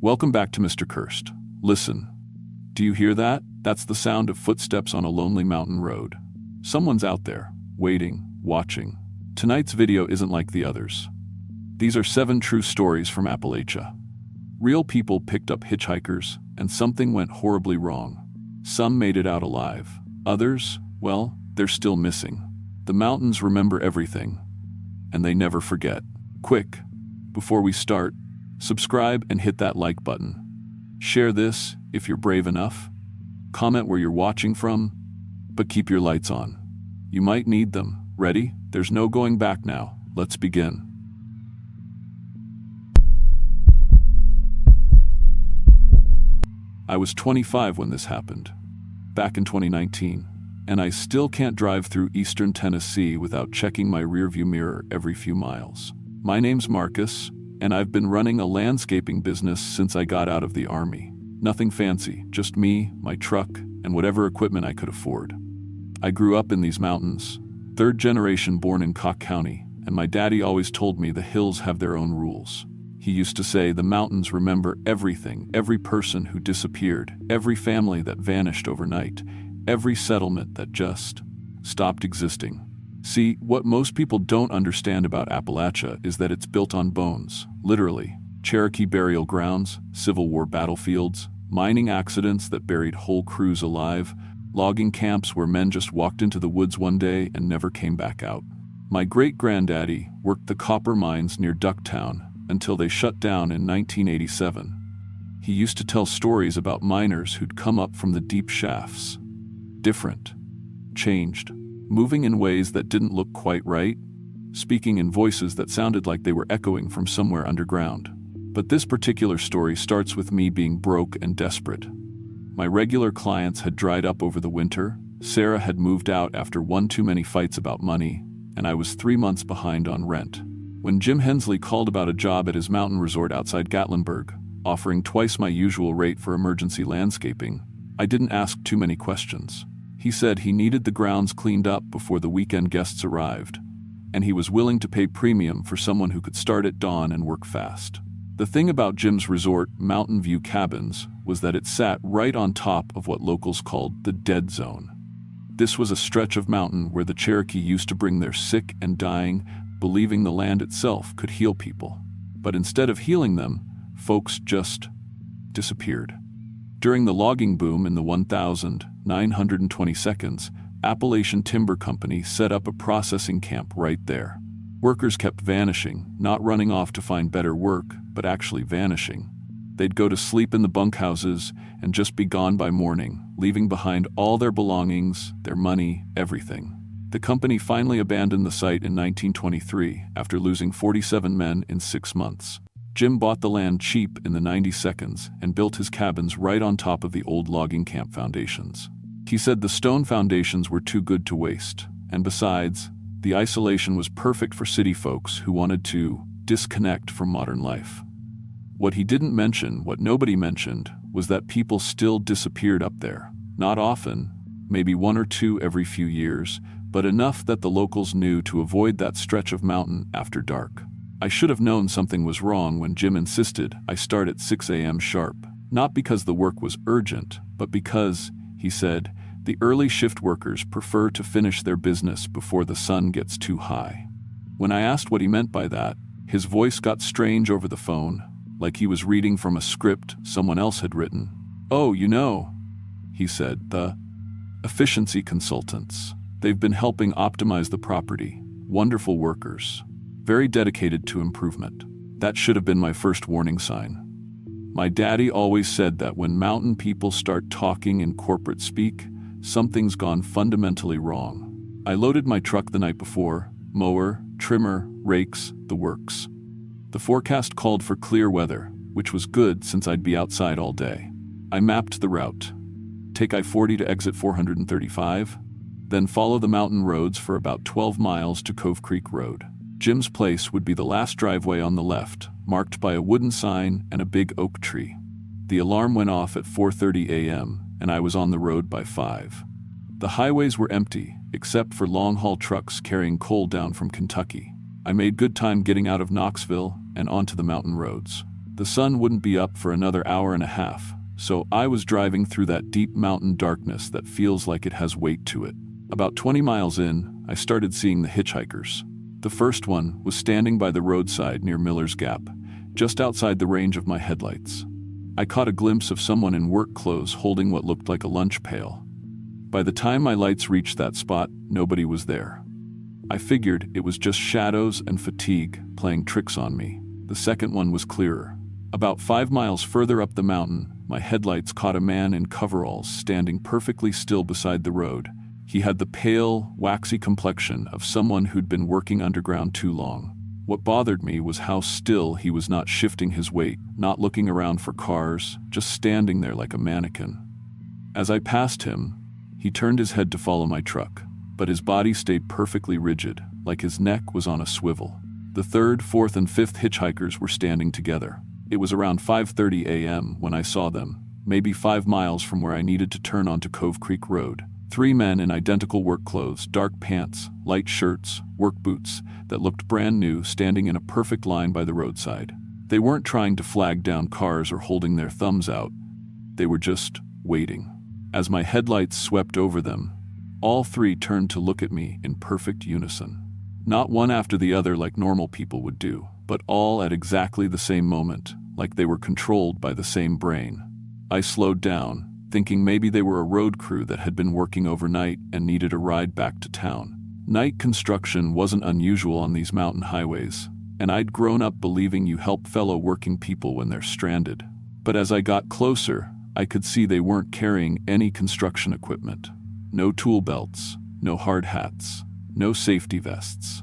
Welcome back to Mr. Cursed. Listen. Do you hear that? That's the sound of footsteps on a lonely mountain road. Someone's out there, waiting, watching. Tonight's video isn't like the others. These are 7 true stories from Appalachia. Real people picked up hitchhikers, and something went horribly wrong. Some made it out alive. Others, well, they're still missing. The mountains remember everything, and they never forget. Quick, before we start, subscribe and hit that like button. Share this if you're brave enough. Comment where you're watching from, but keep your lights on. You might need them. Ready? There's no going back now. Let's begin. I was 25 when this happened, back in 2019, and I still can't drive through eastern Tennessee without checking my rearview mirror every few miles. My name's Marcus, and I've been running a landscaping business since I got out of the Army. Nothing fancy, just me, my truck, and whatever equipment I could afford. I grew up in these mountains, 3rd generation born in Cook County, and my daddy always told me the hills have their own rules. He used to say the mountains remember everything, every person who disappeared, every family that vanished overnight, every settlement that just stopped existing. See, what most people don't understand about Appalachia is that it's built on bones, literally. Cherokee burial grounds, Civil War battlefields, mining accidents that buried whole crews alive, logging camps where men just walked into the woods one day and never came back out. My great-granddaddy worked the copper mines near Ducktown until they shut down in 1987. He used to tell stories about miners who'd come up from the deep shafts. Different. Changed. Moving in ways that didn't look quite right. Speaking in voices that sounded like they were echoing from somewhere underground. But this particular story starts with me being broke and desperate. My regular clients had dried up over the winter, Sarah had moved out after one too many fights about money, and I was 3 months behind on rent. When Jim Hensley called about a job at his mountain resort outside Gatlinburg, offering twice my usual rate for emergency landscaping, I didn't ask too many questions. He said he needed the grounds cleaned up before the weekend guests arrived, and he was willing to pay premium for someone who could start at dawn and work fast. The thing about Jim's resort, Mountain View Cabins, was that it sat right on top of what locals called the dead zone. This was a stretch of mountain where the Cherokee used to bring their sick and dying, believing the land itself could heal people. But instead of healing them, folks just disappeared. During the logging boom in the 1922nd, Appalachian Timber Company set up a processing camp right there. Workers kept vanishing, not running off to find better work, but actually vanishing. They'd go to sleep in the bunkhouses and just be gone by morning, leaving behind all their belongings, their money, everything. The company finally abandoned the site in 1923 after losing 47 men in 6 months. Jim bought the land cheap in the 90s and built his cabins right on top of the old logging camp foundations. He said the stone foundations were too good to waste, and besides, the isolation was perfect for city folks who wanted to disconnect from modern life. What he didn't mention, what nobody mentioned, was that people still disappeared up there. Not often, maybe 1 or 2 every few years, but enough that the locals knew to avoid that stretch of mountain after dark. I should have known something was wrong when Jim insisted I start at 6 a.m. sharp, not because the work was urgent, but because, he said, the early shift workers prefer to finish their business before the sun gets too high. When I asked what he meant by that, his voice got strange over the phone, like he was reading from a script someone else had written. "Oh, you know," he said, "the efficiency consultants. They've been helping optimize the property. Wonderful workers. Very dedicated to improvement." That should have been my first warning sign. My daddy always said that when mountain people start talking in corporate speak, something's gone fundamentally wrong. I loaded my truck the night before, mower, trimmer, rakes, the works. The forecast called for clear weather, which was good since I'd be outside all day. I mapped the route. Take I-40 to exit 435, then follow the mountain roads for about 12 miles to Cove Creek Road. Jim's place would be the last driveway on the left, marked by a wooden sign and a big oak tree. The alarm went off at 4:30 a.m., and I was on the road by 5. The highways were empty, except for long-haul trucks carrying coal down from Kentucky. I made good time getting out of Knoxville and onto the mountain roads. The sun wouldn't be up for another hour and a half, so I was driving through that deep mountain darkness that feels like it has weight to it. About 20 miles in, I started seeing the hitchhikers. The first one was standing by the roadside near Miller's Gap, just outside the range of my headlights. I caught a glimpse of someone in work clothes holding what looked like a lunch pail. By the time my lights reached that spot, nobody was there. I figured it was just shadows and fatigue playing tricks on me. The second one was clearer. About 5 miles further up the mountain, my headlights caught a man in coveralls standing perfectly still beside the road. He had the pale, waxy complexion of someone who'd been working underground too long. What bothered me was how still he was, not shifting his weight, not looking around for cars, just standing there like a mannequin. As I passed him, he turned his head to follow my truck, but his body stayed perfectly rigid, like his neck was on a swivel. The third, fourth, and fifth hitchhikers were standing together. It was around 5:30 a.m. when I saw them, maybe 5 miles from where I needed to turn onto Cove Creek Road. 3 men in identical work clothes, dark pants, light shirts, work boots, that looked brand new, standing in a perfect line by the roadside. They weren't trying to flag down cars or holding their thumbs out. They were just waiting. As my headlights swept over them, all 3 turned to look at me in perfect unison. Not one after the other like normal people would do, but all at exactly the same moment, like they were controlled by the same brain. I slowed down, thinking maybe they were a road crew that had been working overnight and needed a ride back to town. Night construction wasn't unusual on these mountain highways, and I'd grown up believing you help fellow working people when they're stranded. But as I got closer, I could see they weren't carrying any construction equipment. No tool belts, no hard hats, no safety vests.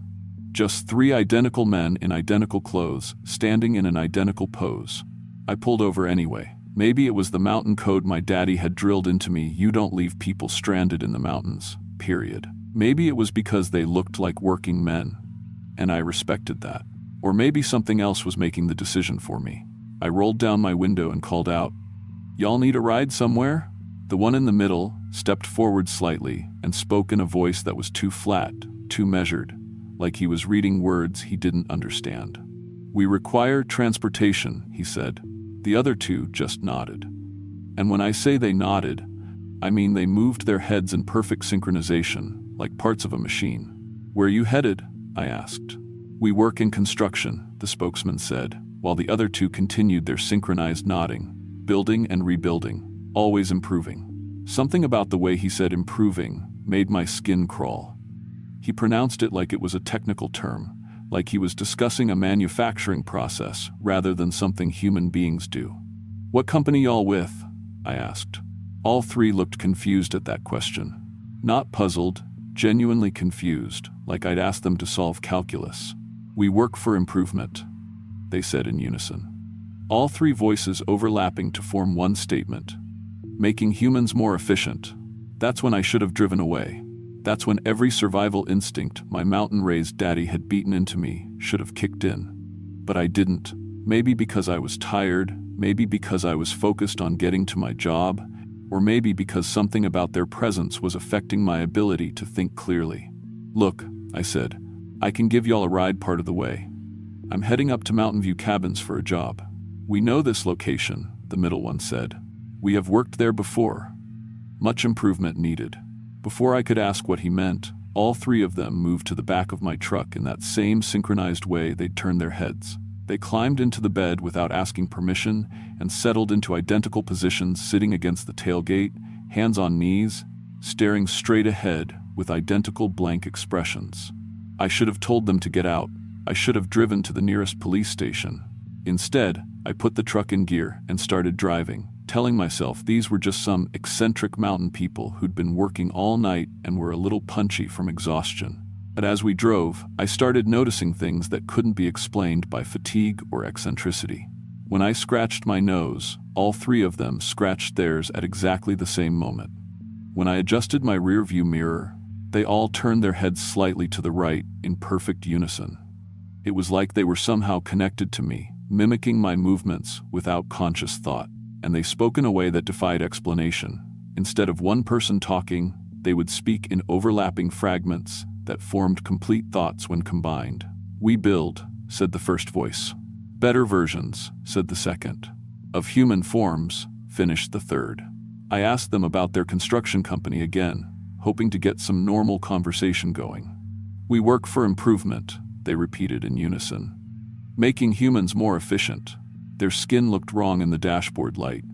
Just 3 identical men in identical clothes, standing in an identical pose. I pulled over anyway. Maybe it was the mountain code my daddy had drilled into me: you don't leave people stranded in the mountains, period. Maybe it was because they looked like working men, and I respected that. Or maybe something else was making the decision for me. I rolled down my window and called out, "Y'all need a ride somewhere?" The one in the middle stepped forward slightly and spoke in a voice that was too flat, too measured, like he was reading words he didn't understand. "We require transportation," he said. The other 2 just nodded. And when I say they nodded, I mean they moved their heads in perfect synchronization, like parts of a machine. "Where you headed?" I asked. "We work in construction," the spokesman said, while the other 2 continued their synchronized nodding, building and rebuilding, always improving. Something about the way he said improving made my skin crawl. He pronounced it like it was a technical term, like he was discussing a manufacturing process rather than something human beings do. "What company y'all with?" I asked. All 3 looked confused at that question. Not puzzled, genuinely confused, like I'd asked them to solve calculus. "We work for improvement," they said in unison. All 3 voices overlapping to form one statement. "Making humans more efficient." That's when I should have driven away. That's when every survival instinct my mountain-raised daddy had beaten into me should have kicked in. But I didn't. Maybe because I was tired, maybe because I was focused on getting to my job, or maybe because something about their presence was affecting my ability to think clearly. "Look," I said, "I can give y'all a ride part of the way. I'm heading up to Mountain View Cabins for a job." "We know this location," the middle one said. "We have worked there before. Much improvement needed." Before I could ask what he meant, all 3 of them moved to the back of my truck in that same synchronized way they'd turned their heads. They climbed into the bed without asking permission and settled into identical positions, sitting against the tailgate, hands on knees, staring straight ahead with identical blank expressions. I should have told them to get out. I should have driven to the nearest police station. Instead, I put the truck in gear and started driving, telling myself these were just some eccentric mountain people who'd been working all night and were a little punchy from exhaustion. But as we drove, I started noticing things that couldn't be explained by fatigue or eccentricity. When I scratched my nose, all 3 of them scratched theirs at exactly the same moment. When I adjusted my rearview mirror, they all turned their heads slightly to the right in perfect unison. It was like they were somehow connected to me, mimicking my movements without conscious thought. And they spoke in a way that defied explanation. Instead of one person talking, they would speak in overlapping fragments that formed complete thoughts when combined. "We build," said the first voice. Better versions, said the second. Of human forms, finished the third. I asked them about their construction company again, hoping to get some normal conversation going. We work for improvement, they repeated in unison. Making humans more efficient. Their skin looked wrong in the dashboard light.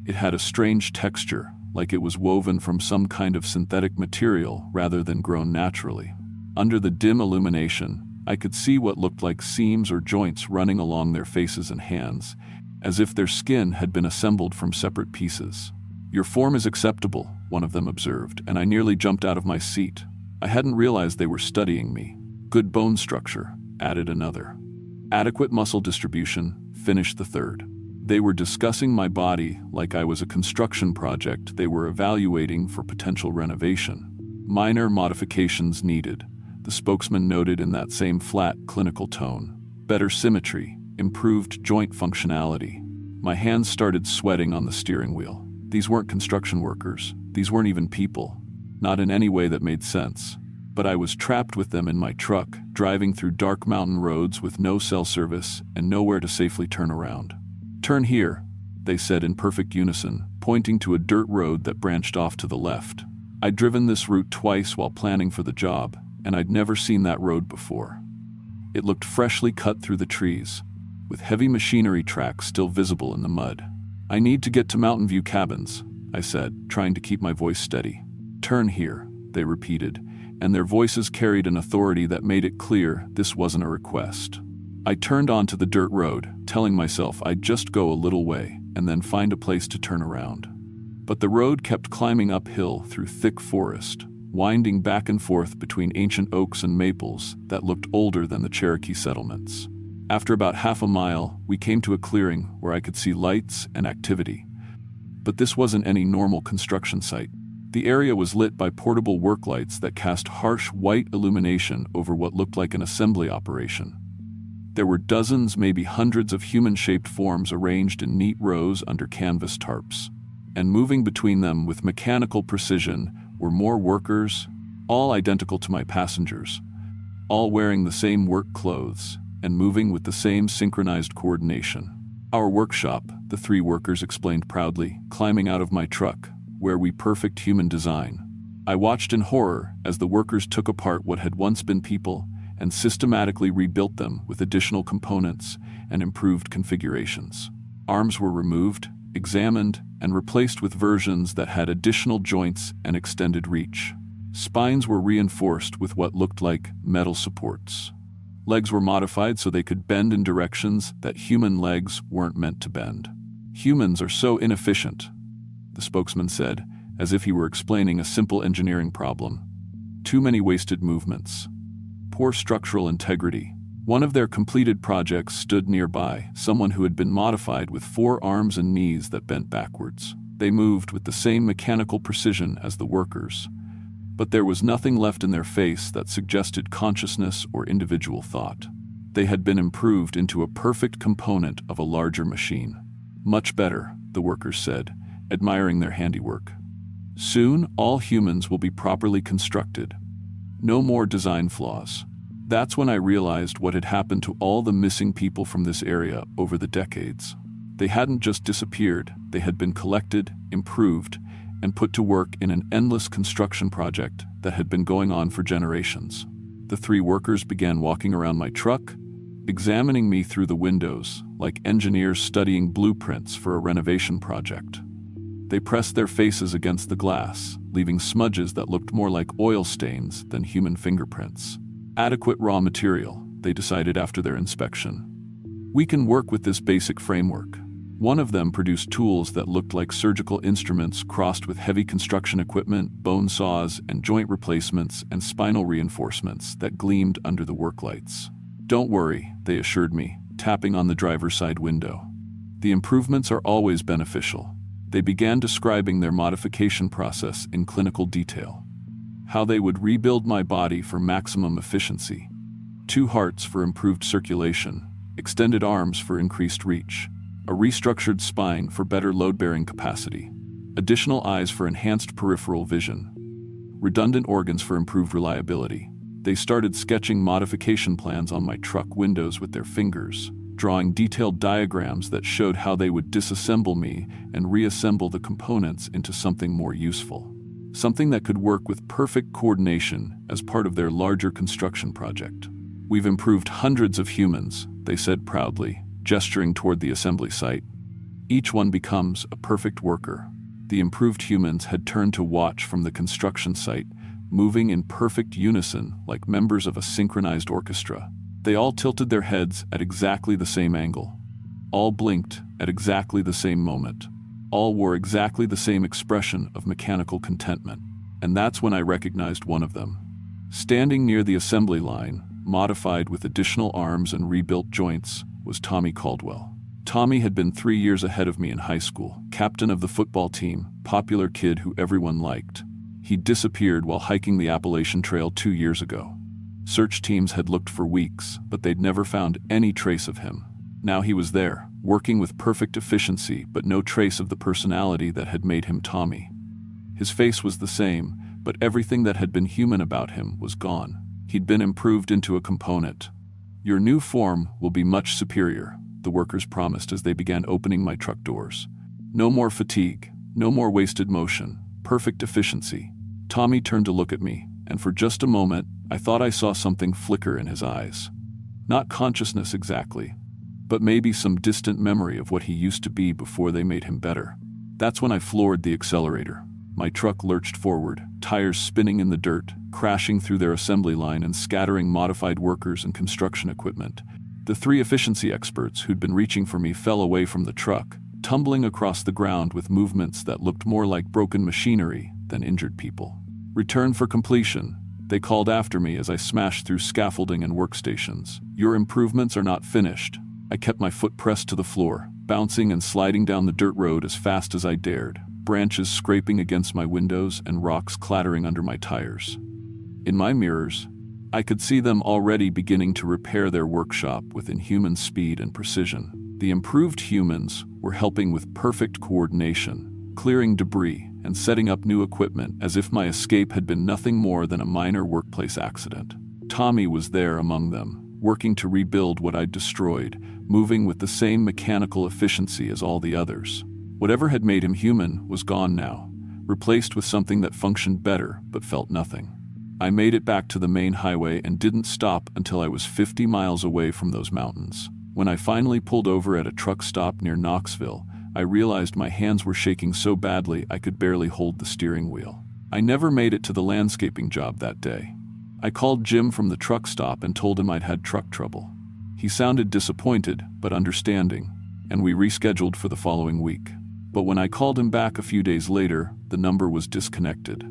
It had a strange texture, like it was woven from some kind of synthetic material rather than grown naturally. Under the dim illumination, I could see what looked like seams or joints running along their faces and hands, as if their skin had been assembled from separate pieces. Your form is acceptable, one of them observed, and I nearly jumped out of my seat. I hadn't realized they were studying me. Good bone structure, added another. Adequate muscle distribution, finished the third. They were discussing my body like I was a construction project they were evaluating for potential renovation. Minor modifications needed, the spokesman noted in that same flat, clinical tone. Better symmetry, improved joint functionality. My hands started sweating on the steering wheel. These weren't construction workers. These weren't even people. Not in any way that made sense. But I was trapped with them in my truck, driving through dark mountain roads with no cell service and nowhere to safely turn around. Turn here, they said in perfect unison, pointing to a dirt road that branched off to the left. I'd driven this route twice while planning for the job, and I'd never seen that road before. It looked freshly cut through the trees, with heavy machinery tracks still visible in the mud. I need to get to Mountain View Cabins, I said, trying to keep my voice steady. Turn here, they repeated, and their voices carried an authority that made it clear this wasn't a request. I turned onto the dirt road, telling myself I'd just go a little way and then find a place to turn around. But the road kept climbing uphill through thick forest, winding back and forth between ancient oaks and maples that looked older than the Cherokee settlements. After about half a mile, we came to a clearing where I could see lights and activity. But this wasn't any normal construction site. The area was lit by portable work lights that cast harsh white illumination over what looked like an assembly operation. There were dozens, maybe hundreds of human-shaped forms arranged in neat rows under canvas tarps. And moving between them with mechanical precision were more workers, all identical to my passengers, all wearing the same work clothes and moving with the same synchronized coordination. Our workshop, the three workers explained proudly, climbing out of my truck, where we perfect human design. I watched in horror as the workers took apart what had once been people and systematically rebuilt them with additional components and improved configurations. Arms were removed, examined, and replaced with versions that had additional joints and extended reach. Spines were reinforced with what looked like metal supports. Legs were modified so they could bend in directions that human legs weren't meant to bend. Humans are so inefficient, the spokesman said, as if he were explaining a simple engineering problem. Too many wasted movements. Poor structural integrity. One of their completed projects stood nearby, someone who had been modified with 4 arms and knees that bent backwards. They moved with the same mechanical precision as the workers, but there was nothing left in their face that suggested consciousness or individual thought. They had been improved into a perfect component of a larger machine. Much better, the workers said, admiring their handiwork. Soon, all humans will be properly constructed. No more design flaws. That's when I realized what had happened to all the missing people from this area over the decades. They hadn't just disappeared, they had been collected, improved, and put to work in an endless construction project that had been going on for generations. The 3 workers began walking around my truck, examining me through the windows like engineers studying blueprints for a renovation project. They pressed their faces against the glass, leaving smudges that looked more like oil stains than human fingerprints. Adequate raw material, they decided after their inspection. We can work with this basic framework. One of them produced tools that looked like surgical instruments crossed with heavy construction equipment, bone saws, and joint replacements and spinal reinforcements that gleamed under the work lights. Don't worry, they assured me, tapping on the driver's side window. The improvements are always beneficial. They began describing their modification process in clinical detail. How they would rebuild my body for maximum efficiency. 2 hearts for improved circulation, extended arms for increased reach, a restructured spine for better load-bearing capacity, additional eyes for enhanced peripheral vision, redundant organs for improved reliability. They started sketching modification plans on my truck windows with their fingers, drawing detailed diagrams that showed how they would disassemble me and reassemble the components into something more useful. Something that could work with perfect coordination as part of their larger construction project. "We've improved hundreds of humans," they said proudly, gesturing toward the assembly site. "Each one becomes a perfect worker." The improved humans had turned to watch from the construction site, moving in perfect unison like members of a synchronized orchestra. They all tilted their heads at exactly the same angle. All blinked at exactly the same moment. All wore exactly the same expression of mechanical contentment. And that's when I recognized one of them. Standing near the assembly line, modified with additional arms and rebuilt joints, was Tommy Caldwell. Tommy had been 3 years ahead of me in high school, captain of the football team, popular kid who everyone liked. He disappeared while hiking the Appalachian Trail 2 years ago. Search teams had looked for weeks, but they'd never found any trace of him. Now he was there, working with perfect efficiency, but no trace of the personality that had made him Tommy. His face was the same, but everything that had been human about him was gone. He'd been improved into a component. "Your new form will be much superior," the workers promised as they began opening my truck doors. "No more fatigue, no more wasted motion, perfect efficiency." Tommy turned to look at me, and for just a moment, I thought I saw something flicker in his eyes. Not consciousness exactly, but maybe some distant memory of what he used to be before they made him better. That's when I floored the accelerator. My truck lurched forward, tires spinning in the dirt, crashing through their assembly line and scattering modified workers and construction equipment. The 3 efficiency experts who'd been reaching for me fell away from the truck, tumbling across the ground with movements that looked more like broken machinery than injured people. "Return for completion," they called after me as I smashed through scaffolding and workstations. "Your improvements are not finished." I kept my foot pressed to the floor, bouncing and sliding down the dirt road as fast as I dared, branches scraping against my windows and rocks clattering under my tires. In my mirrors, I could see them already beginning to repair their workshop with inhuman speed and precision. The improved humans were helping with perfect coordination, clearing debris and setting up new equipment as if my escape had been nothing more than a minor workplace accident. Tommy was there among them, working to rebuild what I'd destroyed, moving with the same mechanical efficiency as all the others. Whatever had made him human was gone now, replaced with something that functioned better but felt nothing. I made it back to the main highway and didn't stop until I was 50 miles away from those mountains. When I finally pulled over at a truck stop near Knoxville, I realized my hands were shaking so badly I could barely hold the steering wheel. I never made it to the landscaping job that day. I called Jim from the truck stop and told him I'd had truck trouble. He sounded disappointed, but understanding, and we rescheduled for the following week. But when I called him back a few days later, the number was disconnected.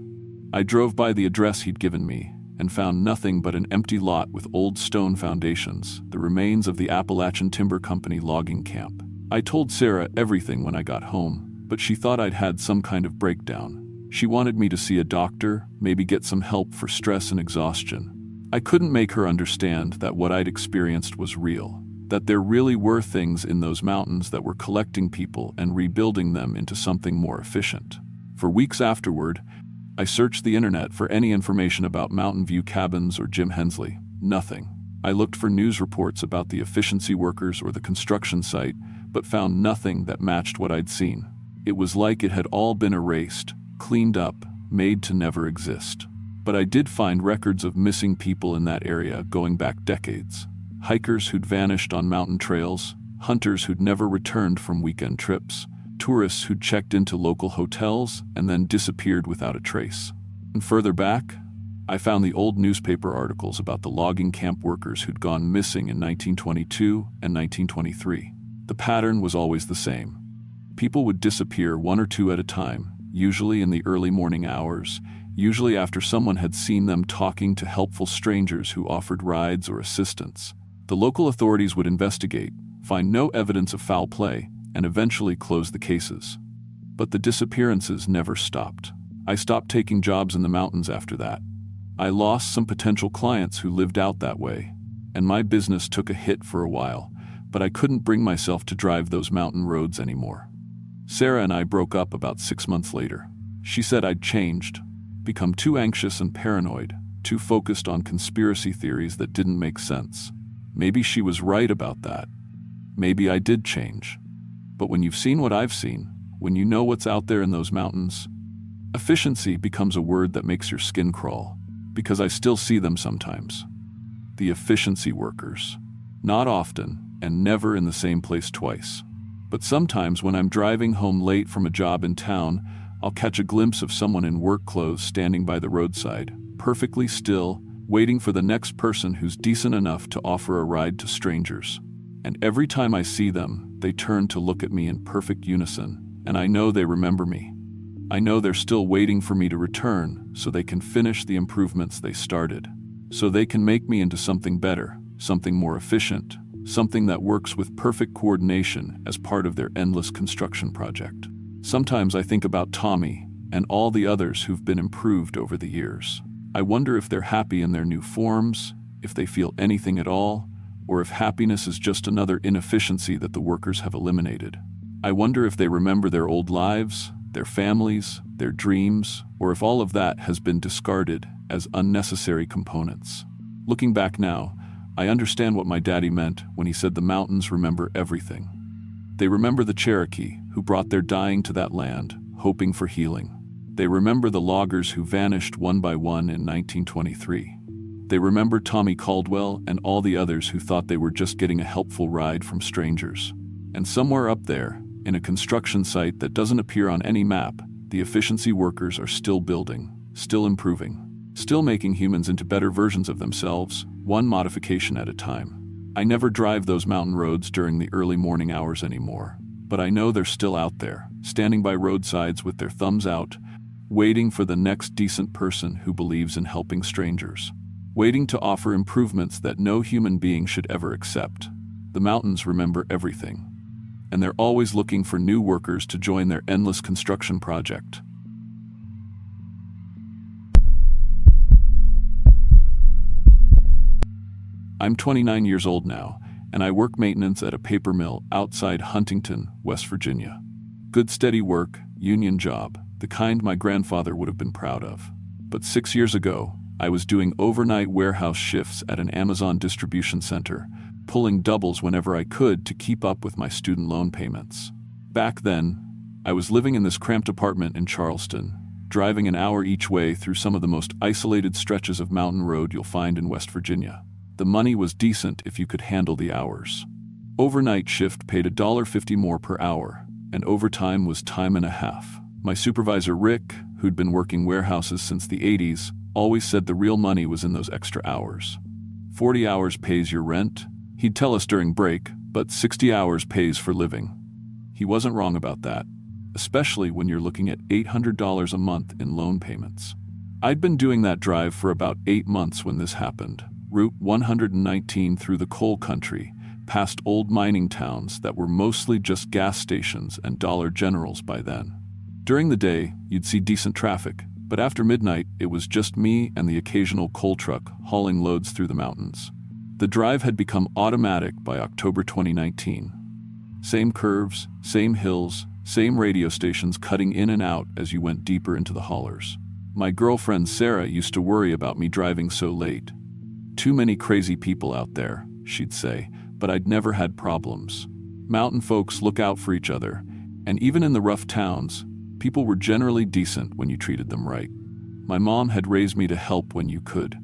I drove by the address he'd given me and found nothing but an empty lot with old stone foundations, the remains of the Appalachian Timber Company logging camp. I told Sarah everything when I got home, but she thought I'd had some kind of breakdown. She wanted me to see a doctor, maybe get some help for stress and exhaustion. I couldn't make her understand that what I'd experienced was real, that there really were things in those mountains that were collecting people and rebuilding them into something more efficient. For weeks afterward, I searched the internet for any information about Mountain View Cabins or Jim Hensley. Nothing. I looked for news reports about the efficiency workers or the construction site, but found nothing that matched what I'd seen. It was like it had all been erased, cleaned up, made to never exist. But I did find records of missing people in that area going back decades. Hikers who'd vanished on mountain trails, hunters who'd never returned from weekend trips, tourists who'd checked into local hotels and then disappeared without a trace. And further back, I found the old newspaper articles about the logging camp workers who'd gone missing in 1922 and 1923. The pattern was always the same. People would disappear 1 or 2 at a time, usually in the early morning hours, usually after someone had seen them talking to helpful strangers who offered rides or assistance. The local authorities would investigate, find no evidence of foul play, and eventually close the cases. But the disappearances never stopped. I stopped taking jobs in the mountains after that. I lost some potential clients who lived out that way, and my business took a hit for a while, but I couldn't bring myself to drive those mountain roads anymore. Sarah and I broke up about 6 months later. She said I'd changed, become too anxious and paranoid, too focused on conspiracy theories that didn't make sense. Maybe she was right about that. maybe I did change. But when you've seen what I've seen, when you know what's out there in those mountains, efficiency becomes a word that makes your skin crawl, because I still see them sometimes. The efficiency workers. Not often, and never in the same place twice. But sometimes when I'm driving home late from a job in town, I'll catch a glimpse of someone in work clothes standing by the roadside, perfectly still, waiting for the next person who's decent enough to offer a ride to strangers. And every time I see them, they turn to look at me in perfect unison, and I know they remember me. I know they're still waiting for me to return so they can finish the improvements they started, so they can make me into something better, something more efficient, something that works with perfect coordination as part of their endless construction project. Sometimes I think about Tommy and all the others who've been improved over the years. I wonder if they're happy in their new forms, if they feel anything at all, or if happiness is just another inefficiency that the workers have eliminated. I wonder if they remember their old lives, their families, their dreams, or if all of that has been discarded as unnecessary components. Looking back now, I understand what my daddy meant when he said the mountains remember everything. They remember the Cherokee who brought their dying to that land, hoping for healing. They remember the loggers who vanished one by one in 1923. They remember Tommy Caldwell and all the others who thought they were just getting a helpful ride from strangers. And somewhere up there, in a construction site that doesn't appear on any map, the efficiency workers are still building, still improving, still making humans into better versions of themselves, one modification at a time. I never drive those mountain roads during the early morning hours anymore, but I know they're still out there, standing by roadsides with their thumbs out, waiting for the next decent person who believes in helping strangers, waiting to offer improvements that no human being should ever accept. The mountains remember everything, and they're always looking for new workers to join their endless construction project. I'm 29 years old now, and I work maintenance at a paper mill outside Huntington, West Virginia. Good steady work, union job, the kind my grandfather would have been proud of. But 6 years ago, I was doing overnight warehouse shifts at an Amazon distribution center, pulling doubles whenever I could to keep up with my student loan payments. Back then, I was living in this cramped apartment in Charleston, driving an hour each way through some of the most isolated stretches of mountain road you'll find in West Virginia. The money was decent if you could handle the hours. Overnight shift paid $1.50 more per hour, and overtime was time and a half. My supervisor Rick, who'd been working warehouses since the 80s, always said the real money was in those extra hours. 40 hours pays your rent, he'd tell us during break, but 60 hours pays for living. He wasn't wrong about that, especially when you're looking at $800 a month in loan payments. I'd been doing that drive for about 8 months when this happened. Route 119 through the coal country, past old mining towns that were mostly just gas stations and Dollar Generals by then. During the day, you'd see decent traffic, but after midnight, it was just me and the occasional coal truck hauling loads through the mountains. The drive had become automatic by October 2019. Same curves, same hills, same radio stations cutting in and out as you went deeper into the haulers. My girlfriend Sarah used to worry about me driving so late. Too many crazy people out there, she'd say, but I'd never had problems. Mountain folks look out for each other, and even in the rough towns, people were generally decent when you treated them right. My mom had raised me to help when you could.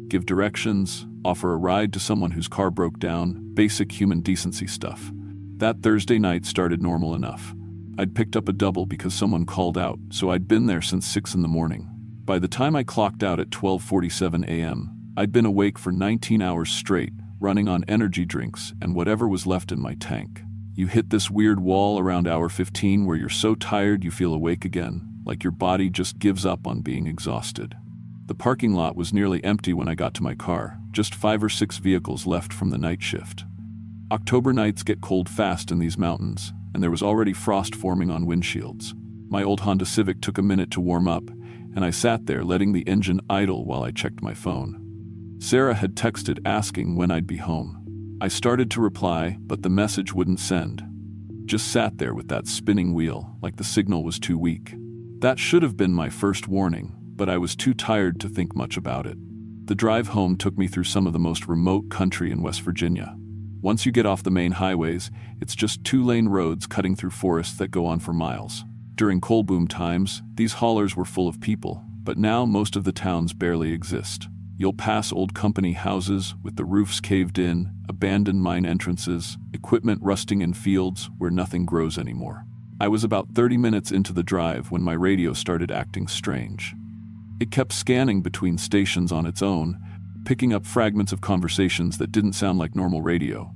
Give directions, offer a ride to someone whose car broke down, basic human decency stuff. That Thursday night started normal enough. I'd picked up a double because someone called out, so I'd been there since 6 in the morning. By the time I clocked out at 12:47 a.m., I'd been awake for 19 hours straight, running on energy drinks and whatever was left in my tank. You hit this weird wall around hour 15 where you're so tired you feel awake again, like your body just gives up on being exhausted. The parking lot was nearly empty when I got to my car, just 5 or 6 vehicles left from the night shift. October nights get cold fast in these mountains, and there was already frost forming on windshields. My old Honda Civic took a minute to warm up, and I sat there letting the engine idle while I checked my phone. Sarah had texted asking when I'd be home. I started to reply, but the message wouldn't send. Just sat there with that spinning wheel, like the signal was too weak. That should have been my first warning, but I was too tired to think much about it. The drive home took me through some of the most remote country in West Virginia. Once you get off the main highways, it's just two-lane roads cutting through forests that go on for miles. During coal boom times, these haulers were full of people, but now most of the towns barely exist. You'll pass old company houses with the roofs caved in, abandoned mine entrances, equipment rusting in fields where nothing grows anymore. I was about 30 minutes into the drive when my radio started acting strange. It kept scanning between stations on its own, picking up fragments of conversations that didn't sound like normal radio.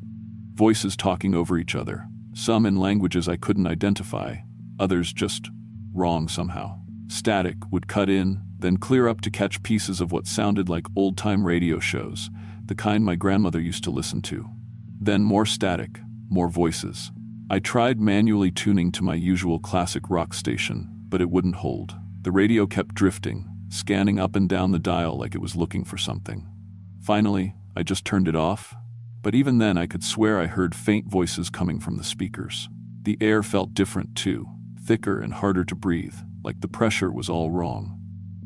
Voices talking over each other, some in languages I couldn't identify, others just wrong somehow. Static would cut in, then clear up to catch pieces of what sounded like old-time radio shows, the kind my grandmother used to listen to. Then more static, more voices. I tried manually tuning to my usual classic rock station, but it wouldn't hold. The radio kept drifting, scanning up and down the dial like it was looking for something. Finally, I just turned it off, but even then I could swear I heard faint voices coming from the speakers. The air felt different too, thicker and harder to breathe, like the pressure was all wrong.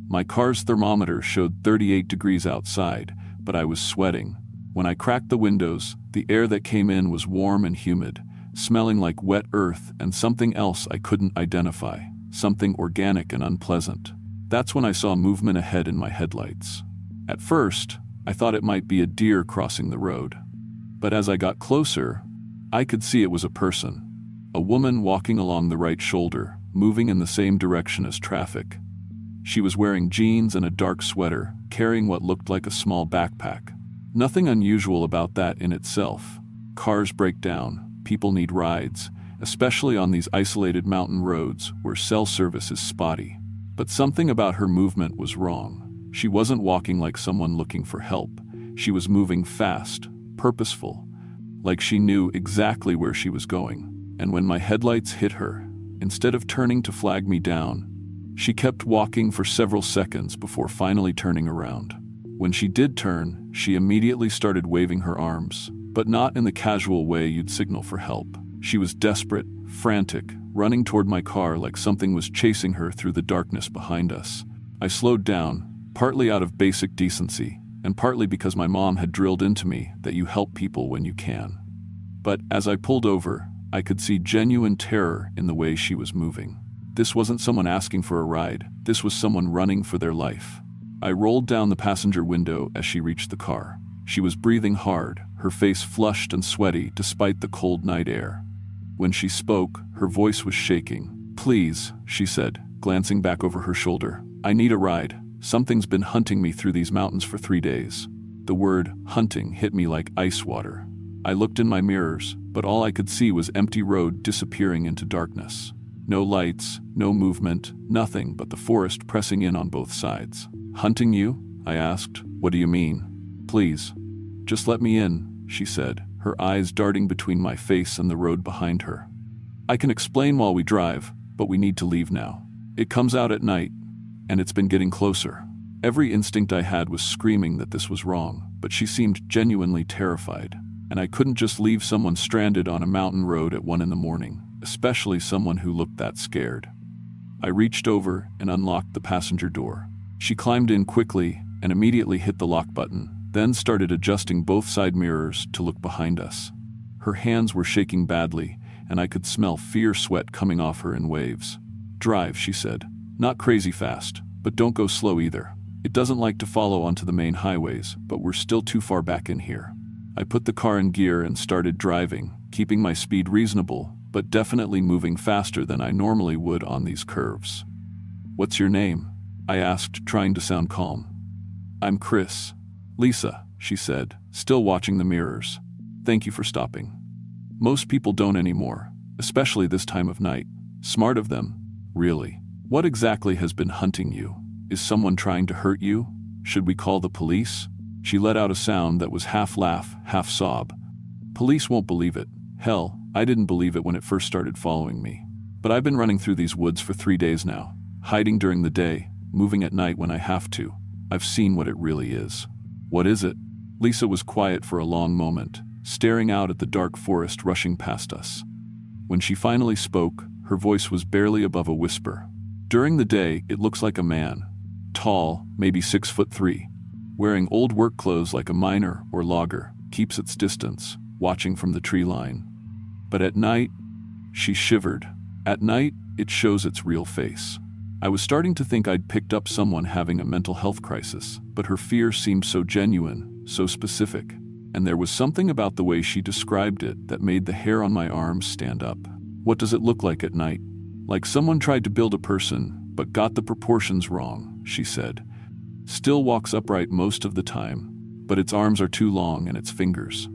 My car's thermometer showed 38 degrees outside, but I was sweating. When I cracked the windows, the air that came in was warm and humid, smelling like wet earth and something else I couldn't identify, something organic and unpleasant. That's when I saw movement ahead in my headlights. At first, I thought it might be a deer crossing the road. But as I got closer, I could see it was a person. A woman walking along the right shoulder, moving in the same direction as traffic. She was wearing jeans and a dark sweater, carrying what looked like a small backpack. Nothing unusual about that in itself. Cars break down, people need rides, especially on these isolated mountain roads where cell service is spotty. But something about her movement was wrong. She wasn't walking like someone looking for help. She was moving fast, purposeful, like she knew exactly where she was going. And when my headlights hit her, instead of turning to flag me down, she kept walking for several seconds before finally turning around. When she did turn, she immediately started waving her arms, but not in the casual way you'd signal for help. She was desperate, frantic, running toward my car like something was chasing her through the darkness behind us. I slowed down, partly out of basic decency, and partly because my mom had drilled into me that you help people when you can. But as I pulled over, I could see genuine terror in the way she was moving. This wasn't someone asking for a ride, this was someone running for their life. I rolled down the passenger window as she reached the car. She was breathing hard, her face flushed and sweaty despite the cold night air. When she spoke, her voice was shaking. "Please," she said, glancing back over her shoulder. "I need a ride. Something's been hunting me through these mountains for 3 days." The word hunting hit me like ice water. I looked in my mirrors, but all I could see was empty road disappearing into darkness. No lights, no movement, nothing but the forest pressing in on both sides. "Hunting you?" I asked. "What do you mean?" "Please, just let me in," she said, her eyes darting between my face and the road behind her. "I can explain while we drive, but we need to leave now. It comes out at night, and it's been getting closer." Every instinct I had was screaming that this was wrong, but she seemed genuinely terrified, and I couldn't just leave someone stranded on a mountain road at 1 a.m, especially someone who looked that scared. I reached over and unlocked the passenger door. She climbed in quickly and immediately hit the lock button, then started adjusting both side mirrors to look behind us. Her hands were shaking badly, and I could smell fear sweat coming off her in waves. "Drive," she said. "Not crazy fast, but don't go slow either. It doesn't like to follow onto the main highways, but we're still too far back in here." I put the car in gear and started driving, keeping my speed reasonable, but definitely moving faster than I normally would on these curves. "What's your name?" I asked, trying to sound calm. "I'm Chris." "Lisa," she said, still watching the mirrors. "Thank you for stopping." Most people don't anymore, especially this time of night. Smart of them. Really. "What exactly has been hunting you? Is someone trying to hurt you? Should we call the police?" She let out a sound that was half laugh, half sob. "Police won't believe it. Hell, I didn't believe it when it first started following me. But I've been running through these woods for 3 days now, hiding during the day, moving at night when I have to. I've seen what it really is." "What is it?" Lisa was quiet for a long moment, staring out at the dark forest rushing past us. When she finally spoke, her voice was barely above a whisper. "During the day, it looks like a man. Tall, maybe 6'3", wearing old work clothes like a miner or logger, keeps its distance. watching from the tree line. But at night, she shivered. At night, it shows its real face. I was starting to think I'd picked up someone having a mental health crisis, but her fear seemed so genuine, so specific, and there was something about the way she described it that made the hair on my arms stand up. What does it look like at night? Like someone tried to build a person, but got the proportions wrong, she said. Still walks upright most of the time, but its arms are too long and its fingers.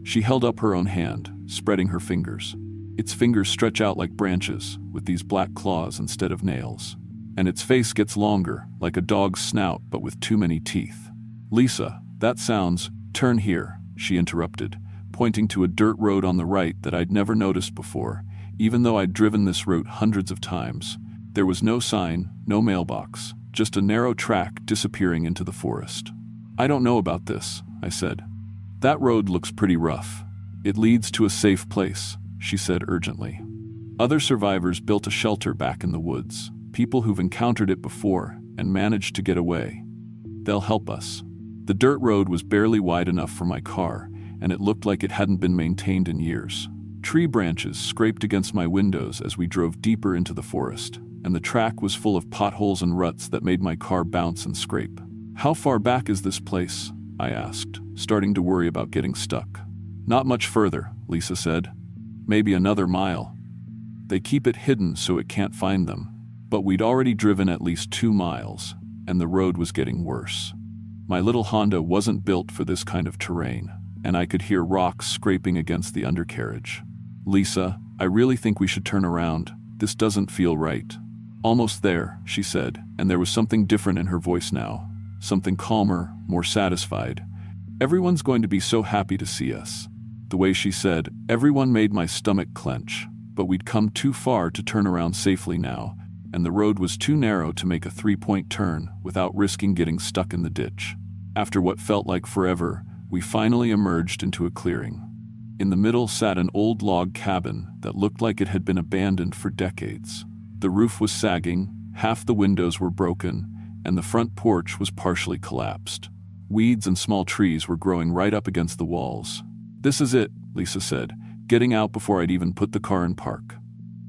She held up her own hand, spreading her fingers. Its fingers stretch out like branches, with these black claws instead of nails. And its face gets longer, like a dog's snout, but with too many teeth. Lisa, that sounds— Turn here, she interrupted, pointing to a dirt road on the right that I'd never noticed before, even though I'd driven this route hundreds of times. There was no sign, no mailbox, just a narrow track disappearing into the forest. I don't know about this, I said. That road looks pretty rough. It leads to a safe place, she said urgently. Other survivors built a shelter back in the woods, people who've encountered it before and managed to get away. They'll help us. The dirt road was barely wide enough for my car, and it looked like it hadn't been maintained in years. Tree branches scraped against my windows as we drove deeper into the forest, and the track was full of potholes and ruts that made my car bounce and scrape. How far back is this place? I asked, starting to worry about getting stuck. Not much further, Lisa said. Maybe another mile. They keep it hidden so it can't find them. But we'd already driven at least 2 miles, and the road was getting worse. My little Honda wasn't built for this kind of terrain, and I could hear rocks scraping against the undercarriage. Lisa, I really think we should turn around. This doesn't feel right. Almost there, she said, and there was something different in her voice now. Something calmer, more satisfied. Everyone's going to be so happy to see us. The way she said, everyone made my stomach clench, but we'd come too far to turn around safely now, and the road was too narrow to make a 3-point turn without risking getting stuck in the ditch. After what felt like forever, we finally emerged into a clearing. In the middle sat an old log cabin that looked like it had been abandoned for decades. The roof was sagging, half the windows were broken, and the front porch was partially collapsed. Weeds and small trees were growing right up against the walls. "This is it," Lisa said, getting out before I'd even put the car in park.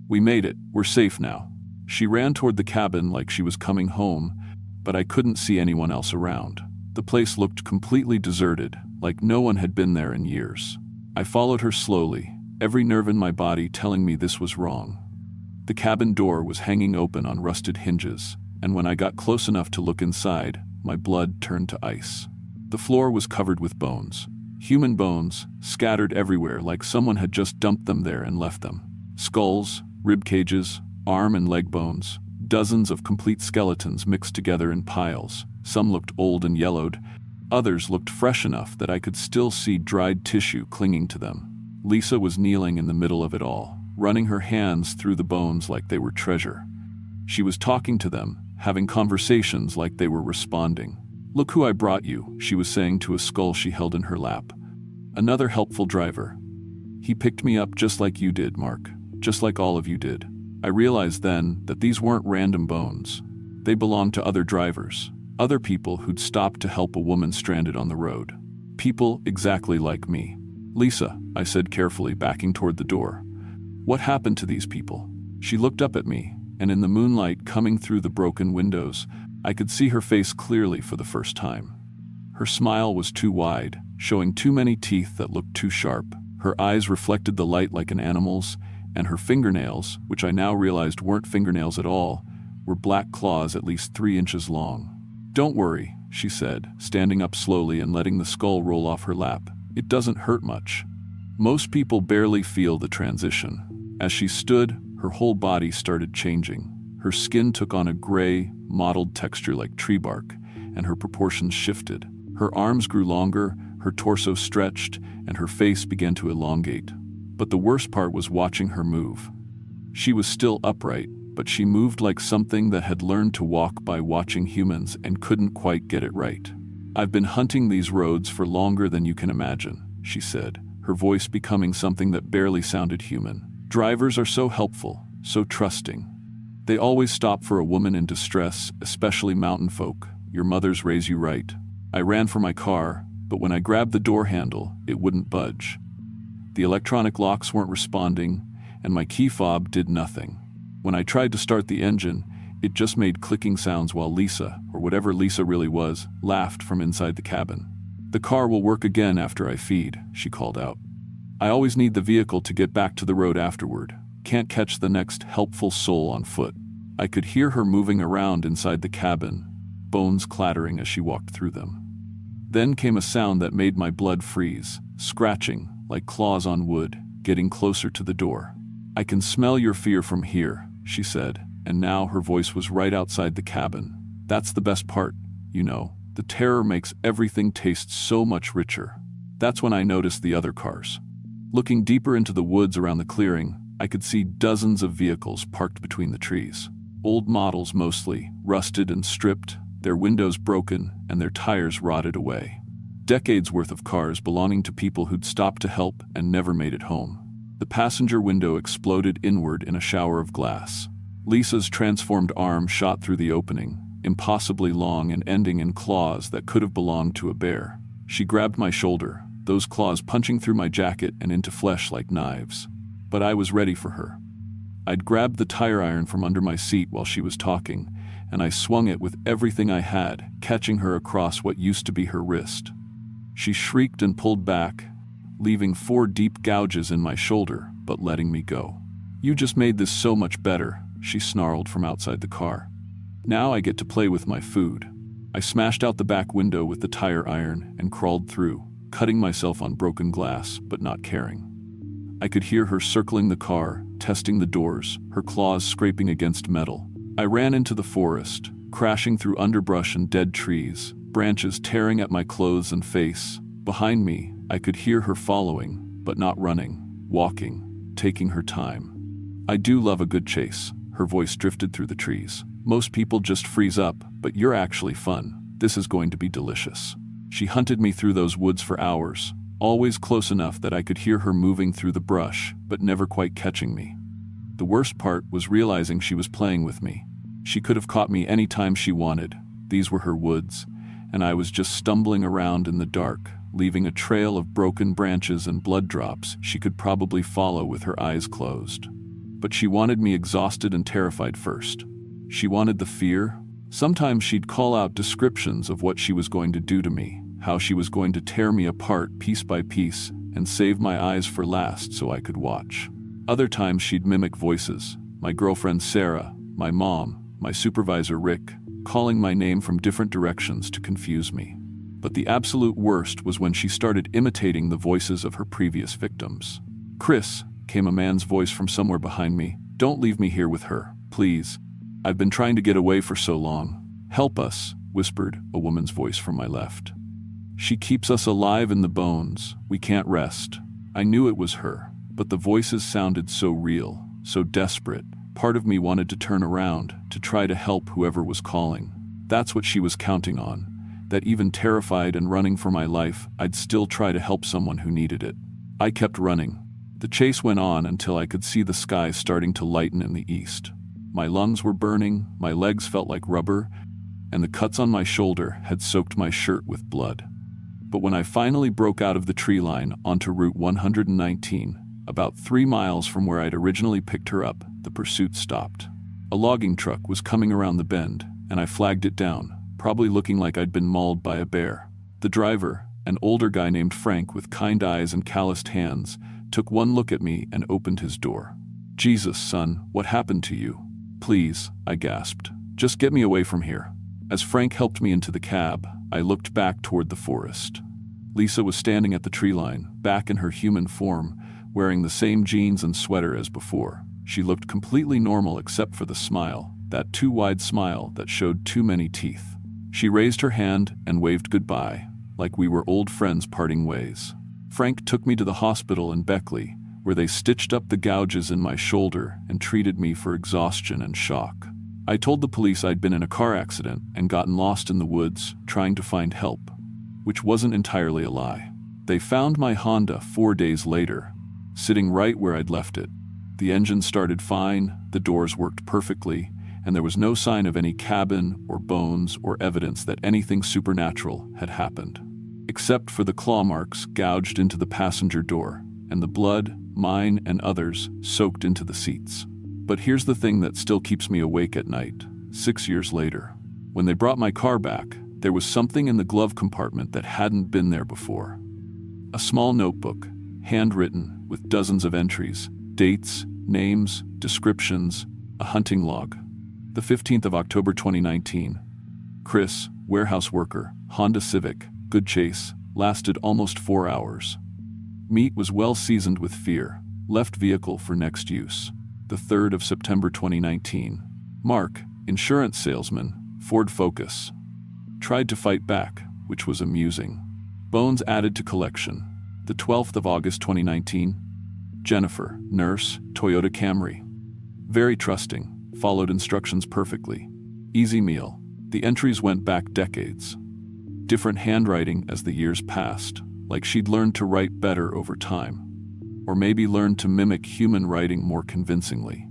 "We made it. We're safe now." She ran toward the cabin like she was coming home, but I couldn't see anyone else around. The place looked completely deserted, like no one had been there in years. I followed her slowly, every nerve in my body telling me this was wrong. The cabin door was hanging open on rusted hinges, and when I got close enough to look inside, my blood turned to ice. The floor was covered with bones. Human bones, scattered everywhere like someone had just dumped them there and left them. Skulls, rib cages, arm and leg bones, dozens of complete skeletons mixed together in piles. Some looked old and yellowed. Others looked fresh enough that I could still see dried tissue clinging to them. Lisa was kneeling in the middle of it all, running her hands through the bones like they were treasure. She was talking to them, having conversations like they were responding. "Look who I brought you," she was saying to a skull she held in her lap. "Another helpful driver. He picked me up just like you did, Mark, just like all of you did." I realized then that these weren't random bones. They belonged to other drivers, other people who'd stopped to help a woman stranded on the road. People exactly like me. "Lisa," I said carefully, backing toward the door. "What happened to these people?" She looked up at me, and in the moonlight coming through the broken windows, I could see her face clearly for the first time. Her smile was too wide, showing too many teeth that looked too sharp. Her eyes reflected the light like an animal's, and her fingernails, which I now realized weren't fingernails at all, were black claws at least 3 inches long. "Don't worry," she said, standing up slowly and letting the skull roll off her lap. "It doesn't hurt much." Most people barely feel the transition. As she stood, her whole body started changing. Her skin took on a gray, mottled texture like tree bark, and her proportions shifted. Her arms grew longer, her torso stretched, and her face began to elongate. But the worst part was watching her move. She was still upright, but she moved like something that had learned to walk by watching humans and couldn't quite get it right. "I've been hunting these roads for longer than you can imagine," she said, her voice becoming something that barely sounded human. "Drivers are so helpful, so trusting. They always stop for a woman in distress, especially mountain folk. Your mothers raise you right." I ran for my car, but when I grabbed the door handle, it wouldn't budge. The electronic locks weren't responding, and my key fob did nothing. When I tried to start the engine, it just made clicking sounds while Lisa, or whatever Lisa really was, laughed from inside the cabin. "The car will work again after I feed," she called out. "I always need the vehicle to get back to the road afterward. Can't catch the next helpful soul on foot." I could hear her moving around inside the cabin, bones clattering as she walked through them. Then came a sound that made my blood freeze, scratching, like claws on wood, getting closer to the door. "I can smell your fear from here," she said, and now her voice was right outside the cabin. "That's the best part, you know. The terror makes everything taste so much richer." That's when I noticed the other cars. Looking deeper into the woods around the clearing, I could see dozens of vehicles parked between the trees. Old models mostly, rusted and stripped, their windows broken and their tires rotted away. Decades worth of cars belonging to people who'd stopped to help and never made it home. The passenger window exploded inward in a shower of glass. Lisa's transformed arm shot through the opening, impossibly long and ending in claws that could have belonged to a bear. She grabbed my shoulder, those claws punching through my jacket and into flesh like knives. But I was ready for her. I'd grabbed the tire iron from under my seat while she was talking, and I swung it with everything I had, catching her across what used to be her wrist. She shrieked and pulled back, leaving 4 deep gouges in my shoulder, but letting me go. "You just made this so much better," she snarled from outside the car. "Now I get to play with my food." I smashed out the back window with the tire iron and crawled through, cutting myself on broken glass, but not caring. I could hear her circling the car, testing the doors, her claws scraping against metal. I ran into the forest, crashing through underbrush and dead trees, branches tearing at my clothes and face. Behind me, I could hear her following, but not running, walking, taking her time. "I do love a good chase," her voice drifted through the trees. "Most people just freeze up, but you're actually fun. This is going to be delicious." She hunted me through those woods for hours, always close enough that I could hear her moving through the brush, but never quite catching me. The worst part was realizing she was playing with me. She could have caught me any time she wanted. These were her woods, and I was just stumbling around in the dark, leaving a trail of broken branches and blood drops she could probably follow with her eyes closed. But she wanted me exhausted and terrified first. She wanted the fear. Sometimes she'd call out descriptions of what she was going to do to me, how she was going to tear me apart piece by piece and save my eyes for last so I could watch. Other times she'd mimic voices, my girlfriend Sarah, my mom, my supervisor Rick, calling my name from different directions to confuse me. But the absolute worst was when she started imitating the voices of her previous victims. "Chris," came a man's voice from somewhere behind me, "don't leave me here with her, please. I've been trying to get away for so long. Help us," whispered a woman's voice from my left. "She keeps us alive in the bones. We can't rest." I knew it was her, but the voices sounded so real, so desperate. Part of me wanted to turn around, to try to help whoever was calling. That's what she was counting on, that even terrified and running for my life, I'd still try to help someone who needed it. I kept running. The chase went on until I could see the sky starting to lighten in the east. My lungs were burning, my legs felt like rubber, and the cuts on my shoulder had soaked my shirt with blood. But when I finally broke out of the tree line onto Route 119, about 3 miles from where I'd originally picked her up, the pursuit stopped. A logging truck was coming around the bend, and I flagged it down, probably looking like I'd been mauled by a bear. The driver, an older guy named Frank with kind eyes and calloused hands, took one look at me and opened his door. "Jesus, son, what happened to you?" "Please," I gasped. "Just get me away from here." As Frank helped me into the cab, I looked back toward the forest. Lisa was standing at the tree line, back in her human form, wearing the same jeans and sweater as before. She looked completely normal except for the smile, that too wide smile that showed too many teeth. She raised her hand and waved goodbye, like we were old friends parting ways. Frank took me to the hospital in Beckley, where they stitched up the gouges in my shoulder and treated me for exhaustion and shock. I told the police I'd been in a car accident and gotten lost in the woods, trying to find help, which wasn't entirely a lie. They found my Honda 4 days later, sitting right where I'd left it. The engine started fine, the doors worked perfectly, and there was no sign of any cabin or bones or evidence that anything supernatural had happened. Except for the claw marks gouged into the passenger door, and the blood, mine and others, soaked into the seats. But here's the thing that still keeps me awake at night, 6 years later. When they brought my car back, there was something in the glove compartment that hadn't been there before. A small notebook, handwritten, with dozens of entries, dates, names, descriptions, a hunting log. The 15th of October 2019. Chris, warehouse worker, Honda Civic, good chase, lasted almost 4 hours. Meat was well seasoned with fear, left vehicle for next use. The 3rd of September 2019. Mark, insurance salesman, Ford Focus. Tried to fight back, which was amusing. Bones added to collection. The 12th of August 2019. Jennifer, nurse, Toyota Camry. Very trusting, followed instructions perfectly. Easy meal. The entries went back decades. Different handwriting as the years passed, like she'd learned to write better over time. Or maybe learned to mimic human writing more convincingly.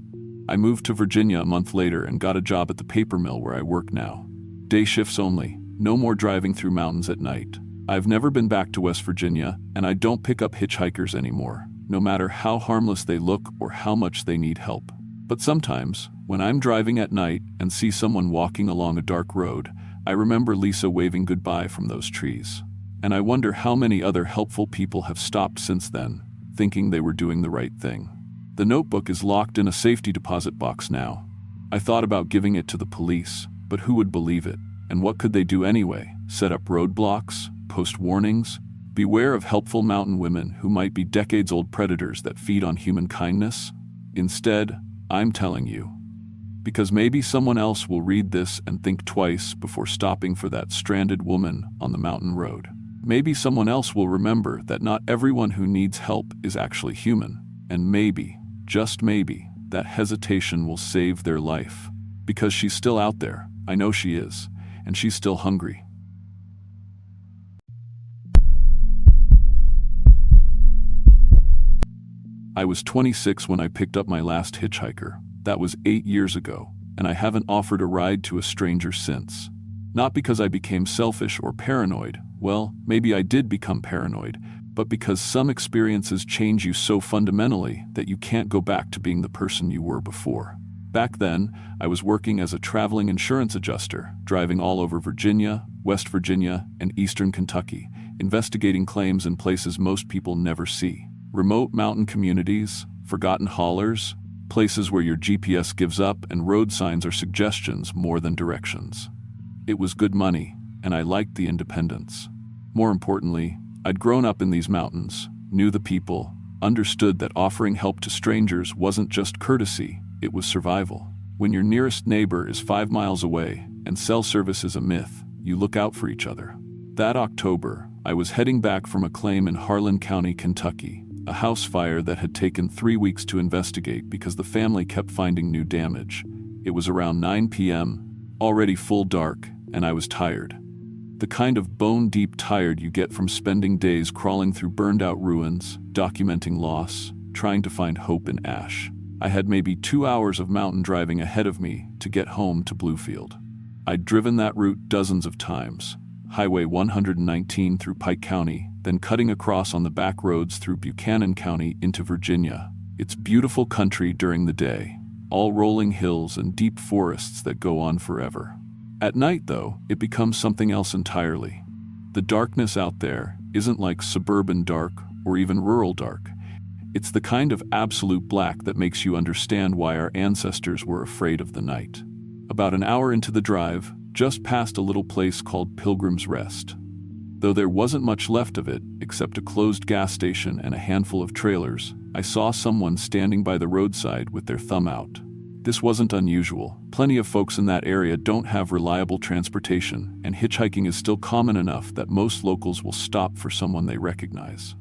I moved to Virginia a month later and got a job at the paper mill where I work now. Day shifts only, no more driving through mountains at night. I've never been back to West Virginia, and I don't pick up hitchhikers anymore, no matter how harmless they look or how much they need help. But sometimes, when I'm driving at night and see someone walking along a dark road, I remember Lisa waving goodbye from those trees. And I wonder how many other helpful people have stopped since then, thinking they were doing the right thing. The notebook is locked in a safety deposit box now. I thought about giving it to the police, but who would believe it? And what could they do anyway? Set up roadblocks? Post warnings? Beware of helpful mountain women who might be decades-old predators that feed on human kindness? Instead, I'm telling you. Because maybe someone else will read this and think twice before stopping for that stranded woman on the mountain road. Maybe someone else will remember that not everyone who needs help is actually human. And maybe, just maybe, that hesitation will save their life. Because she's still out there, I know she is, and she's still hungry. I was 26 when I picked up my last hitchhiker. That was 8 years ago, and I haven't offered a ride to a stranger since. Not because I became selfish or paranoid. Well, maybe I did become paranoid, but because some experiences change you so fundamentally that you can't go back to being the person you were before. Back then, I was working as a traveling insurance adjuster, driving all over Virginia, West Virginia, and Eastern Kentucky, investigating claims in places most people never see. Remote mountain communities, forgotten hollers, places where your GPS gives up and road signs are suggestions more than directions. It was good money, and I liked the independence. More importantly, I'd grown up in these mountains, knew the people, understood that offering help to strangers wasn't just courtesy, it was survival. When your nearest neighbor is 5 miles away and cell service is a myth, you look out for each other. That October, I was heading back from a claim in Harlan County, Kentucky, a house fire that had taken 3 weeks to investigate because the family kept finding new damage. It was around 9 p.m., already full dark, and I was tired. The kind of bone-deep tired you get from spending days crawling through burned-out ruins, documenting loss, trying to find hope in ash. I had maybe 2 hours of mountain driving ahead of me to get home to Bluefield. I'd driven that route dozens of times. Highway 119 through Pike County, then cutting across on the back roads through Buchanan County into Virginia. It's beautiful country during the day, all rolling hills and deep forests that go on forever. At night, though, it becomes something else entirely. The darkness out there isn't like suburban dark or even rural dark. It's the kind of absolute black that makes you understand why our ancestors were afraid of the night. About an hour into the drive, just past a little place called Pilgrim's Rest. Though there wasn't much left of it, except a closed gas station and a handful of trailers, I saw someone standing by the roadside with their thumb out. This wasn't unusual. Plenty of folks in that area don't have reliable transportation, and hitchhiking is still common enough that most locals will stop for someone they recognize.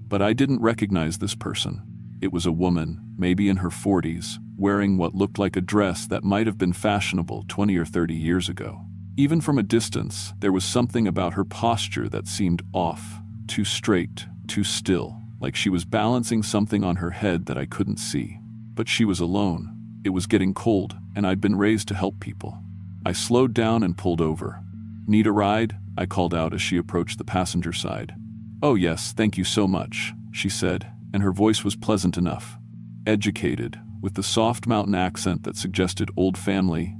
But I didn't recognize this person. It was a woman, maybe in her 40s, wearing what looked like a dress that might have been fashionable 20 or 30 years ago. Even from a distance, there was something about her posture that seemed off, too straight, too still, like she was balancing something on her head that I couldn't see. But she was alone. It was getting cold, and I'd been raised to help people. I slowed down and pulled over. "Need a ride?" I called out as she approached the passenger side. "Oh yes, thank you so much," she said, and her voice was pleasant enough. Educated, with the soft mountain accent that suggested old family,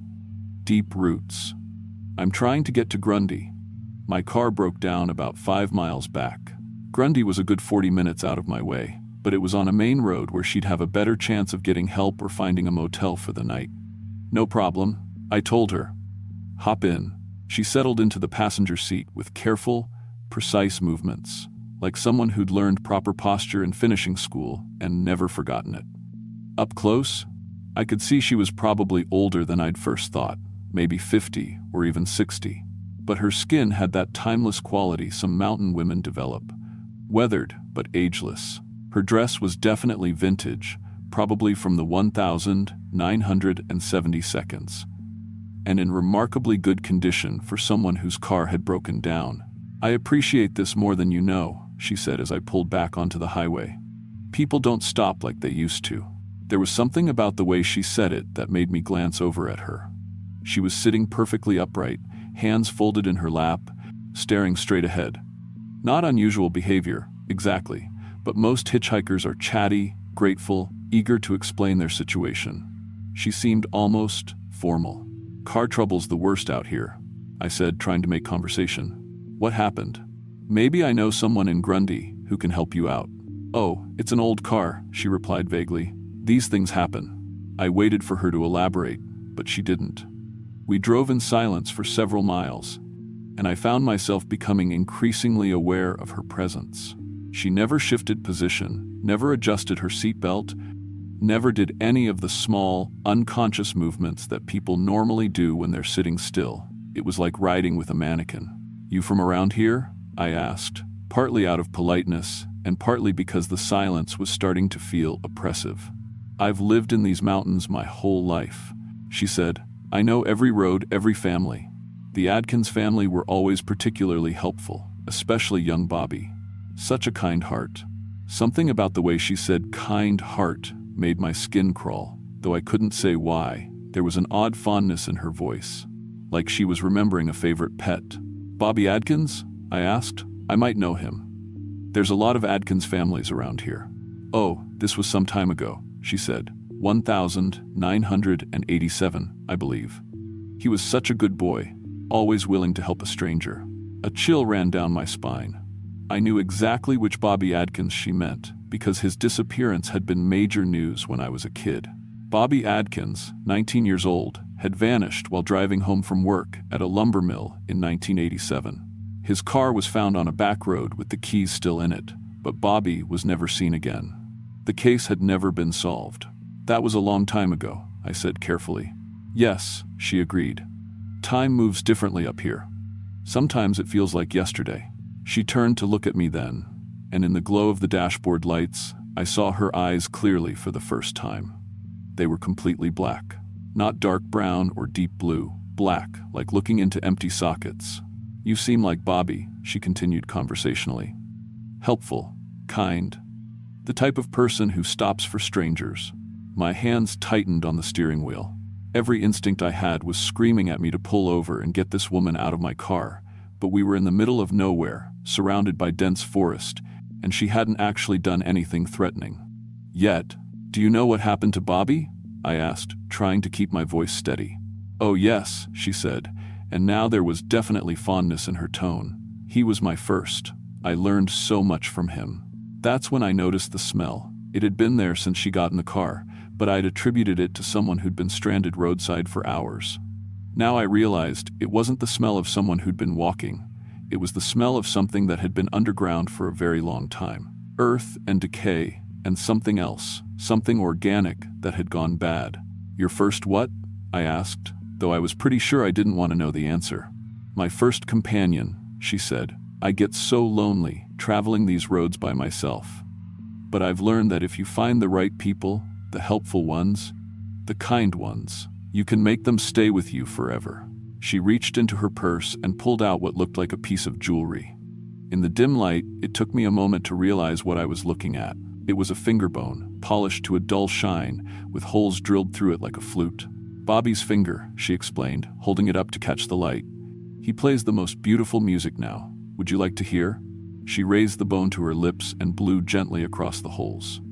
deep roots. I'm trying to get to Grundy. My car broke down about 5 miles back. Grundy was a good 40 minutes out of my way, but it was on a main road where she'd have a better chance of getting help or finding a motel for the night. No problem, I told her. Hop in. She settled into the passenger seat with careful, precise movements, like someone who'd learned proper posture in finishing school and never forgotten it. Up close, I could see she was probably older than I'd first thought, maybe 50 or even 60. But her skin had that timeless quality some mountain women develop, weathered but ageless. Her dress was definitely vintage, probably from the 1972, and in remarkably good condition for someone whose car had broken down. I appreciate this more than you know, she said as I pulled back onto the highway. People don't stop like they used to. There was something about the way she said it that made me glance over at her. She was sitting perfectly upright, hands folded in her lap, staring straight ahead. Not unusual behavior, exactly, but most hitchhikers are chatty, grateful, eager to explain their situation. She seemed almost formal. Car trouble's the worst out here, I said, trying to make conversation. What happened? Maybe I know someone in Grundy who can help you out. Oh, it's an old car, she replied vaguely. These things happen. I waited for her to elaborate, but she didn't. We drove in silence for several miles, and I found myself becoming increasingly aware of her presence. She never shifted position, never adjusted her seatbelt, never did any of the small, unconscious movements that people normally do when they're sitting still. It was like riding with a mannequin. You from around here? I asked, partly out of politeness and partly because the silence was starting to feel oppressive. I've lived in these mountains my whole life, she said. I know every road, every family. The Adkins family were always particularly helpful, especially young Bobby. Such a kind heart. Something about the way she said kind heart made my skin crawl, though I couldn't say why. There was an odd fondness in her voice, like she was remembering a favorite pet. Bobby Adkins? I asked. I might know him. There's a lot of Adkins families around here. Oh, this was some time ago, she said. 1987, I believe. He was such a good boy, always willing to help a stranger. A chill ran down my spine. I knew exactly which Bobby Adkins she meant, because his disappearance had been major news when I was a kid. Bobby Adkins, 19 years old, had vanished while driving home from work at a lumber mill in 1987. His car was found on a back road with the keys still in it, but Bobby was never seen again. The case had never been solved. That was a long time ago, I said carefully. Yes, she agreed. Time moves differently up here. Sometimes it feels like yesterday. She turned to look at me then, and in the glow of the dashboard lights, I saw her eyes clearly for the first time. They were completely black. Not dark brown or deep blue, black, like looking into empty sockets. You seem like Bobby, she continued conversationally. Helpful, kind, the type of person who stops for strangers. My hands tightened on the steering wheel. Every instinct I had was screaming at me to pull over and get this woman out of my car, but we were in the middle of nowhere, surrounded by dense forest, and she hadn't actually done anything threatening. Yet, do you know what happened to Bobby? I asked, trying to keep my voice steady. Oh yes, she said, and now there was definitely fondness in her tone. He was my first. I learned so much from him. That's when I noticed the smell. It had been there since she got in the car, but I'd attributed it to someone who'd been stranded roadside for hours. Now I realized it wasn't the smell of someone who'd been walking. It was the smell of something that had been underground for a very long time. Earth and decay, and something else, something organic that had gone bad. Your first what? I asked, though I was pretty sure I didn't want to know the answer. My first companion, she said. I get so lonely traveling these roads by myself. But I've learned that if you find the right people, the helpful ones, the kind ones, you can make them stay with you forever. She reached into her purse and pulled out what looked like a piece of jewelry. In the dim light, it took me a moment to realize what I was looking at. It was a finger bone, polished to a dull shine, with holes drilled through it like a flute. Bobby's finger, she explained, holding it up to catch the light. He plays the most beautiful music now. Would you like to hear? She raised the bone to her lips and blew gently across the holes.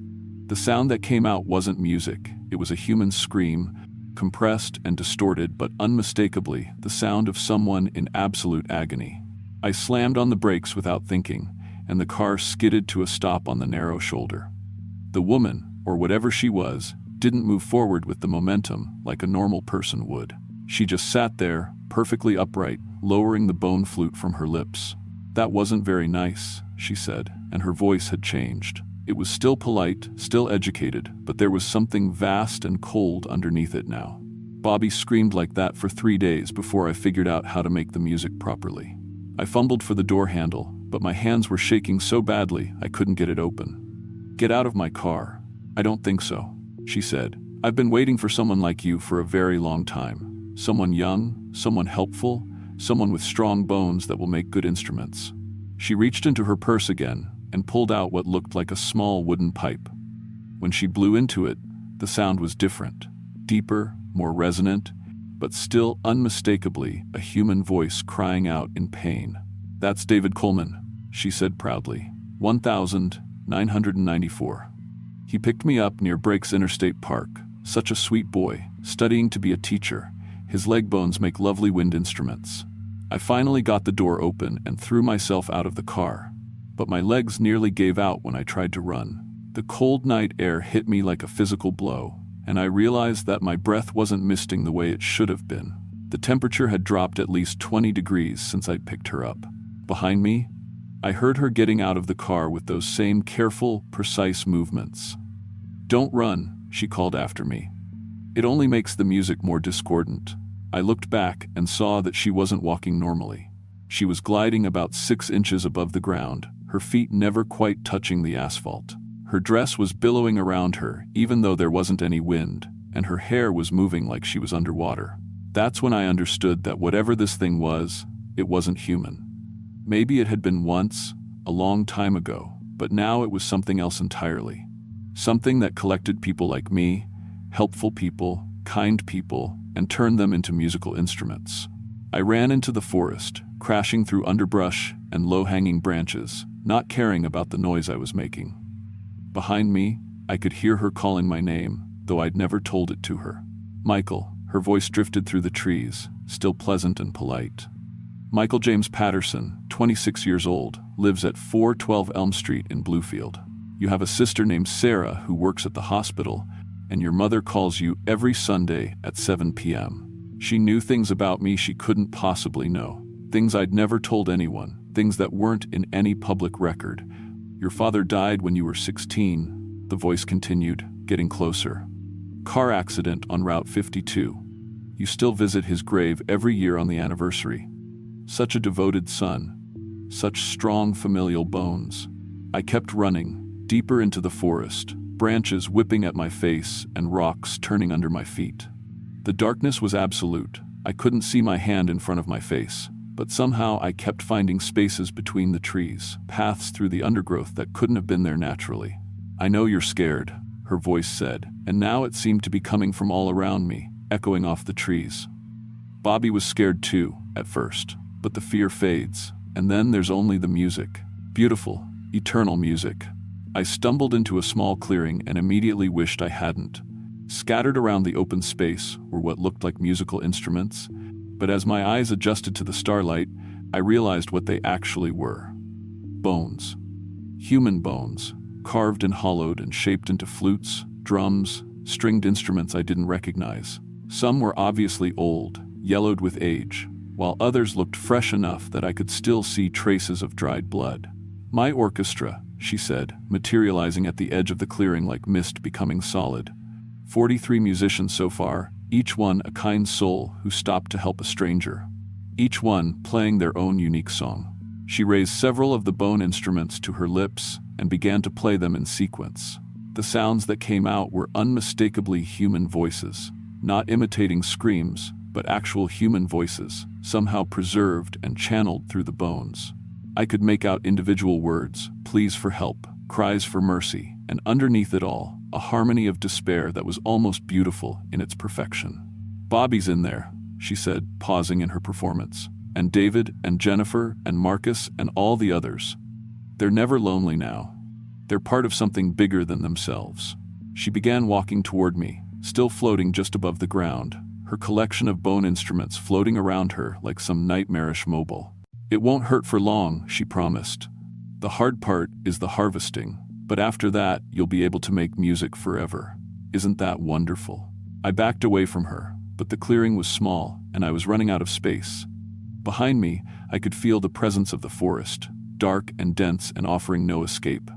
The sound that came out wasn't music, it was a human scream, compressed and distorted but unmistakably the sound of someone in absolute agony. I slammed on the brakes without thinking, and the car skidded to a stop on the narrow shoulder. The woman, or whatever she was, didn't move forward with the momentum like a normal person would. She just sat there, perfectly upright, lowering the bone flute from her lips. "That wasn't very nice," she said, and her voice had changed. It was still polite, still educated, but there was something vast and cold underneath it now. Bobby screamed like that for 3 days before I figured out how to make the music properly. I fumbled for the door handle, but my hands were shaking so badly I couldn't get it open. "Get out of my car." "I don't think so," she said. "I've been waiting for someone like you for a very long time. Someone young, someone helpful, someone with strong bones that will make good instruments." She reached into her purse again and pulled out what looked like a small wooden pipe. When she blew into it, the sound was different, deeper, more resonant, but still unmistakably a human voice crying out in pain. "That's David Coleman," she said proudly. 1994. He picked me up near Breaks Interstate Park. Such a sweet boy, studying to be a teacher. His leg bones make lovely wind instruments. I finally got the door open and threw myself out of the car, but my legs nearly gave out when I tried to run. The cold night air hit me like a physical blow, and I realized that my breath wasn't misting the way it should have been. The temperature had dropped at least 20 degrees since I'd picked her up. Behind me, I heard her getting out of the car with those same careful, precise movements. "Don't run," she called after me. "It only makes the music more discordant." I looked back and saw that she wasn't walking normally. She was gliding about 6 inches above the ground, her feet never quite touching the asphalt. Her dress was billowing around her, even though there wasn't any wind, and her hair was moving like she was underwater. That's when I understood that whatever this thing was, it wasn't human. Maybe it had been once, a long time ago, but now it was something else entirely. Something that collected people like me, helpful people, kind people, and turned them into musical instruments. I ran into the forest, crashing through underbrush and low-hanging branches, not caring about the noise I was making. Behind me, I could hear her calling my name, though I'd never told it to her. "Michael," her voice drifted through the trees, still pleasant and polite. "Michael James Patterson, 26 years old, lives at 412 Elm Street in Bluefield. You have a sister named Sarah who works at the hospital, and your mother calls you every Sunday at 7 p.m. She knew things about me she couldn't possibly know, things I'd never told anyone, things that weren't in any public record. Your father died when you were 16, the voice continued, getting closer. Car accident on Route 52. You still visit his grave every year on the anniversary. Such a devoted son. Such strong familial bones." I kept running, deeper into the forest, branches whipping at my face and rocks turning under my feet. The darkness was absolute. I couldn't see my hand in front of my face, but somehow I kept finding spaces between the trees, paths through the undergrowth that couldn't have been there naturally. "I know you're scared," her voice said, and now it seemed to be coming from all around me, echoing off the trees. Bobby was scared too, at first, but the fear fades, and then there's only the music. Beautiful, eternal music. I stumbled into a small clearing and immediately wished I hadn't. Scattered around the open space were what looked like musical instruments, but as my eyes adjusted to the starlight, I realized what they actually were. Bones. Human bones, carved and hollowed and shaped into flutes, drums, stringed instruments I didn't recognize. Some were obviously old, yellowed with age, while others looked fresh enough that I could still see traces of dried blood. "My orchestra," she said, materializing at the edge of the clearing like mist becoming solid. 43 musicians so far, each one a kind soul who stopped to help a stranger. Each one playing their own unique song. She raised several of the bone instruments to her lips and began to play them in sequence. The sounds that came out were unmistakably human voices, not imitating screams, but actual human voices, somehow preserved and channeled through the bones. I could make out individual words, pleas for help, cries for mercy, and underneath it all, a harmony of despair that was almost beautiful in its perfection. "Bobby's in there," she said, pausing in her performance, "and David and Jennifer and Marcus and all the others." They're never lonely now. They're part of something bigger than themselves. She began walking toward me, still floating just above the ground, her collection of bone instruments floating around her like some nightmarish mobile. "It won't hurt for long," she promised. "The hard part is the harvesting, but after that, you'll be able to make music forever. Isn't that wonderful?" I backed away from her, but the clearing was small, and I was running out of space. Behind me, I could feel the presence of the forest, dark and dense and offering no escape.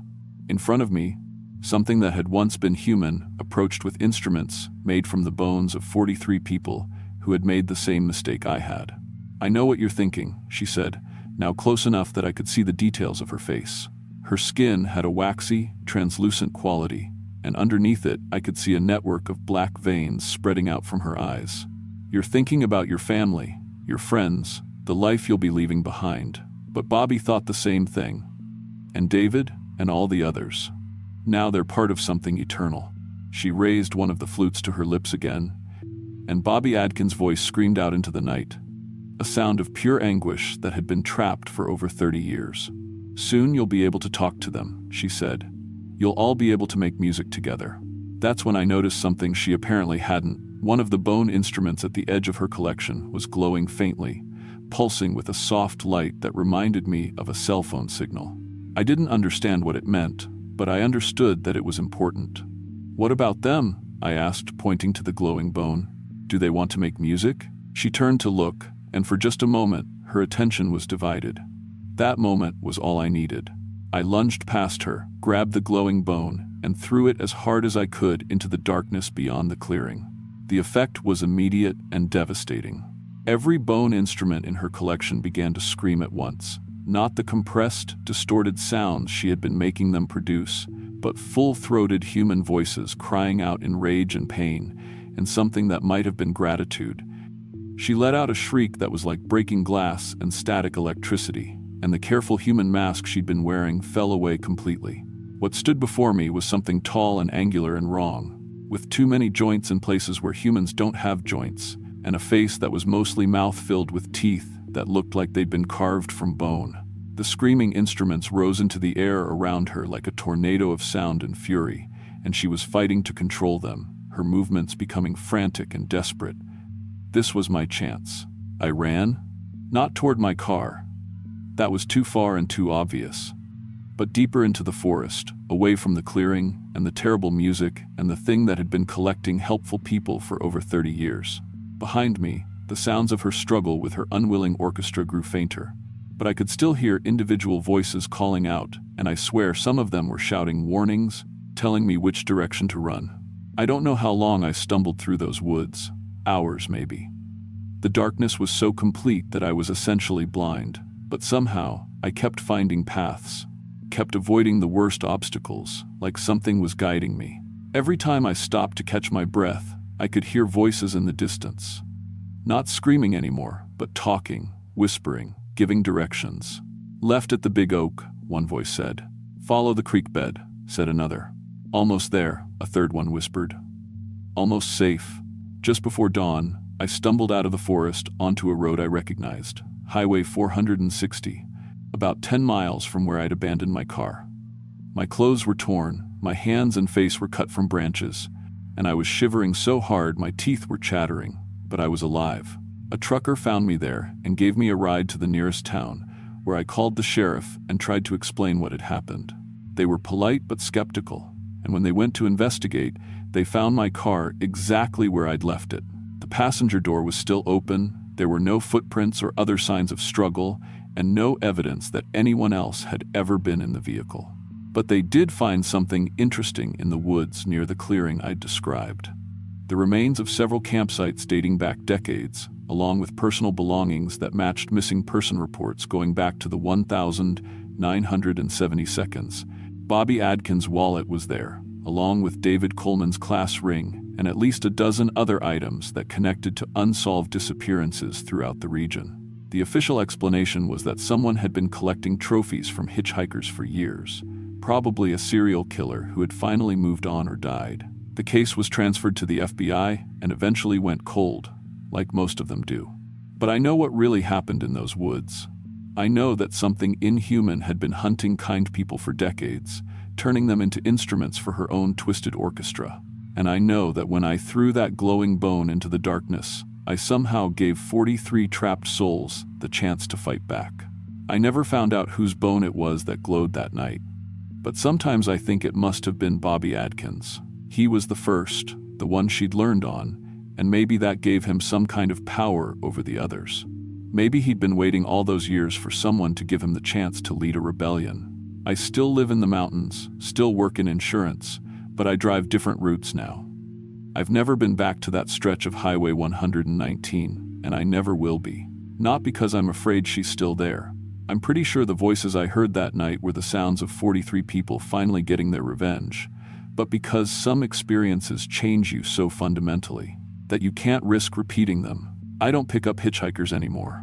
In front of me, something that had once been human approached with instruments made from the bones of 43 people who had made the same mistake I had. "I know what you're thinking," she said, now close enough that I could see the details of her face. Her skin had a waxy, translucent quality, and underneath it I could see a network of black veins spreading out from her eyes. "You're thinking about your family, your friends, the life you'll be leaving behind." But Bobby thought the same thing. And David, and all the others. Now they're part of something eternal. She raised one of the flutes to her lips again, and Bobby Adkins' voice screamed out into the night, a sound of pure anguish that had been trapped for over 30 years. "Soon you'll be able to talk to them," she said. "You'll all be able to make music together." That's when I noticed something she apparently hadn't. One of the bone instruments at the edge of her collection was glowing faintly, pulsing with a soft light that reminded me of a cell phone signal. I didn't understand what it meant, but I understood that it was important. "What about them?" I asked, pointing to the glowing bone. "Do they want to make music?" She turned to look, and for just a moment, her attention was divided. That moment was all I needed. I lunged past her, grabbed the glowing bone, and threw it as hard as I could into the darkness beyond the clearing. The effect was immediate and devastating. Every bone instrument in her collection began to scream at once. Not the compressed, distorted sounds she had been making them produce, but full-throated human voices crying out in rage and pain, and something that might have been gratitude. She let out a shriek that was like breaking glass and static electricity, and the careful human mask she'd been wearing fell away completely. What stood before me was something tall and angular and wrong, with too many joints in places where humans don't have joints, and a face that was mostly mouth filled with teeth that looked like they'd been carved from bone. The screaming instruments rose into the air around her like a tornado of sound and fury, and she was fighting to control them, her movements becoming frantic and desperate. This was my chance. I ran, not toward my car. That was too far and too obvious. But deeper into the forest, away from the clearing and the terrible music and the thing that had been collecting helpful people for over 30 years. Behind me, the sounds of her struggle with her unwilling orchestra grew fainter. But I could still hear individual voices calling out, and I swear some of them were shouting warnings, telling me which direction to run. I don't know how long I stumbled through those woods. Hours, maybe. The darkness was so complete that I was essentially blind, but somehow I kept finding paths, kept avoiding the worst obstacles, like something was guiding me. Every time I stopped to catch my breath, I could hear voices in the distance. Not screaming anymore, but talking, whispering, giving directions. "Left at the big oak," one voice said. "Follow the creek bed," said another. "Almost there," a third one whispered. "Almost safe." Just before dawn, I stumbled out of the forest onto a road I recognized, Highway 460, about 10 miles from where I'd abandoned my car. My clothes were torn, my hands and face were cut from branches, and I was shivering so hard my teeth were chattering, but I was alive. A trucker found me there and gave me a ride to the nearest town, where I called the sheriff and tried to explain what had happened. They were polite but skeptical, and when they went to investigate, they found my car exactly where I'd left it. The passenger door was still open, there were no footprints or other signs of struggle, and no evidence that anyone else had ever been in the vehicle. But they did find something interesting in the woods near the clearing I'd described. The remains of several campsites dating back decades, along with personal belongings that matched missing person reports going back to the 1970 seconds. Bobby Adkins' wallet was there, along with David Coleman's class ring, and at least a dozen other items that connected to unsolved disappearances throughout the region. The official explanation was that someone had been collecting trophies from hitchhikers for years, probably a serial killer who had finally moved on or died. The case was transferred to the FBI and eventually went cold, like most of them do. But I know what really happened in those woods. I know that something inhuman had been hunting kind people for decades, turning them into instruments for her own twisted orchestra. And I know that when I threw that glowing bone into the darkness, I somehow gave 43 trapped souls the chance to fight back. I never found out whose bone it was that glowed that night. But sometimes I think it must have been Bobby Adkins. He was the first, the one she'd learned on, and maybe that gave him some kind of power over the others. Maybe he'd been waiting all those years for someone to give him the chance to lead a rebellion. I still live in the mountains, still work in insurance, but I drive different routes now. I've never been back to that stretch of Highway 119, and I never will be. Not because I'm afraid she's still there. I'm pretty sure the voices I heard that night were the sounds of 43 people finally getting their revenge, but because some experiences change you so fundamentally that you can't risk repeating them. I don't pick up hitchhikers anymore.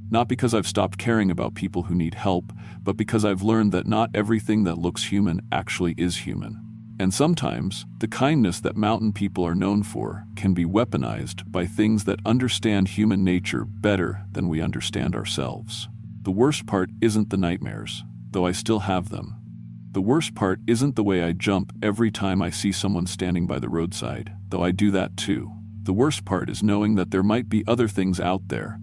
Not because I've stopped caring about people who need help, but because I've learned that not everything that looks human actually is human. And sometimes, the kindness that mountain people are known for can be weaponized by things that understand human nature better than we understand ourselves. The worst part isn't the nightmares, though I still have them. The worst part isn't the way I jump every time I see someone standing by the roadside, though I do that too. The worst part is knowing that there might be other things out there,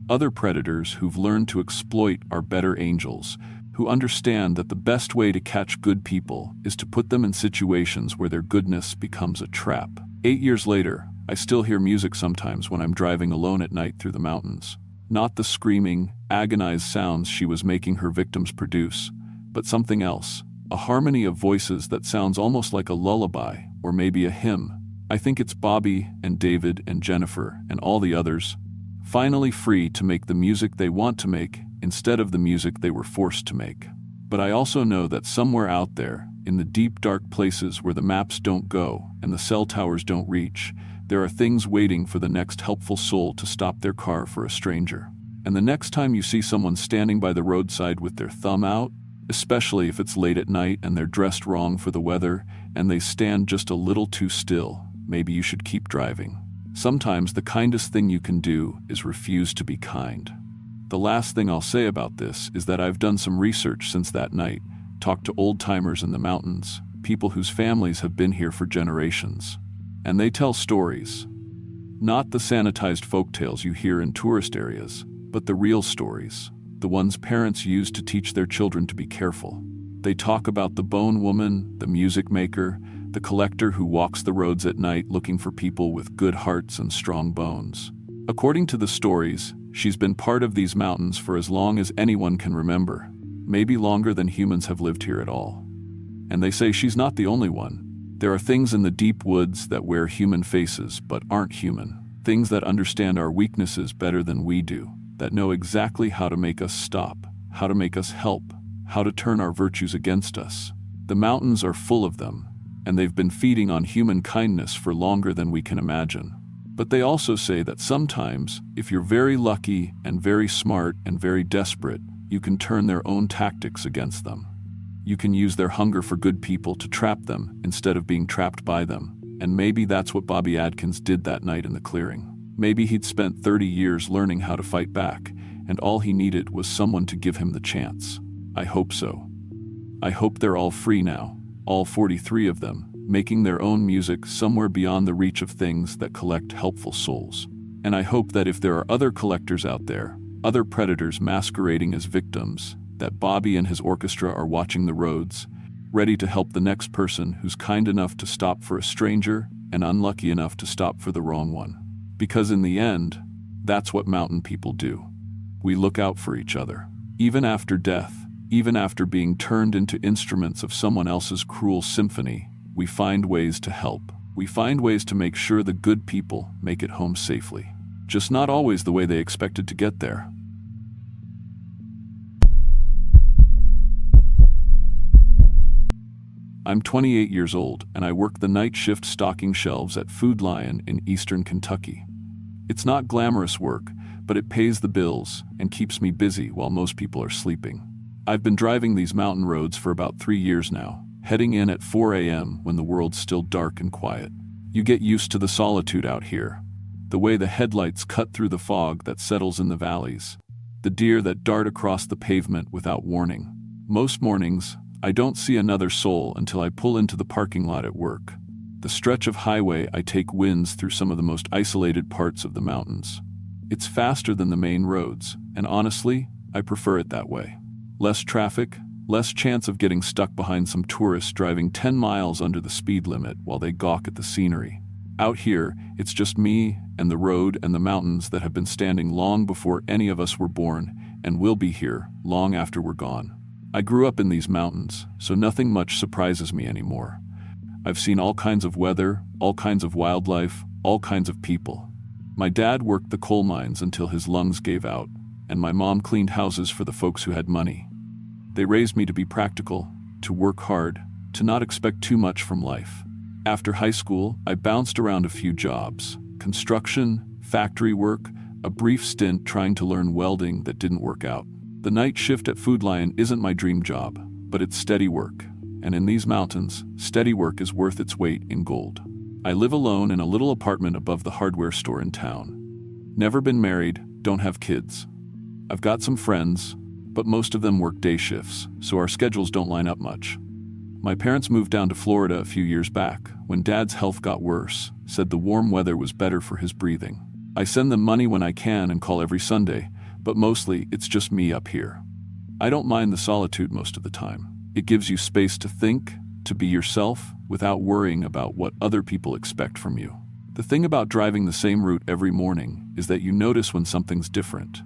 other predators who've learned to exploit our better angels, who understand that the best way to catch good people is to put them in situations where their goodness becomes a trap. 8 years later, I still hear music sometimes when I'm driving alone at night through the mountains. Not the screaming, agonized sounds she was making her victims produce, but something else, a harmony of voices that sounds almost like a lullaby, or maybe a hymn. I think it's Bobby and David and Jennifer and all the others, finally free to make the music they want to make instead of the music they were forced to make. But I also know that somewhere out there, in the deep dark places where the maps don't go and the cell towers don't reach, there are things waiting for the next helpful soul to stop their car for a stranger. And the next time you see someone standing by the roadside with their thumb out, especially if it's late at night and they're dressed wrong for the weather and they stand just a little too still, maybe you should keep driving. Sometimes the kindest thing you can do is refuse to be kind. The last thing I'll say about this is that I've done some research since that night, talked to old-timers in the mountains, people whose families have been here for generations. And they tell stories. Not the sanitized folktales you hear in tourist areas, but the real stories, the ones parents use to teach their children to be careful. They talk about the bone woman, the music maker, the collector who walks the roads at night looking for people with good hearts and strong bones. According to the stories, she's been part of these mountains for as long as anyone can remember, maybe longer than humans have lived here at all. And they say she's not the only one. There are things in the deep woods that wear human faces but aren't human, things that understand our weaknesses better than we do, that know exactly how to make us stop, how to make us help, how to turn our virtues against us. The mountains are full of them, and they've been feeding on human kindness for longer than we can imagine. But they also say that sometimes, if you're very lucky and very smart and very desperate, you can turn their own tactics against them. You can use their hunger for good people to trap them instead of being trapped by them. And maybe that's what Bobby Adkins did that night in the clearing. Maybe he'd spent 30 years learning how to fight back, and all he needed was someone to give him the chance. I hope so. I hope they're all free now, all 43 of them, making their own music somewhere beyond the reach of things that collect helpful souls. And I hope that if there are other collectors out there, other predators masquerading as victims, that Bobby and his orchestra are watching the roads, ready to help the next person who's kind enough to stop for a stranger and unlucky enough to stop for the wrong one. Because in the end, that's what mountain people do. We look out for each other. Even after death, even after being turned into instruments of someone else's cruel symphony, we find ways to help. We find ways to make sure the good people make it home safely. Just not always the way they expected to get there. I'm 28 years old, and I work the night shift stocking shelves at Food Lion in eastern Kentucky. It's not glamorous work, but it pays the bills and keeps me busy while most people are sleeping. I've been driving these mountain roads for about 3 years now, heading in at 4 a.m. when the world's still dark and quiet. You get used to the solitude out here, the way the headlights cut through the fog that settles in the valleys. the deer that dart across the pavement without warning. Most mornings, I don't see another soul until I pull into the parking lot at work. The stretch of highway I take winds through some of the most isolated parts of the mountains. It's faster than the main roads, and honestly, I prefer it that way. Less traffic, less chance of getting stuck behind some tourists driving 10 miles under the speed limit while they gawk at the scenery. Out here, it's just me and the road and the mountains that have been standing long before any of us were born and will be here long after we're gone. I grew up in these mountains, so nothing much surprises me anymore. I've seen all kinds of weather, all kinds of wildlife, all kinds of people. My dad worked the coal mines until his lungs gave out, and my mom cleaned houses for the folks who had money. They raised me to be practical, to work hard, to not expect too much from life. After high school, I bounced around a few jobs: construction, factory work, a brief stint trying to learn welding that didn't work out. The night shift at Food Lion isn't my dream job, but it's steady work. And in these mountains, steady work is worth its weight in gold. I live alone in a little apartment above the hardware store in town. Never been married, don't have kids. I've got some friends, but most of them work day shifts, so our schedules don't line up much. My parents moved down to Florida a few years back when Dad's health got worse, said the warm weather was better for his breathing. I send them money when I can and call every Sunday, but mostly it's just me up here. I don't mind the solitude most of the time. It gives you space to think, to be yourself, without worrying about what other people expect from you. The thing about driving the same route every morning is that you notice when something's different.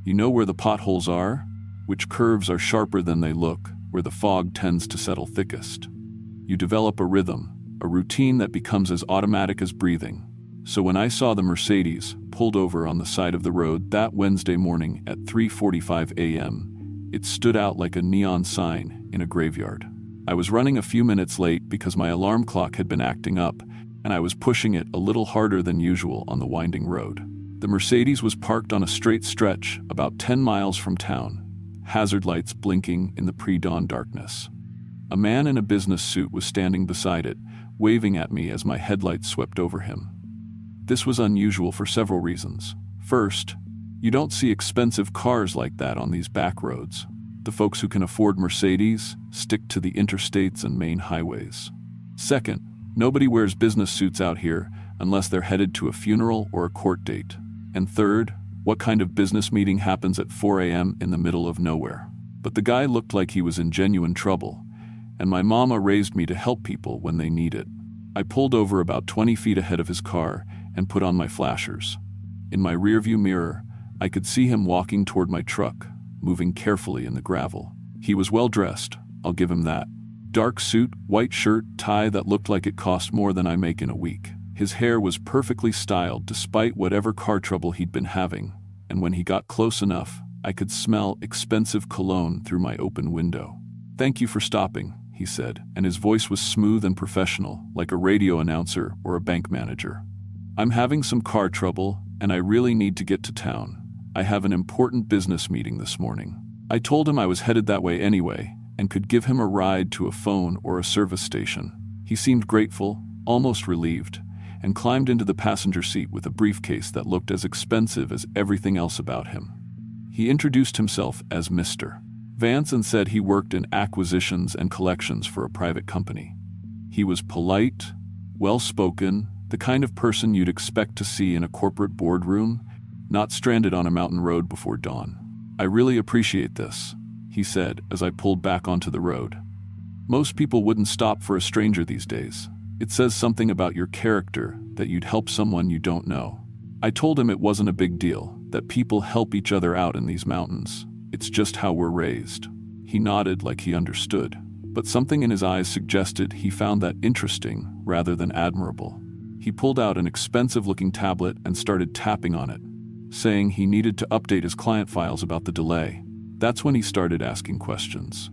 You know where the potholes are, which curves are sharper than they look, where the fog tends to settle thickest. You develop a rhythm, a routine that becomes as automatic as breathing. So when I saw the Mercedes pulled over on the side of the road that Wednesday morning at 3:45 a.m., it stood out like a neon sign in a graveyard. I was running a few minutes late because my alarm clock had been acting up, and I was pushing it a little harder than usual on the winding road. The Mercedes was parked on a straight stretch about 10 miles from town, hazard lights blinking in the pre-dawn darkness. A man in a business suit was standing beside it, waving at me as my headlights swept over him. This was unusual for several reasons. First, you don't see expensive cars like that on these back roads. The folks who can afford Mercedes stick to the interstates and main highways. Second, nobody wears business suits out here unless they're headed to a funeral or a court date. And third, what kind of business meeting happens at 4 a.m. in the middle of nowhere? But the guy looked like he was in genuine trouble, and my mama raised me to help people when they need it. I pulled over about 20 feet ahead of his car and put on my flashers. In my rearview mirror, I could see him walking toward my truck, moving carefully in the gravel. He was well dressed, I'll give him that. Dark suit, white shirt, tie that looked like it cost more than I make in a week. His hair was perfectly styled despite whatever car trouble he'd been having, and when he got close enough, I could smell expensive cologne through my open window. "Thank you for stopping," he said, and his voice was smooth and professional, like a radio announcer or a bank manager. "I'm having some car trouble, and I really need to get to town. I have an important business meeting this morning." I told him I was headed that way anyway, and could give him a ride to a phone or a service station. He seemed grateful, almost relieved, and climbed into the passenger seat with a briefcase that looked as expensive as everything else about him. He introduced himself as Mr. Vance and said he worked in acquisitions and collections for a private company. He was polite, well-spoken, the kind of person you'd expect to see in a corporate boardroom, not stranded on a mountain road before dawn. "I really appreciate this," he said as I pulled back onto the road. "Most people wouldn't stop for a stranger these days. It says something about your character that you'd help someone you don't know." I told him it wasn't a big deal, that people help each other out in these mountains. It's just how we're raised. He nodded like he understood, but something in his eyes suggested he found that interesting rather than admirable. He pulled out an expensive-looking tablet and started tapping on it, saying he needed to update his client files about the delay. That's when he started asking questions.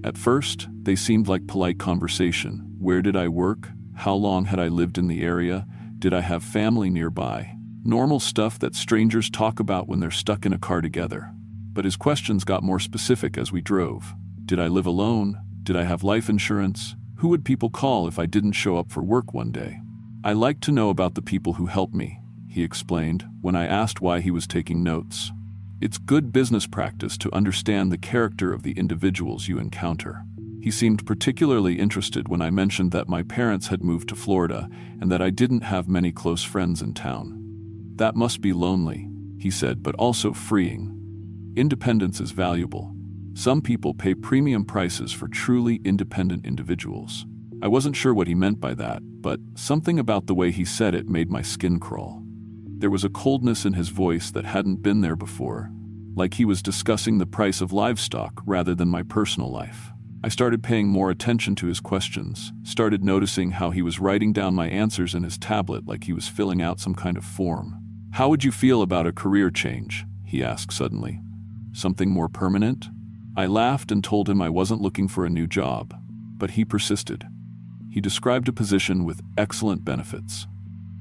At first, they seemed like polite conversation. Where did I work? How long had I lived in the area? Did I have family nearby? Normal stuff that strangers talk about when they're stuck in a car together. But his questions got more specific as we drove. Did I live alone? Did I have life insurance? Who would people call if I didn't show up for work one day? "I like to know about the people who help me," he explained when I asked why he was taking notes. It's good business practice to understand the character of the individuals you encounter. He seemed particularly interested when I mentioned that my parents had moved to Florida and that I didn't have many close friends in town. That must be lonely, he said, but also freeing. Independence is valuable. Some people pay premium prices for truly independent individuals. I wasn't sure what he meant by that, but something about the way he said it made my skin crawl. There was a coldness in his voice that hadn't been there before, like he was discussing the price of livestock rather than my personal life. I started paying more attention to his questions, started noticing how he was writing down my answers in his tablet like he was filling out some kind of form. "How would you feel about a career change?" he asked suddenly. "Something more permanent?" I laughed and told him I wasn't looking for a new job, but he persisted. He described a position with excellent benefits.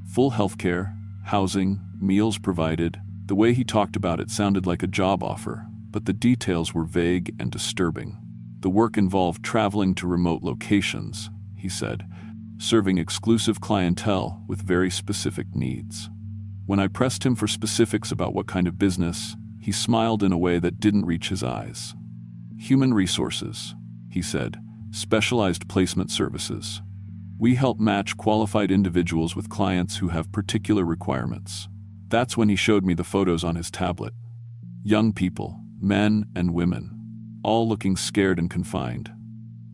Full healthcare, housing, meals provided. The way he talked about it sounded like a job offer, but the details were vague and disturbing. The work involved traveling to remote locations, he said, serving exclusive clientele with very specific needs. When I pressed him for specifics about what kind of business, he smiled in a way that didn't reach his eyes. "Human resources," he said, "specialized placement services. We help match qualified individuals with clients who have particular requirements." That's when he showed me the photos on his tablet. Young people, men and women, all looking scared and confined.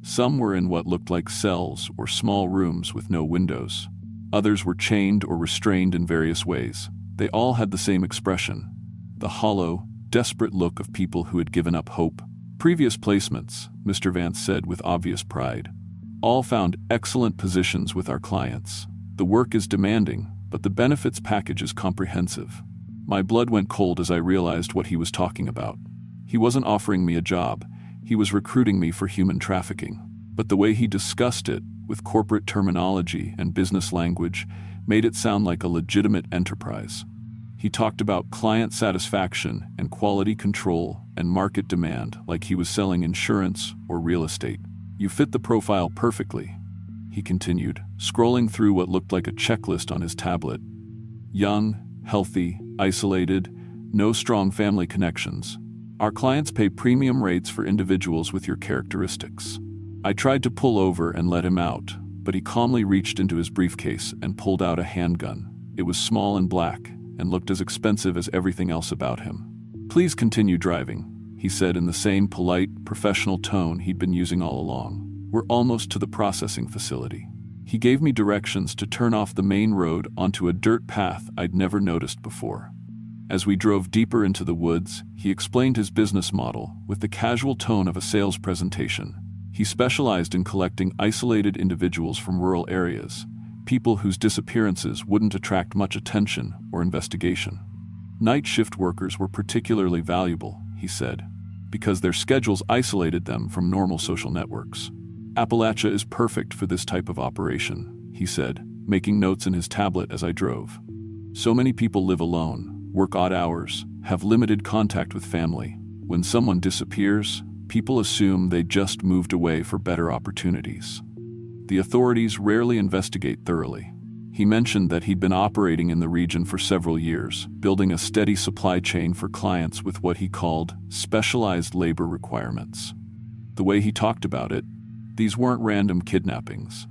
Some were in what looked like cells or small rooms with no windows. Others were chained or restrained in various ways. They all had the same expression, the hollow, desperate look of people who had given up hope. "Previous placements," Mr. Vance said with obvious pride, "all found excellent positions with our clients. The work is demanding, but the benefits package is comprehensive." My blood went cold as I realized what he was talking about. He wasn't offering me a job, he was recruiting me for human trafficking. But the way he discussed it, with corporate terminology and business language, made it sound like a legitimate enterprise. He talked about client satisfaction and quality control and market demand like he was selling insurance or real estate. "You fit the profile perfectly," he continued, scrolling through what looked like a checklist on his tablet. "Young, healthy, isolated, no strong family connections. Our clients pay premium rates for individuals with your characteristics." I tried to pull over and let him out, but he calmly reached into his briefcase and pulled out a handgun. It was small and black, and looked as expensive as everything else about him. "Please continue driving," he said in the same polite, professional tone he'd been using all along. "We're almost to the processing facility." He gave me directions to turn off the main road onto a dirt path I'd never noticed before. As we drove deeper into the woods, he explained his business model with the casual tone of a sales presentation. He specialized in collecting isolated individuals from rural areas, people whose disappearances wouldn't attract much attention or investigation. Night shift workers were particularly valuable, he said, because their schedules isolated them from normal social networks. "Appalachia is perfect for this type of operation," he said, making notes in his tablet as I drove. "So many people live alone, work odd hours, have limited contact with family. When someone disappears, people assume they just moved away for better opportunities. The authorities rarely investigate thoroughly." He mentioned that he'd been operating in the region for several years, building a steady supply chain for clients with what he called specialized labor requirements. The way he talked about it, these weren't random kidnappings.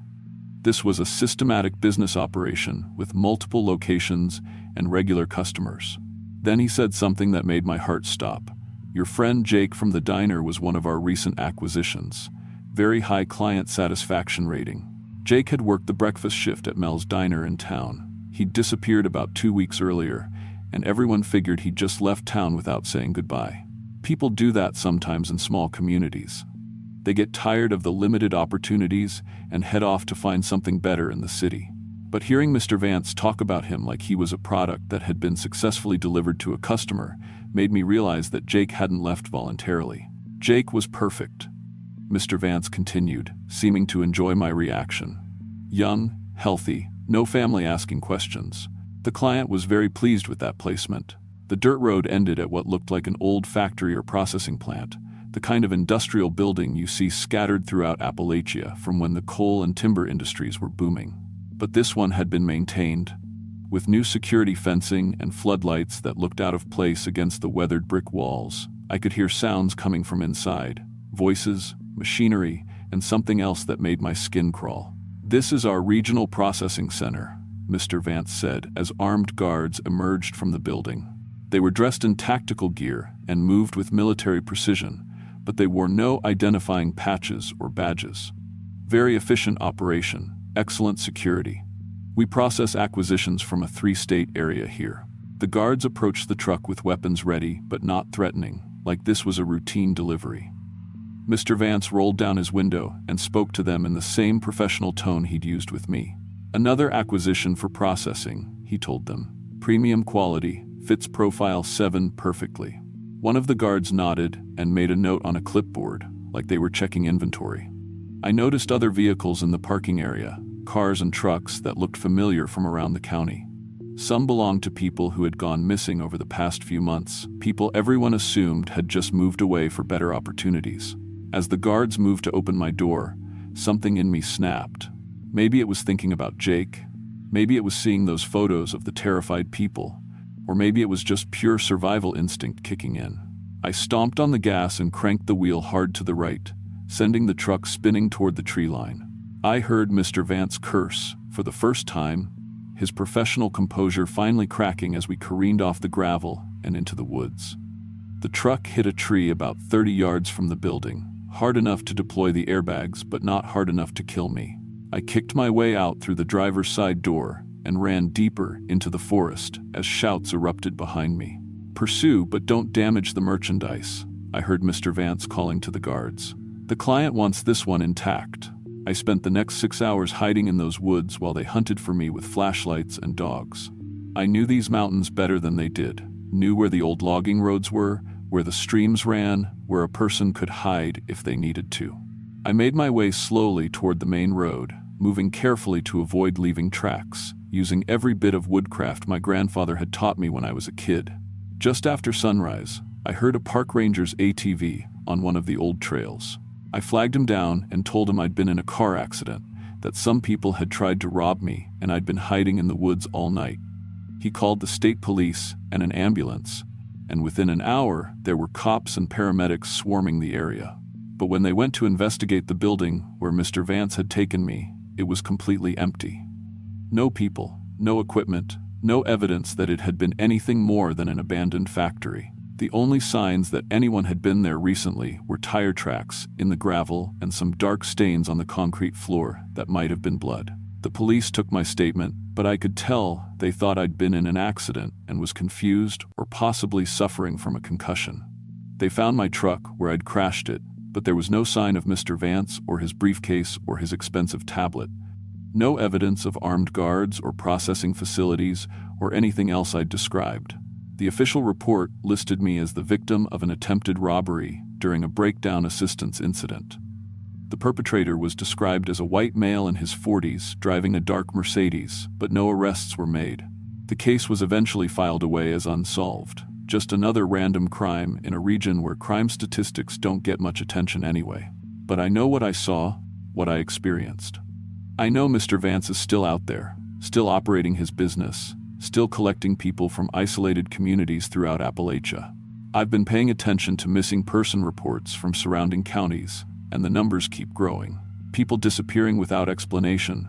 This was a systematic business operation with multiple locations and regular customers. Then he said something that made my heart stop. "Your friend Jake from the diner was one of our recent acquisitions. Very high client satisfaction rating." Jake had worked the breakfast shift at Mel's diner in town. He'd disappeared about 2 weeks earlier, and everyone figured he'd just left town without saying goodbye. People do that sometimes in small communities. They get tired of the limited opportunities and head off to find something better in the city. But hearing Mr. Vance talk about him like he was a product that had been successfully delivered to a customer made me realize that Jake hadn't left voluntarily. "Jake was perfect," Mr. Vance continued, seeming to enjoy my reaction. "Young, healthy, no family asking questions. The client was very pleased with that placement." The dirt road ended at what looked like an old factory or processing plant, the kind of industrial building you see scattered throughout Appalachia from when the coal and timber industries were booming. But this one had been maintained, With new security fencing and floodlights that looked out of place against the weathered brick walls, I could hear sounds coming from inside, voices, machinery, and something else that made my skin crawl. "This is our regional processing center," Mr. Vance said as armed guards emerged from the building. They were dressed in tactical gear and moved with military precision, but they wore no identifying patches or badges. "Very efficient operation, excellent security. We process acquisitions from a 3-state area here." The guards approached the truck with weapons ready but not threatening, like this was a routine delivery. Mr. Vance rolled down his window and spoke to them in the same professional tone he'd used with me. "Another acquisition for processing," he told them. "Premium quality, fits Profile 7 perfectly." One of the guards nodded and made a note on a clipboard, like they were checking inventory. I noticed other vehicles in the parking area, cars and trucks that looked familiar from around the county. Some belonged to people who had gone missing over the past few months, people everyone assumed had just moved away for better opportunities. As the guards moved to open my door, something in me snapped. Maybe it was thinking about Jake. Maybe it was seeing those photos of the terrified people. Or maybe it was just pure survival instinct kicking in. I stomped on the gas and cranked the wheel hard to the right, sending the truck spinning toward the tree line. I heard Mr. Vance curse, for the first time, his professional composure finally cracking as we careened off the gravel and into the woods. The truck hit a tree about 30 yards from the building, hard enough to deploy the airbags but not hard enough to kill me. I kicked my way out through the driver's side door and ran deeper into the forest as shouts erupted behind me. "Pursue, but don't damage the merchandise," I heard Mr. Vance calling to the guards. "The client wants this one intact." I spent the next 6 hours hiding in those woods while they hunted for me with flashlights and dogs. I knew these mountains better than they did, knew where the old logging roads were, where the streams ran, where a person could hide if they needed to. I made my way slowly toward the main road, moving carefully to avoid leaving tracks, using every bit of woodcraft my grandfather had taught me when I was a kid. Just after sunrise, I heard a park ranger's ATV on one of the old trails. I flagged him down and told him I'd been in a car accident, that some people had tried to rob me and I'd been hiding in the woods all night. He called the state police and an ambulance, and within an hour there were cops and paramedics swarming the area. But when they went to investigate the building where Mr. Vance had taken me, it was completely empty. No people, no equipment, no evidence that it had been anything more than an abandoned factory. The only signs that anyone had been there recently were tire tracks in the gravel and some dark stains on the concrete floor that might have been blood. The police took my statement, but I could tell they thought I'd been in an accident and was confused or possibly suffering from a concussion. They found my truck where I'd crashed it, but there was no sign of Mr. Vance or his briefcase or his expensive tablet. No evidence of armed guards or processing facilities or anything else I'd described. The official report listed me as the victim of an attempted robbery during a breakdown assistance incident. The perpetrator was described as a white male in his 40s driving a dark Mercedes, but no arrests were made. The case was eventually filed away as unsolved, just another random crime in a region where crime statistics don't get much attention anyway. But I know what I saw, what I experienced. I know Mr. Vance is still out there, still operating his business, still collecting people from isolated communities throughout Appalachia. I've been paying attention to missing person reports from surrounding counties, and the numbers keep growing. People disappearing without explanation.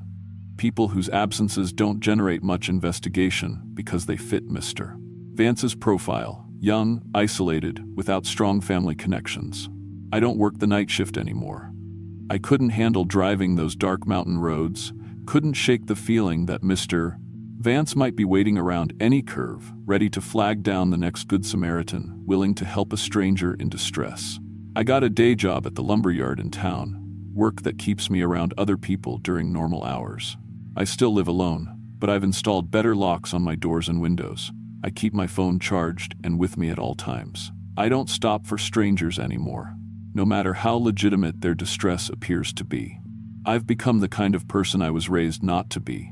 People whose absences don't generate much investigation because they fit Mr. Vance's profile: young, isolated, without strong family connections. I don't work the night shift anymore. I couldn't handle driving those dark mountain roads, couldn't shake the feeling that Mr. Vance might be waiting around any curve, ready to flag down the next Good Samaritan, willing to help a stranger in distress. I got a day job at the lumberyard in town, work that keeps me around other people during normal hours. I still live alone, but I've installed better locks on my doors and windows. I keep my phone charged and with me at all times. I don't stop for strangers anymore, no matter how legitimate their distress appears to be. I've become the kind of person I was raised not to be.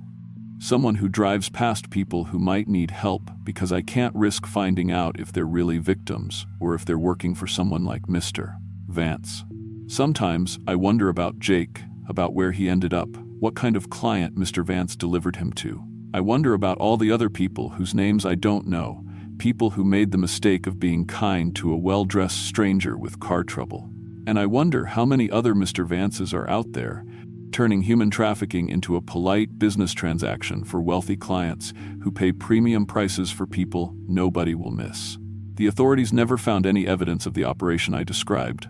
Someone who drives past people who might need help because I can't risk finding out if they're really victims or if they're working for someone like Mr. Vance. Sometimes I wonder about Jake, about where he ended up, what kind of client Mr. Vance delivered him to. I wonder about all the other people whose names I don't know, people who made the mistake of being kind to a well-dressed stranger with car trouble. And I wonder how many other Mr. Vances are out there, turning human trafficking into a polite business transaction for wealthy clients who pay premium prices for people nobody will miss. The authorities never found any evidence of the operation I described,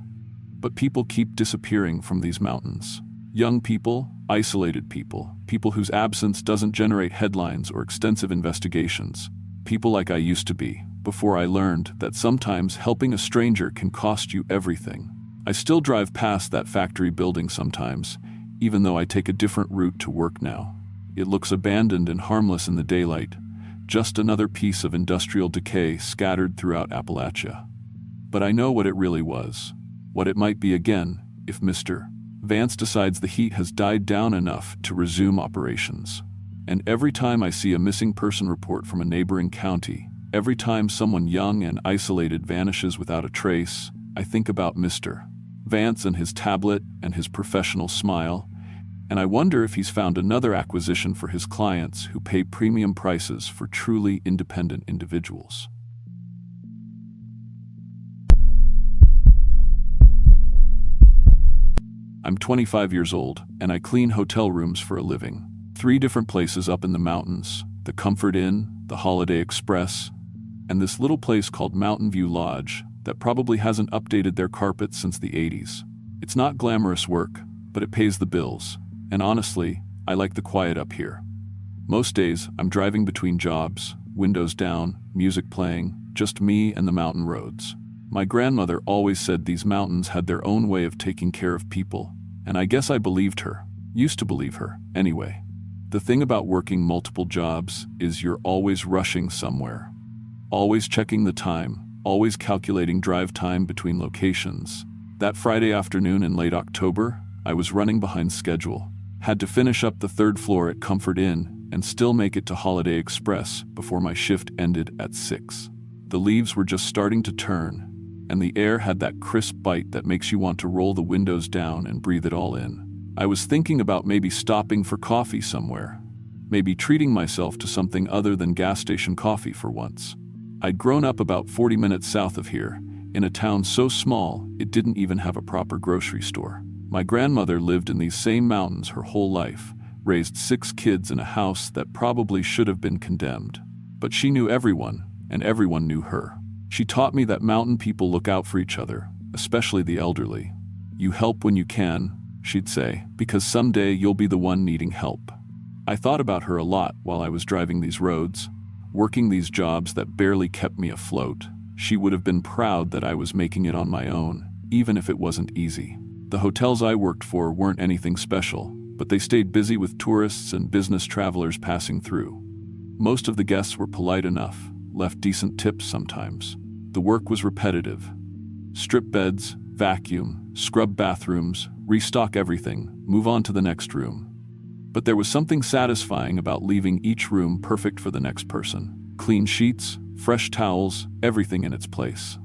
but people keep disappearing from these mountains. Young people, isolated people, people whose absence doesn't generate headlines or extensive investigations. People like I used to be, before I learned that sometimes helping a stranger can cost you everything. I still drive past that factory building sometimes, even though I take a different route to work now. It looks abandoned and harmless in the daylight, just another piece of industrial decay scattered throughout Appalachia. But I know what it really was, what it might be again if Mr. Vance decides the heat has died down enough to resume operations. And every time I see a missing person report from a neighboring county, every time someone young and isolated vanishes without a trace, I think about Mr. Vance and his tablet and his professional smile, and I wonder if he's found another acquisition for his clients who pay premium prices for truly independent individuals. I'm 25 years old, and I clean hotel rooms for a living. 3 different places up in the mountains, the Comfort Inn, the Holiday Express, and this little place called Mountain View Lodge that probably hasn't updated their carpet since the 80s. It's not glamorous work, but it pays the bills, and honestly, I like the quiet up here. Most days, I'm driving between jobs, windows down, music playing, just me and the mountain roads. My grandmother always said these mountains had their own way of taking care of people, and I guess I believed her. Used to believe her, anyway. The thing about working multiple jobs is you're always rushing somewhere. Always checking the time, always calculating drive time between locations. That Friday afternoon in late October, I was running behind schedule. Had to finish up the 3rd floor at Comfort Inn and still make it to Holiday Express before my shift ended at 6. The leaves were just starting to turn, and the air had that crisp bite that makes you want to roll the windows down and breathe it all in. I was thinking about maybe stopping for coffee somewhere, maybe treating myself to something other than gas station coffee for once. I'd grown up about 40 minutes south of here, in a town so small it didn't even have a proper grocery store. My grandmother lived in these same mountains her whole life, raised 6 kids in a house that probably should have been condemned. But she knew everyone, and everyone knew her. She taught me that mountain people look out for each other, especially the elderly. You help when you can, she'd say, because someday you'll be the one needing help. I thought about her a lot while I was driving these roads, working these jobs that barely kept me afloat. She would have been proud that I was making it on my own, even if it wasn't easy. The hotels I worked for weren't anything special, but they stayed busy with tourists and business travelers passing through. Most of the guests were polite enough, left decent tips sometimes. The work was repetitive. Strip beds, vacuum, scrub bathrooms, restock everything, move on to the next room. But there was something satisfying about leaving each room perfect for the next person. Clean sheets, fresh towels, everything in its place.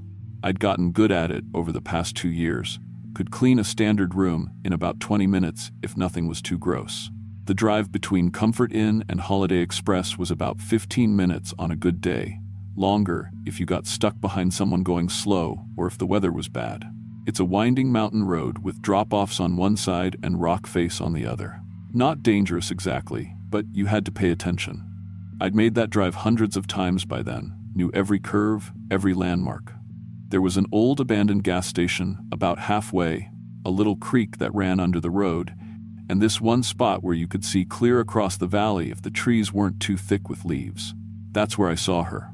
I'd gotten good at it over the past 2 years. Could clean a standard room in about 20 minutes if nothing was too gross. The drive between Comfort Inn and Holiday Express was about 15 minutes on a good day. Longer if you got stuck behind someone going slow or if the weather was bad. It's a winding mountain road with drop-offs on one side and rock face on the other. Not dangerous exactly, but you had to pay attention. I'd made that drive hundreds of times by then, knew every curve, every landmark. There was an old abandoned gas station about halfway, a little creek that ran under the road, and this one spot where you could see clear across the valley if the trees weren't too thick with leaves. That's where I saw her.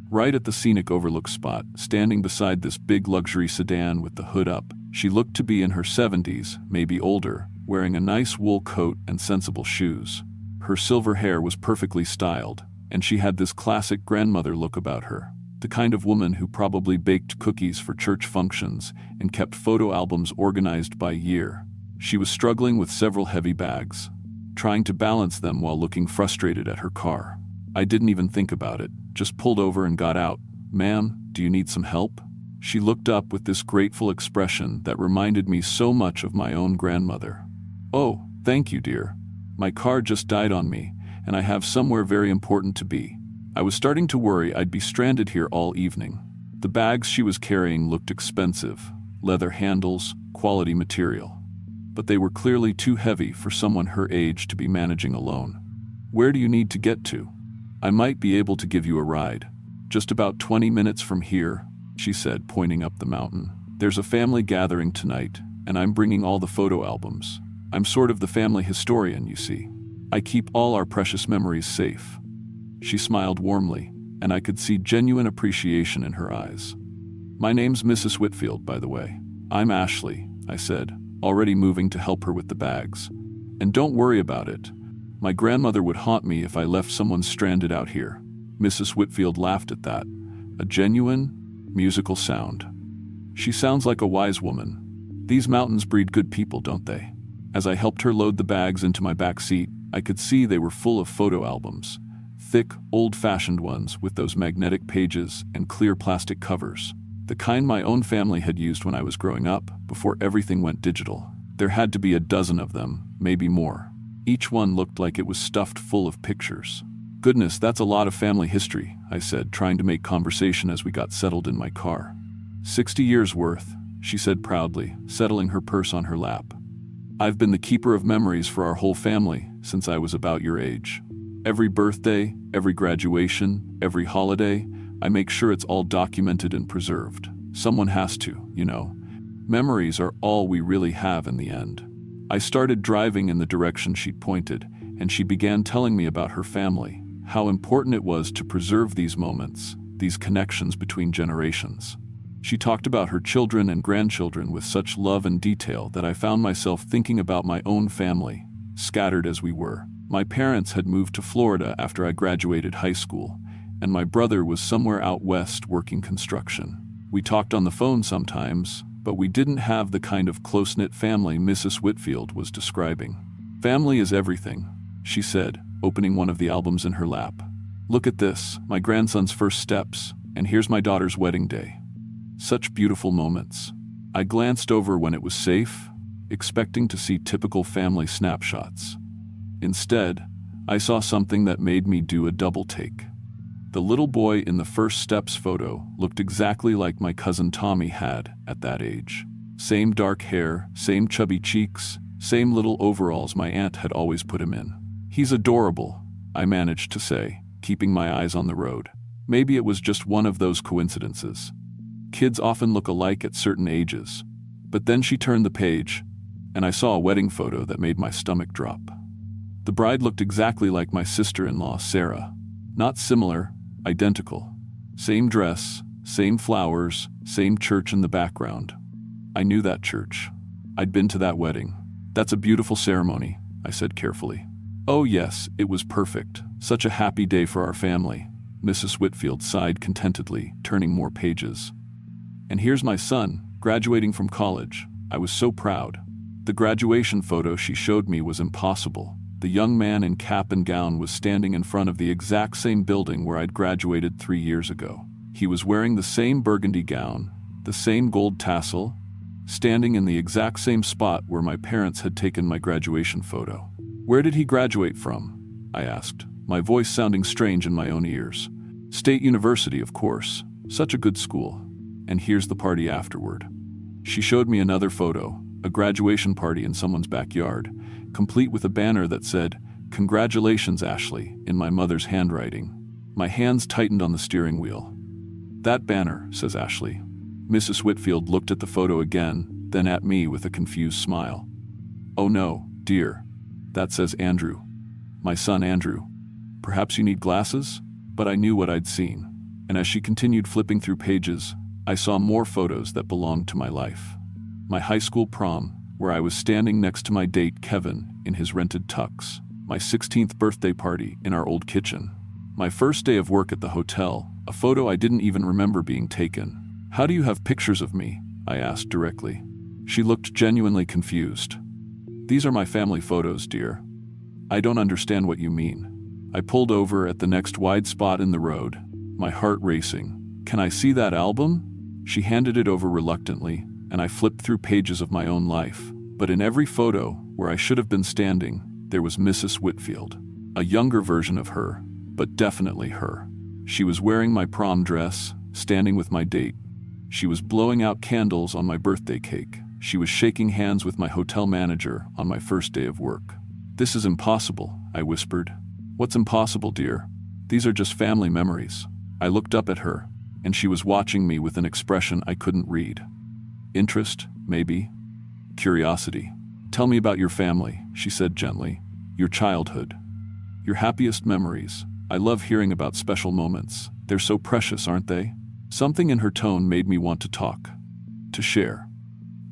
Right at the scenic overlook spot, standing beside this big luxury sedan with the hood up. She looked to be in her 70s, maybe older, wearing a nice wool coat and sensible shoes. Her silver hair was perfectly styled, and she had this classic grandmother look about her. The kind of woman who probably baked cookies for church functions and kept photo albums organized by year. She was struggling with several heavy bags, trying to balance them while looking frustrated at her car. I didn't even think about it, just pulled over and got out. "Ma'am, do you need some help?" She looked up with this grateful expression that reminded me so much of my own grandmother. "Oh, thank you, dear. My car just died on me, and I have somewhere very important to be. I was starting to worry I'd be stranded here all evening. The bags she was carrying looked expensive, leather handles, quality material. But they were clearly too heavy for someone her age to be managing alone. Where do you need to get to? I might be able to give you a ride. Just about 20 minutes from here, she said, pointing up the mountain. There's a family gathering tonight, and I'm bringing all the photo albums. I'm sort of the family historian, you see. I keep all our precious memories safe. She smiled warmly, and I could see genuine appreciation in her eyes. My name's Mrs. Whitfield, by the way. I'm Ashley, I said, already moving to help her with the bags. And don't worry about it. My grandmother would haunt me if I left someone stranded out here. Mrs. Whitfield laughed at that, a genuine, musical sound. She sounds like a wise woman. These mountains breed good people, don't they? As I helped her load the bags into my back seat, I could see they were full of photo albums. Thick, old-fashioned ones with those magnetic pages and clear plastic covers. The kind my own family had used when I was growing up, before everything went digital. There had to be a dozen of them, maybe more. Each one looked like it was stuffed full of pictures. Goodness, that's a lot of family history, I said, trying to make conversation as we got settled in my car. 60 years worth, she said proudly, settling her purse on her lap. I've been the keeper of memories for our whole family since I was about your age. Every birthday, every graduation, every holiday, I make sure it's all documented and preserved. Someone has to, you know. Memories are all we really have in the end. I started driving in the direction she'd pointed, and she began telling me about her family, how important it was to preserve these moments, these connections between generations. She talked about her children and grandchildren with such love and detail that I found myself thinking about my own family, scattered as we were. My parents had moved to Florida after I graduated high school, and my brother was somewhere out west working construction. We talked on the phone sometimes, but we didn't have the kind of close-knit family Mrs. Whitfield was describing. Family is everything, she said, opening one of the albums in her lap. Look at this, my grandson's first steps, and here's my daughter's wedding day. Such beautiful moments. I glanced over when it was safe, expecting to see typical family snapshots. Instead, I saw something that made me do a double take. The little boy in the first steps photo looked exactly like my cousin Tommy had at that age. Same dark hair, same chubby cheeks, same little overalls my aunt had always put him in. He's adorable, I managed to say, keeping my eyes on the road. Maybe it was just one of those coincidences. Kids often look alike at certain ages. But then she turned the page, and I saw a wedding photo that made my stomach drop. The bride looked exactly like my sister-in-law, Sarah. Not similar, identical. Same dress, same flowers, same church in the background. I knew that church. I'd been to that wedding. That's a beautiful ceremony, I said carefully. Oh yes, it was perfect. Such a happy day for our family. Mrs. Whitfield sighed contentedly, turning more pages. And here's my son, graduating from college. I was so proud. The graduation photo she showed me was impossible. The young man in cap and gown was standing in front of the exact same building where I'd graduated 3 years ago. He was wearing the same burgundy gown, the same gold tassel, standing in the exact same spot where my parents had taken my graduation photo. Where did he graduate from? I asked, my voice sounding strange in my own ears. State University, of course. Such a good school. And here's the party afterward. She showed me another photo, a graduation party in someone's backyard, complete with a banner that said, "Congratulations, Ashley," in my mother's handwriting. My hands tightened on the steering wheel. That banner, says Ashley. Mrs. Whitfield looked at the photo again, then at me with a confused smile. Oh no, dear. That says Andrew. My son Andrew. Perhaps you need glasses? But I knew what I'd seen. And as she continued flipping through pages, I saw more photos that belonged to my life. My high school prom, where I was standing next to my date Kevin in his rented tux. My 16th birthday party in our old kitchen. My first day of work at the hotel, a photo I didn't even remember being taken. How do you have pictures of me? I asked directly. She looked genuinely confused. These are my family photos, dear. I don't understand what you mean. I pulled over at the next wide spot in the road, my heart racing. Can I see that album? She handed it over reluctantly, and I flipped through pages of my own life. But in every photo, where I should have been standing, there was Mrs. Whitfield. A younger version of her, but definitely her. She was wearing my prom dress, standing with my date. She was blowing out candles on my birthday cake. She was shaking hands with my hotel manager on my first day of work. "This is impossible," I whispered. "What's impossible, dear? These are just family memories." I looked up at her, and she was watching me with an expression I couldn't read. Interest, maybe? Curiosity. "Tell me about your family," she said gently. "Your childhood. Your happiest memories. I love hearing about special moments. They're so precious, aren't they?" Something in her tone made me want to talk, to share.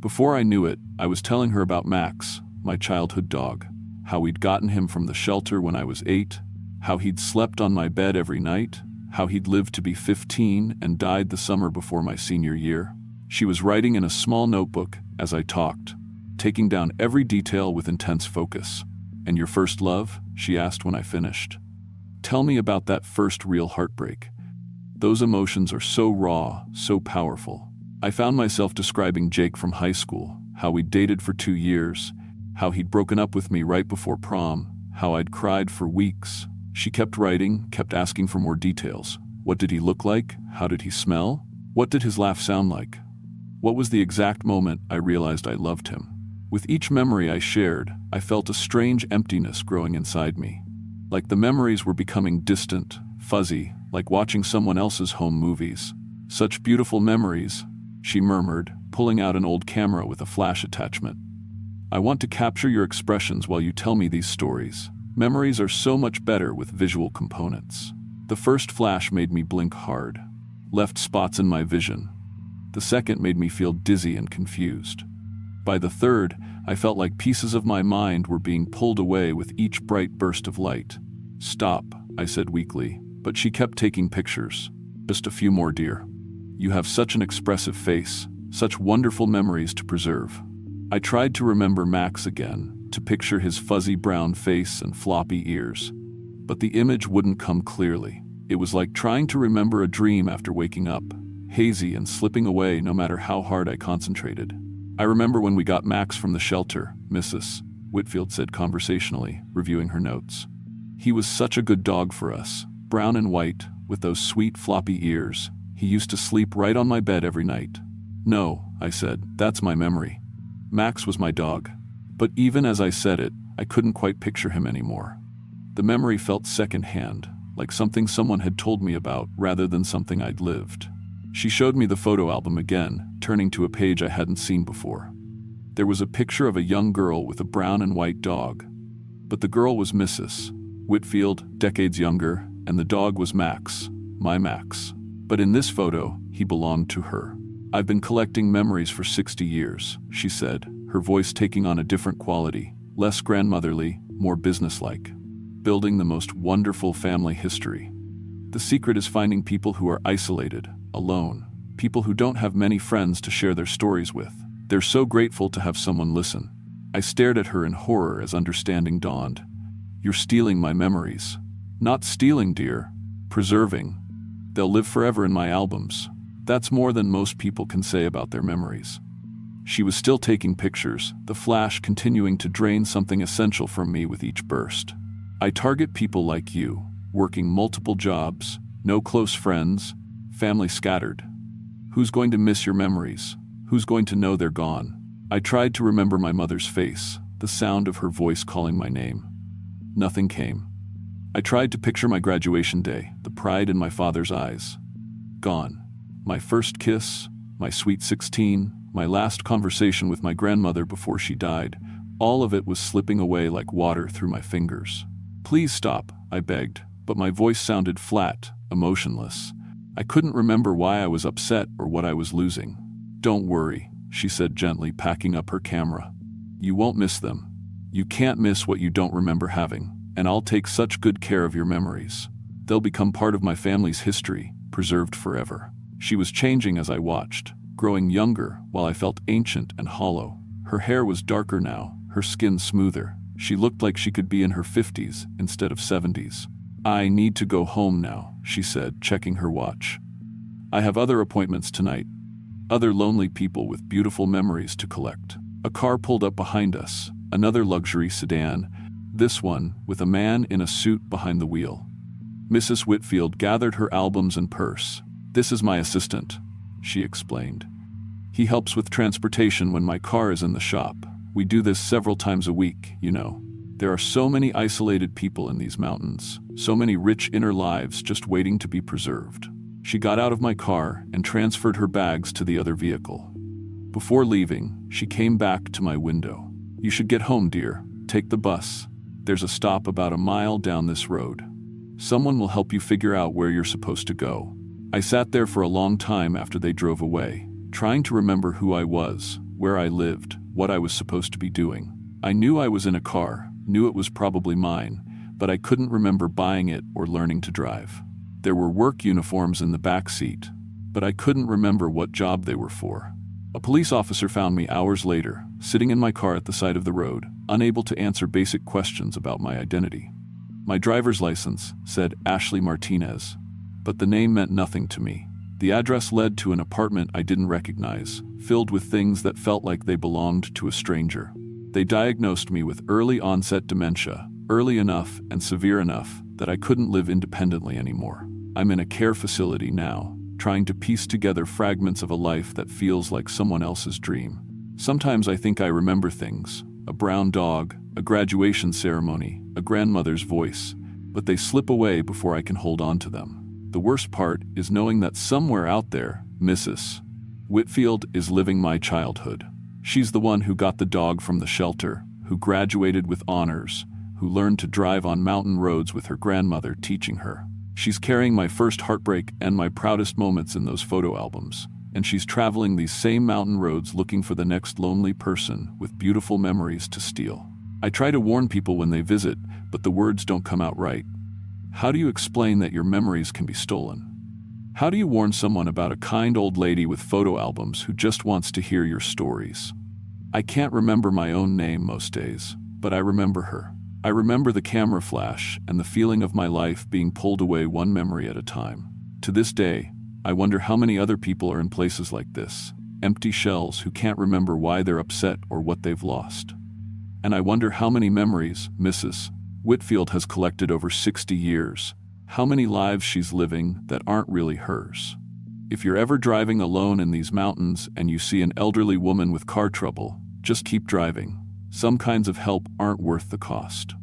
Before I knew it, I was telling her about Max, my childhood dog, how we'd gotten him from the shelter when I was 8, how he'd slept on my bed every night, how he'd lived to be 15 and died the summer before my senior year. She was writing in a small notebook as I talked, taking down every detail with intense focus. "And your first love?" she asked when I finished. "Tell me about that first real heartbreak. Those emotions are so raw, so powerful." I found myself describing Jake from high school, how we'd dated for 2 years, how he'd broken up with me right before prom, how I'd cried for weeks. She kept writing, kept asking for more details. What did he look like? How did he smell? What did his laugh sound like? What was the exact moment I realized I loved him? With each memory I shared, I felt a strange emptiness growing inside me. Like the memories were becoming distant, fuzzy, like watching someone else's home movies. "Such beautiful memories," she murmured, pulling out an old camera with a flash attachment. "I want to capture your expressions while you tell me these stories. Memories are so much better with visual components." The first flash made me blink hard, left spots in my vision. The second made me feel dizzy and confused. By the third, I felt like pieces of my mind were being pulled away with each bright burst of light. "Stop," I said weakly, but she kept taking pictures. "Just a few more, dear. You have such an expressive face, such wonderful memories to preserve." I tried to remember Max again, to picture his fuzzy brown face and floppy ears. But the image wouldn't come clearly. It was like trying to remember a dream after waking up, hazy and slipping away no matter how hard I concentrated. "I remember when we got Max from the shelter," Mrs. Whitfield said conversationally, reviewing her notes. "He was such a good dog for us, brown and white, with those sweet floppy ears. He used to sleep right on my bed every night." "No," I said, "that's my memory. Max was my dog." But even as I said it, I couldn't quite picture him anymore. The memory felt secondhand, like something someone had told me about rather than something I'd lived. She showed me the photo album again, turning to a page I hadn't seen before. There was a picture of a young girl with a brown and white dog. But the girl was Mrs. Whitfield, decades younger, and the dog was Max, my Max. But in this photo, he belonged to her. "I've been collecting memories for 60 years, she said, her voice taking on a different quality, less grandmotherly, more businesslike. "Building the most wonderful family history. The secret is finding people who are isolated, alone, people who don't have many friends to share their stories with. They're so grateful to have someone listen." I stared at her in horror as understanding dawned. "You're stealing my memories." "Not stealing, dear. Preserving. They'll live forever in my albums. That's more than most people can say about their memories." She was still taking pictures, the flash continuing to drain something essential from me with each burst. "I target people like you, working multiple jobs, no close friends, family scattered. Who's going to miss your memories? Who's going to know they're gone?" I tried to remember my mother's face, the sound of her voice calling my name. Nothing came. I tried to picture my graduation day, the pride in my father's eyes. Gone. My first kiss, my sweet 16, my last conversation with my grandmother before she died, all of it was slipping away like water through my fingers. "Please stop," I begged, but my voice sounded flat, emotionless. I couldn't remember why I was upset or what I was losing. "Don't worry," she said gently, packing up her camera. "You won't miss them. You can't miss what you don't remember having, and I'll take such good care of your memories. They'll become part of my family's history, preserved forever." She was changing as I watched, growing younger while I felt ancient and hollow. Her hair was darker now, her skin smoother. She looked like she could be in her 50s instead of 70s. "I need to go home now," she said, checking her watch. "I have other appointments tonight. Other lonely people with beautiful memories to collect." A car pulled up behind us, another luxury sedan, This one, with a man in a suit behind the wheel. Mrs. Whitfield gathered her albums and purse. "This is my assistant," she explained. "He helps with transportation when my car is in the shop. We do this several times a week, you know. There are so many isolated people in these mountains, so many rich inner lives just waiting to be preserved." She got out of my car and transferred her bags to the other vehicle. Before leaving, she came back to my window. "You should get home, dear. Take the bus. There's a stop about a mile down this road. Someone will help you figure out where you're supposed to go." I sat there for a long time after they drove away, trying to remember who I was, where I lived, what I was supposed to be doing. I knew I was in a car, knew it was probably mine, but I couldn't remember buying it or learning to drive. There were work uniforms in the back seat, but I couldn't remember what job they were for. A police officer found me hours later, sitting in my car at the side of the road, unable to answer basic questions about my identity. My driver's license said Ashley Martinez, but the name meant nothing to me. The address led to an apartment I didn't recognize, filled with things that felt like they belonged to a stranger. They diagnosed me with early onset dementia, early enough and severe enough that I couldn't live independently anymore. I'm in a care facility now, trying to piece together fragments of a life that feels like someone else's dream. Sometimes I think I remember things, a brown dog, a graduation ceremony, a grandmother's voice, but they slip away before I can hold on to them. The worst part is knowing that somewhere out there, Mrs. Whitfield is living my childhood. She's the one who got the dog from the shelter, who graduated with honors, who learned to drive on mountain roads with her grandmother teaching her. She's carrying my first heartbreak and my proudest moments in those photo albums, and she's traveling these same mountain roads looking for the next lonely person with beautiful memories to steal. I try to warn people when they visit, but the words don't come out right. How do you explain that your memories can be stolen? How do you warn someone about a kind old lady with photo albums who just wants to hear your stories? I can't remember my own name most days, but I remember her. I remember the camera flash and the feeling of my life being pulled away one memory at a time. To this day, I wonder how many other people are in places like this, empty shells who can't remember why they're upset or what they've lost. And I wonder how many memories Mrs. Whitfield has collected over 60 years, how many lives she's living that aren't really hers. If you're ever driving alone in these mountains and you see an elderly woman with car trouble, just keep driving. Some kinds of help aren't worth the cost.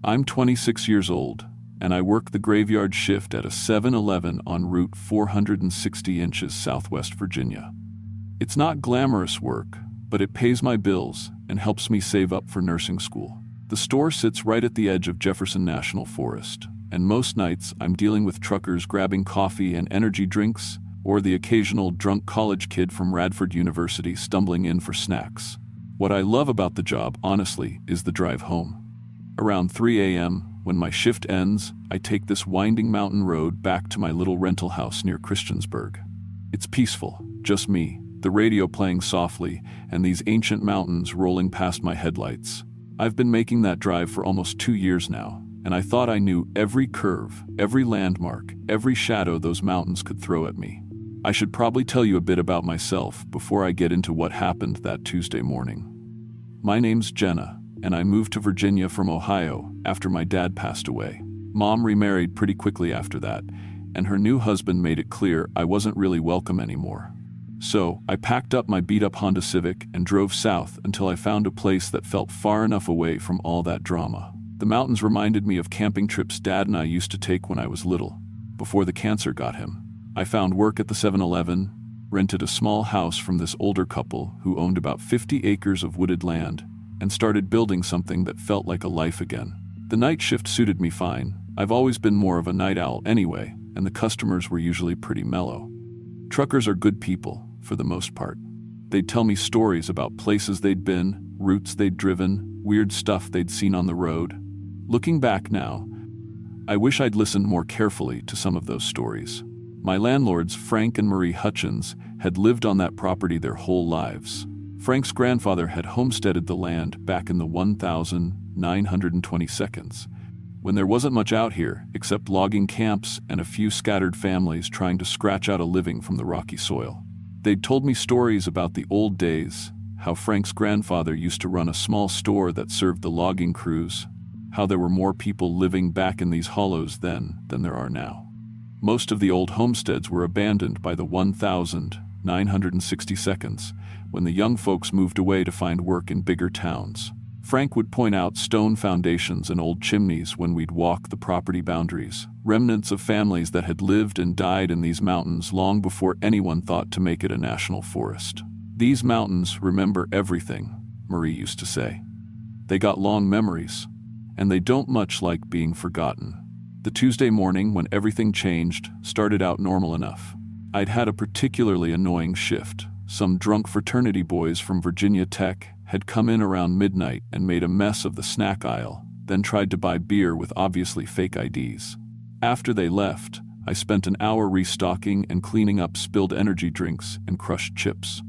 I'm 26 years old, and I work the graveyard shift at a 7-Eleven on Route 460 inches Southwest Virginia. It's not glamorous work, but it pays my bills and helps me save up for nursing school. The store sits right at the edge of Jefferson National Forest, and most nights I'm dealing with truckers grabbing coffee and energy drinks, or the occasional drunk college kid from Radford University stumbling in for snacks. What I love about the job, honestly, is the drive home. Around 3 a.m., when my shift ends, I take this winding mountain road back to my little rental house near Christiansburg. It's peaceful, just me, the radio playing softly, and these ancient mountains rolling past my headlights. I've been making that drive for almost 2 years now, and I thought I knew every curve, every landmark, every shadow those mountains could throw at me. I should probably tell you a bit about myself before I get into what happened that Tuesday morning. My name's Jenna, and I moved to Virginia from Ohio after my dad passed away. Mom remarried pretty quickly after that, and her new husband made it clear I wasn't really welcome anymore. So, I packed up my beat-up Honda Civic and drove south until I found a place that felt far enough away from all that drama. The mountains reminded me of camping trips Dad and I used to take when I was little, before the cancer got him. I found work at the 7-Eleven, rented a small house from this older couple who owned about 50 acres of wooded land, and started building something that felt like a life again. The night shift suited me fine. I've always been more of a night owl anyway, and the customers were usually pretty mellow. Truckers are good people, for the most part. They'd tell me stories about places they'd been, routes they'd driven, weird stuff they'd seen on the road. Looking back now, I wish I'd listened more carefully to some of those stories. My landlords, Frank and Marie Hutchins, had lived on that property their whole lives. Frank's grandfather had homesteaded the land back in the 1922s, when there wasn't much out here except logging camps and a few scattered families trying to scratch out a living from the rocky soil. They'd told me stories about the old days, how Frank's grandfather used to run a small store that served the logging crews, how there were more people living back in these hollows then than there are now. Most of the old homesteads were abandoned by the 1962nd, when the young folks moved away to find work in bigger towns. Frank would point out stone foundations and old chimneys when we'd walk the property boundaries, remnants of families that had lived and died in these mountains long before anyone thought to make it a national forest. These mountains remember everything, Marie used to say. They got long memories, and they don't much like being forgotten. The Tuesday morning when everything changed started out normal enough. I'd had a particularly annoying shift. Some drunk fraternity boys from Virginia Tech had come in around midnight and made a mess of the snack aisle, then tried to buy beer with obviously fake IDs. After they left, I spent an hour restocking and cleaning up spilled energy drinks and crushed chips.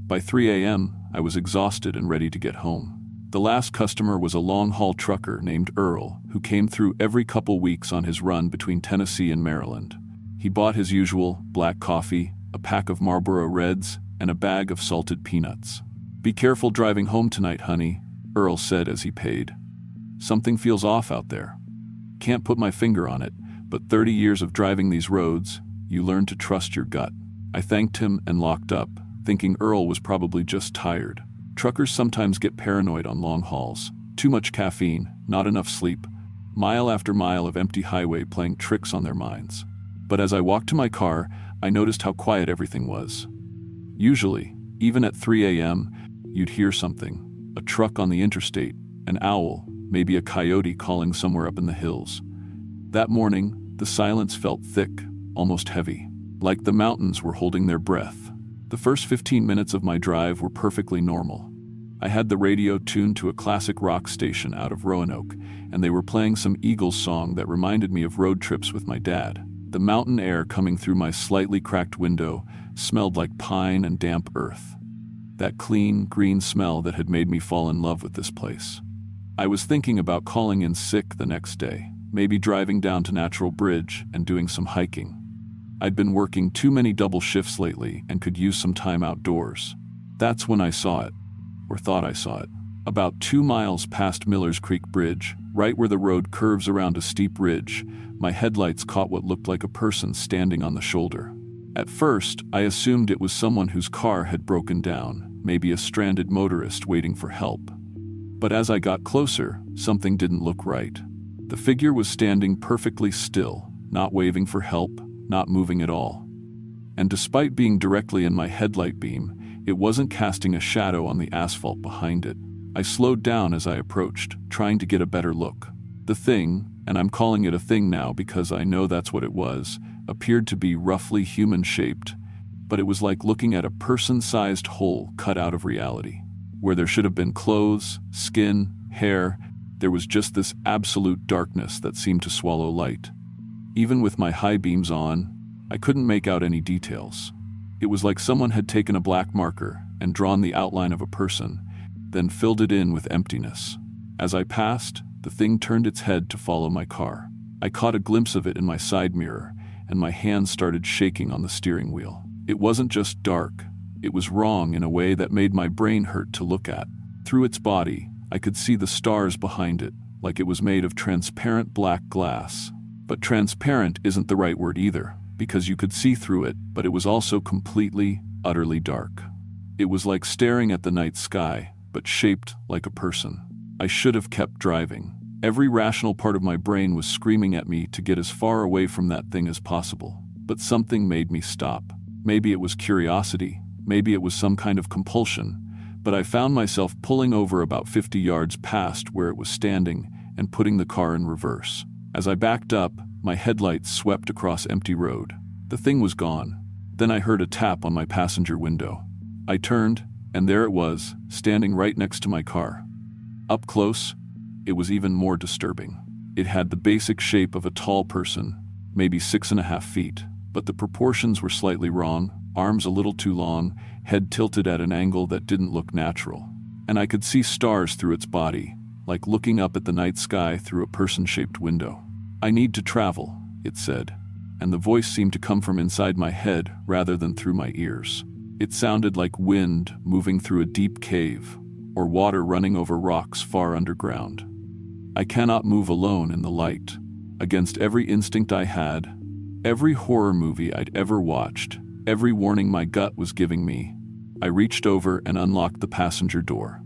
By 3 a.m., I was exhausted and ready to get home. The last customer was a long-haul trucker named Earl, who came through every couple weeks on his run between Tennessee and Maryland. He bought his usual black coffee, a pack of Marlboro Reds, and a bag of salted peanuts. "Be careful driving home tonight, honey," Earl said as he paid. "Something feels off out there. Can't put my finger on it, but 30 years of driving these roads, you learn to trust your gut." I thanked him and locked up, thinking Earl was probably just tired. Truckers sometimes get paranoid on long hauls. Too much caffeine, not enough sleep, mile after mile of empty highway playing tricks on their minds. But as I walked to my car, I noticed how quiet everything was. Usually, even at 3 a.m., you'd hear something, a truck on the interstate, an owl, maybe a coyote calling somewhere up in the hills. That morning, the silence felt thick, almost heavy, like the mountains were holding their breath. The first 15 minutes of my drive were perfectly normal. I had the radio tuned to a classic rock station out of Roanoke, and they were playing some Eagles song that reminded me of road trips with my dad. The mountain air coming through my slightly cracked window smelled like pine and damp earth. That clean, green smell that had made me fall in love with this place. I was thinking about calling in sick the next day, maybe driving down to Natural Bridge and doing some hiking. I'd been working too many double shifts lately and could use some time outdoors. That's when I saw it, or thought I saw it. About 2 miles past Miller's Creek Bridge, right where the road curves around a steep ridge, my headlights caught what looked like a person standing on the shoulder. At first, I assumed it was someone whose car had broken down, maybe a stranded motorist waiting for help. But as I got closer, something didn't look right. The figure was standing perfectly still, not waving for help, not moving at all. And despite being directly in my headlight beam, it wasn't casting a shadow on the asphalt behind it. I slowed down as I approached, trying to get a better look. The thing, and I'm calling it a thing now because I know that's what it was, appeared to be roughly human-shaped, but it was like looking at a person-sized hole cut out of reality. Where there should have been clothes, skin, hair, there was just this absolute darkness that seemed to swallow light. Even with my high beams on, I couldn't make out any details. It was like someone had taken a black marker and drawn the outline of a person, then filled it in with emptiness. As I passed, the thing turned its head to follow my car. I caught a glimpse of it in my side mirror, and my hands started shaking on the steering wheel. It wasn't just dark, it was wrong in a way that made my brain hurt to look at. Through its body, I could see the stars behind it, like it was made of transparent black glass. But transparent isn't the right word either, because you could see through it, but it was also completely, utterly dark. It was like staring at the night sky, but shaped like a person. I should have kept driving. Every rational part of my brain was screaming at me to get as far away from that thing as possible. But something made me stop. Maybe it was curiosity, maybe it was some kind of compulsion, but I found myself pulling over about 50 yards past where it was standing and putting the car in reverse. As I backed up, my headlights swept across empty road. The thing was gone. Then I heard a tap on my passenger window. I turned, and there it was, standing right next to my car. Up close, it was even more disturbing. It had the basic shape of a tall person, maybe 6.5 feet, but the proportions were slightly wrong, arms a little too long, head tilted at an angle that didn't look natural. And I could see stars through its body, like looking up at the night sky through a person-shaped window. "I need to travel," it said, and the voice seemed to come from inside my head rather than through my ears. It sounded like wind moving through a deep cave, or water running over rocks far underground. I cannot move alone in the light. Against every instinct I had, every horror movie I'd ever watched, every warning my gut was giving me, I reached over and unlocked the passenger door.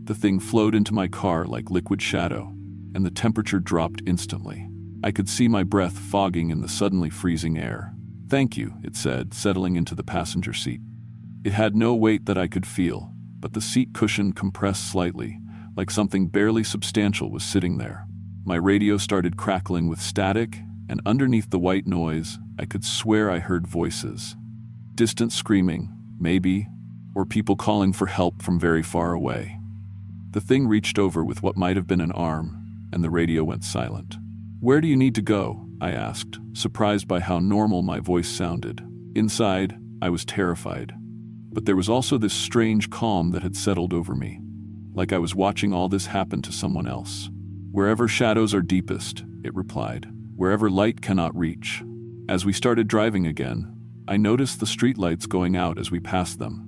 The thing flowed into my car like liquid shadow, and the temperature dropped instantly. I could see my breath fogging in the suddenly freezing air. "Thank you," it said, settling into the passenger seat. It had no weight that I could feel, but the seat cushion compressed slightly, like something barely substantial was sitting there. My radio started crackling with static, and underneath the white noise, I could swear I heard voices. Distant screaming, maybe, or people calling for help from very far away. The thing reached over with what might have been an arm, and the radio went silent. "Where do you need to go?" I asked, surprised by how normal my voice sounded. Inside, I was terrified. But there was also this strange calm that had settled over me, like I was watching all this happen to someone else. "Wherever shadows are deepest," it replied, "wherever light cannot reach." As we started driving again, I noticed the streetlights going out as we passed them.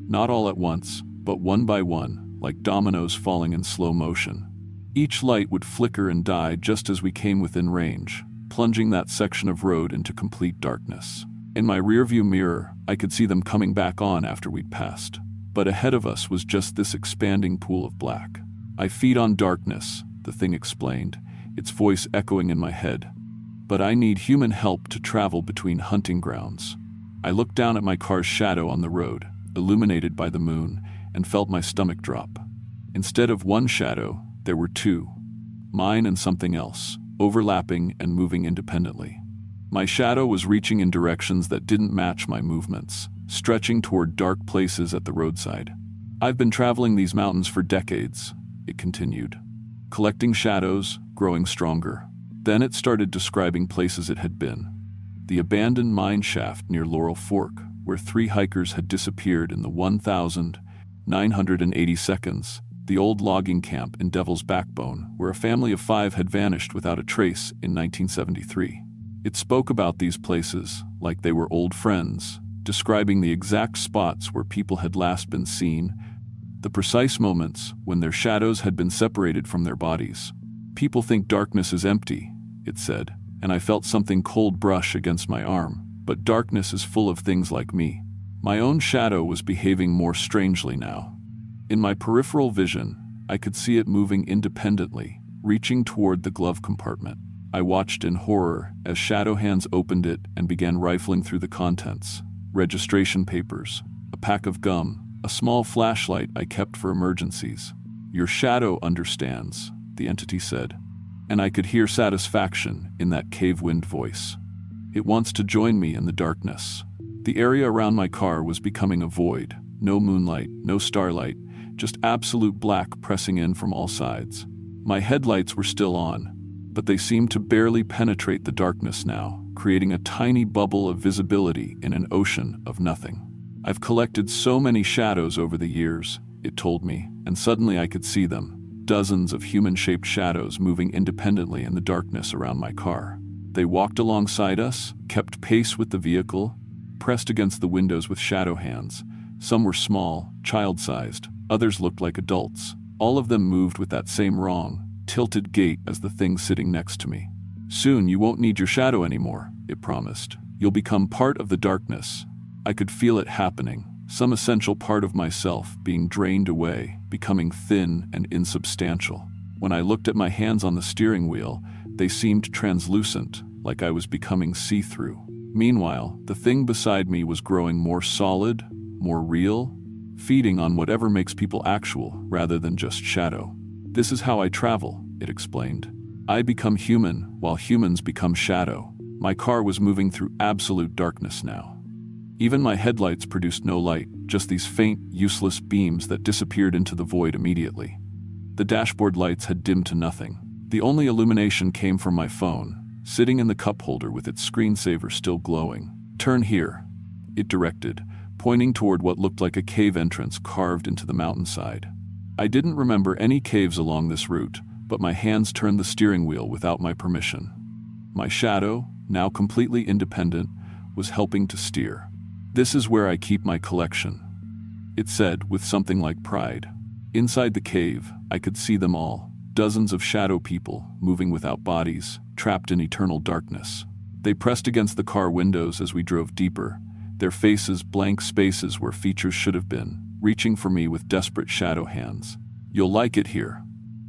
Not all at once, but one by one, like dominoes falling in slow motion. Each light would flicker and die just as we came within range, plunging that section of road into complete darkness. In my rearview mirror, I could see them coming back on after we'd passed. But ahead of us was just this expanding pool of black. "I feed on darkness," the thing explained, its voice echoing in my head. "But I need human help to travel between hunting grounds." I looked down at my car's shadow on the road, illuminated by the moon, and felt my stomach drop. Instead of one shadow, there were two. Mine and something else, overlapping and moving independently. My shadow was reaching in directions that didn't match my movements, stretching toward dark places at the roadside. "I've been traveling these mountains for decades," it continued, collecting shadows, growing stronger. Then it started describing places it had been. The abandoned mine shaft near Laurel Fork, where 3 hikers had disappeared in the 1,980 seconds. The old logging camp in Devil's Backbone, where a family of 5 had vanished without a trace in 1973. It spoke about these places like they were old friends, describing the exact spots where people had last been seen, the precise moments when their shadows had been separated from their bodies. "People think darkness is empty," it said, and I felt something cold brush against my arm. "But darkness is full of things like me." My own shadow was behaving more strangely now. In my peripheral vision, I could see it moving independently, reaching toward the glove compartment. I watched in horror as shadow hands opened it and began rifling through the contents. Registration papers, a pack of gum, a small flashlight I kept for emergencies. "Your shadow understands," the entity said, and I could hear satisfaction in that cave-wind voice. "It wants to join me in the darkness." The area around my car was becoming a void. No moonlight, no starlight, just absolute black pressing in from all sides. My headlights were still on, but they seemed to barely penetrate the darkness now, creating a tiny bubble of visibility in an ocean of nothing. "I've collected so many shadows over the years," it told me, and suddenly I could see them. Dozens of human-shaped shadows moving independently in the darkness around my car. They walked alongside us, kept pace with the vehicle, pressed against the windows with shadow hands. Some were small, child-sized, others looked like adults. All of them moved with that same wrong, tilted gait as the thing sitting next to me. "Soon you won't need your shadow anymore," it promised. "You'll become part of the darkness." I could feel it happening, some essential part of myself being drained away, becoming thin and insubstantial. When I looked at my hands on the steering wheel, they seemed translucent, like I was becoming see-through. Meanwhile, the thing beside me was growing more solid, more real, feeding on whatever makes people actual rather than just shadow. "This is how I travel," it explained. "I become human while humans become shadow." My car was moving through absolute darkness now. Even my headlights produced no light, just these faint, useless beams that disappeared into the void immediately. The dashboard lights had dimmed to nothing. The only illumination came from my phone, sitting in the cup holder with its screensaver still glowing. "Turn here," it directed, pointing toward what looked like a cave entrance carved into the mountainside. I didn't remember any caves along this route, but my hands turned the steering wheel without my permission. My shadow, now completely independent, was helping to steer. "This is where I keep my collection," it said with something like pride. Inside the cave, I could see them all, dozens of shadow people, moving without bodies, trapped in eternal darkness. They pressed against the car windows as we drove deeper, their faces blank spaces where features should have been, reaching for me with desperate shadow hands. "You'll like it here,"